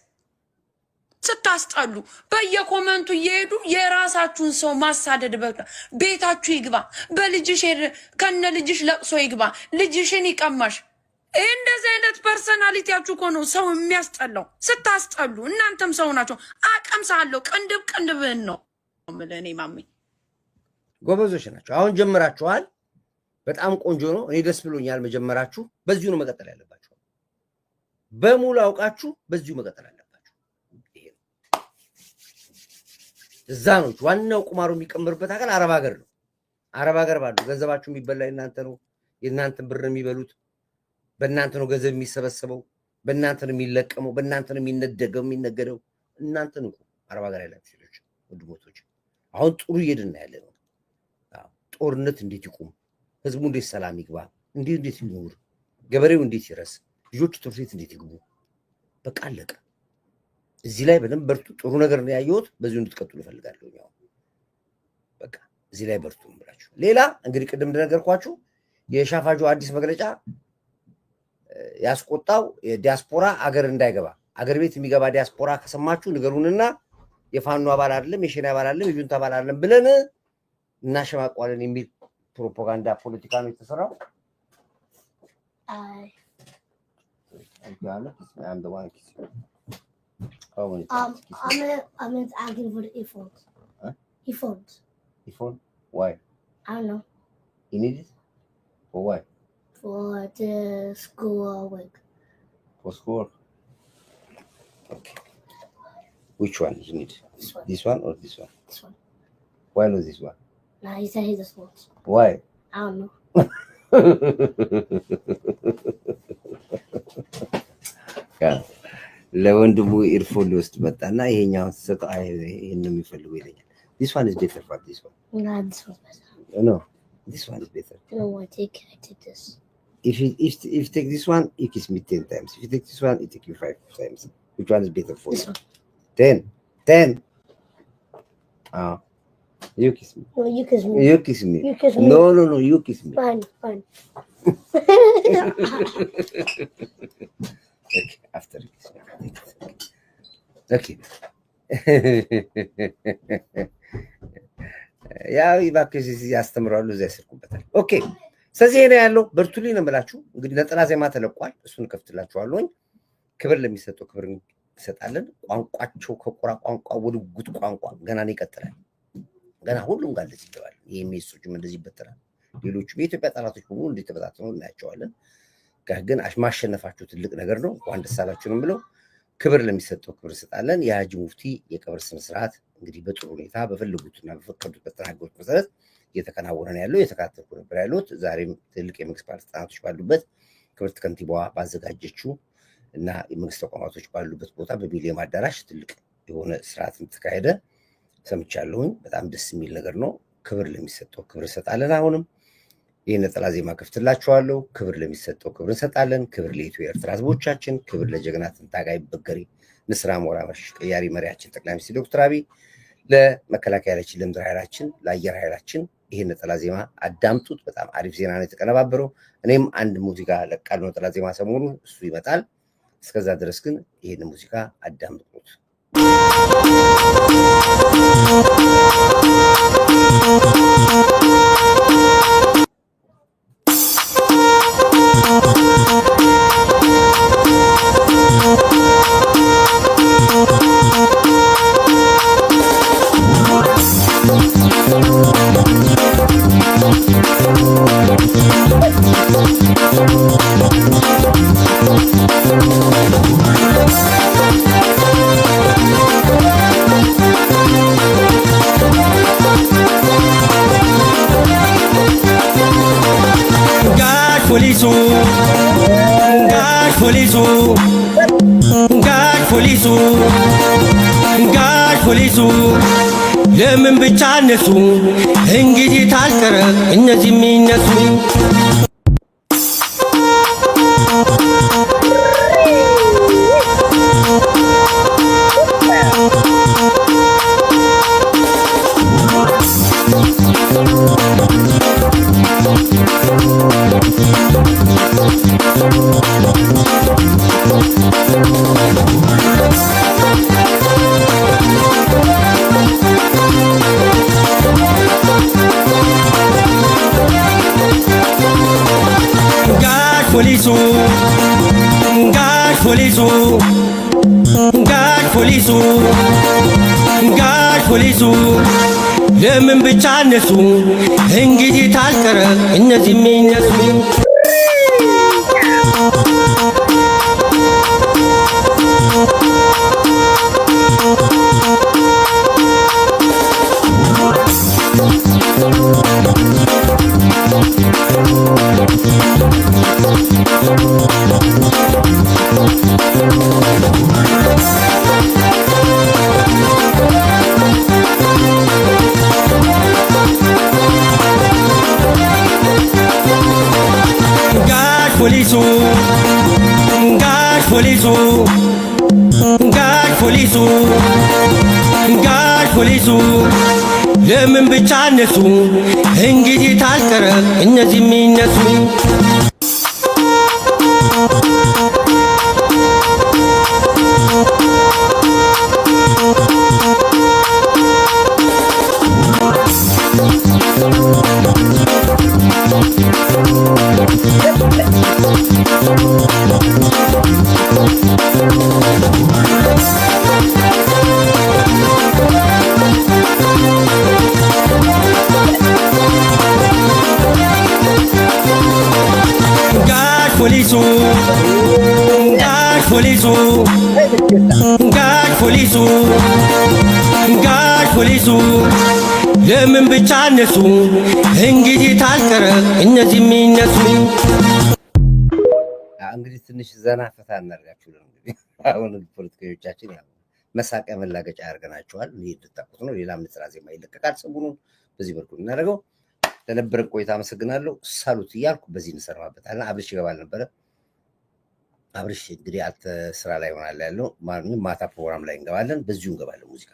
ስታስጠሉ በየኮመንቱ እየሄዱ የራሳችሁን ሰው ማሳደድ። በቃ ቤታችሁ ይግባ፣ በልጅሽ ከነ ልጅሽ ለቅሶ ይግባ፣ ልጅሽን ይቀማሽ። እንደዚህ አይነት ፐርሰናሊቲያችሁ እኮ ነው ሰው የሚያስጠላው። ስታስጠሉ እናንተም ሰው ናቸው። አቀምሳለሁ ቅንድብህን ነው እኔ ማሜ። ጎበዞች ናቸው። አሁን ጀምራችኋል። በጣም ቆንጆ ነው። እኔ ደስ ብሎኛል መጀመራችሁ። በዚሁ ነው መቀጠል ያለባችሁ። በሙሉ አውቃችሁ በዚሁ መቀጠል አለባችሁ። እዛ ነው ዋናው ቁማሩ የሚቀምርበት አካል አረብ ሀገር ነው። አረብ ሀገር ባሉ ገንዘባችሁ የሚበላ እናንተ ነው። የእናንተን ብር የሚበሉት በእናንተ ነው። ገንዘብ የሚሰበሰበው በእናንተ ነው። የሚለቀመው በእናንተ ነው። የሚነገደው እናንተ ነው። አረብ ሀገር ያላችሁ ልጆች ወንድሞቶች፣ አሁን ጥሩ እየሄድን ያለ ነው። ጦርነት እንዴት ይቁም? ህዝቡ እንዴት ሰላም ይግባ? እንዴት ይኖር? ገበሬው እንዴት ይረስ? ልጆቹ ትምህርት ቤት እንዴት ይግቡ? በቃ አለቀ። እዚህ ላይ በደንብ በርቱ። ጥሩ ነገር ነው ያየሁት። በዚሁ እንድትቀጥሉ እፈልጋለሁ። ያው በቃ እዚህ ላይ በርቱ ብላችሁ። ሌላ እንግዲህ ቅድም እንደነገርኳችሁ የሻፋጆ አዲስ መግለጫ ያስቆጣው የዲያስፖራ አገር እንዳይገባ፣ አገር ቤት የሚገባ ዲያስፖራ ከሰማችሁ ንገሩንና የፋኖ አባል አይደለም፣ የሸኔ አባል አይደለም፣ የጁንታ አባል አይደለም ብለን እናሸማቋለን የሚል ፕሮፓጋንዳ ፖለቲካ ነው የተሰራው። I'm gonna ask you for the earphones. Huh? Earphones. Earphone? Why? I don't know. You need it? For what? For the school work. For school? Okay. Which one you need? This one. This one or this one? This one. Why not this one? Nah, he said he just wants. Why? I don't know. ለወንድሙ ኢርፎን ሊወስድ መጣና ይሄኛውን ሰጠ። ይሄን ነው የሚፈልገው ይለኛል። this one is better for this one. No, this one's better. No, this one is better. No, I take this. If you take this one, you kiss me 10 times. If you take this one, you take you 5 times. Which one is better for you? 10. You kiss me. No, you kiss me. You kiss me. You kiss me. No, you kiss me. Fine. Okay, after this. Okay. ያው ይባክሽ ያስተምራሉ እዚያ ያስርኩበታል። ኦኬ ስለዚህ ነው ያለው። በርቱልኝ ነው የምላችሁ። እንግዲህ ነጠላ ዜማ ተለቋል። እሱን ከፍትላችኋለሁ። ክብር ለሚሰጠው ክብር እንሰጣለን። ቋንቋቸው ከቆራ ቋንቋ ወደ ጉት ቋንቋ ገና ነው ይቀጥላል። ገና ሁሉም ጋር እንደዚህ ይገባል። የሚስቶችም እንደዚህ ይበተራል። ሌሎቹ የኢትዮጵያ ጠላቶች በሙሉ እንደተበታተኑ እናያቸዋለን። ግን ማሸነፋችሁ ትልቅ ነገር ነው። እንኳን ደስ አላችሁ ነው የምለው። ክብር ለሚሰጠው ክብር እንሰጣለን። የሀጂ ሙፍቲ የቀብር ስነ ስርዓት እንግዲህ በጥሩ ሁኔታ በፈለጉትና በፈቀዱት በተናገሩት መሰረት እየተከናወነ ነው ያለው። የተካተልኩ ነበር ያሉት። ዛሬም ትልቅ የመንግስት ባለስልጣናቶች ባሉበት ክብርት ከንቲባዋ ባዘጋጀችው እና የመንግስት ተቋማቶች ባሉበት ቦታ በሚሊኒየም አዳራሽ ትልቅ የሆነ ስርዓት ተካሄደ ሰምቻለሁኝ። በጣም ደስ የሚል ነገር ነው። ክብር ለሚሰጠው ክብር እንሰጣለን። አሁንም ይህን ነጠላ ዜማ ከፍትላችኋለሁ። ክብር ለሚሰጠው ክብር እንሰጣለን። ክብር ለኢትዮ ኤርትራ ህዝቦቻችን፣ ክብር ለጀግናት ታጋይ በገሪ ንስራ ሞራ ቀያሪ መሪያችን ጠቅላይ ሚኒስትር ዶክተር አብይ፣ ለመከላከያ ኃይላችን፣ ለምድር ኃይላችን፣ ለአየር ኃይላችን ይህን ነጠላ ዜማ አዳምጡት። በጣም አሪፍ ዜና ነው የተቀነባበረው። እኔም አንድ ሙዚቃ ለቃል ነጠላ ዜማ ሰሞኑን እሱ ይመጣል። እስከዛ ድረስ ግን ይህን ሙዚቃ አዳምጡት። ፖሊሱ ለምን ብቻ እነሱ እንግዲህ ታልቀረ እነዚህ የሚነሱ ፖሊሱ ለምን ብቻ እነሱ እንግዲህ ታልቀረ እነዚህ የሚነሱ ፖሊሱ ለምን ብቻ እነሱ እንግዲህ ታልቀረ እነዚህ የሚነሱ ፖሊሱ ለምን ብቻ እነሱ እንግዲህ ታልቀረ እነዚህ የሚነሱ እንግዲህ ትንሽ ዘና ፈታ እናርጋችሁ። እንግዲህ አሁን ፖለቲከኞቻችን ያው መሳቂያ መላገጫ ያርገናቸዋል። ይሄ ልታቁት ነው። ሌላም ንጽራ ዜማ ይለቀቃል ሰሞኑን። በዚህ መልኩ እናደርገው። ለነበረን ቆይታ አመሰግናለሁ። ሳሉት እያልኩ በዚህ እንሰራበታለን። አብርሽ ይገባል ነበረ። አብርሽ እንግዲህ ስራ ላይ ሆናል ያለው ማታ ፕሮግራም ላይ እንገባለን። በዚሁ እንገባለን ሙዚቃ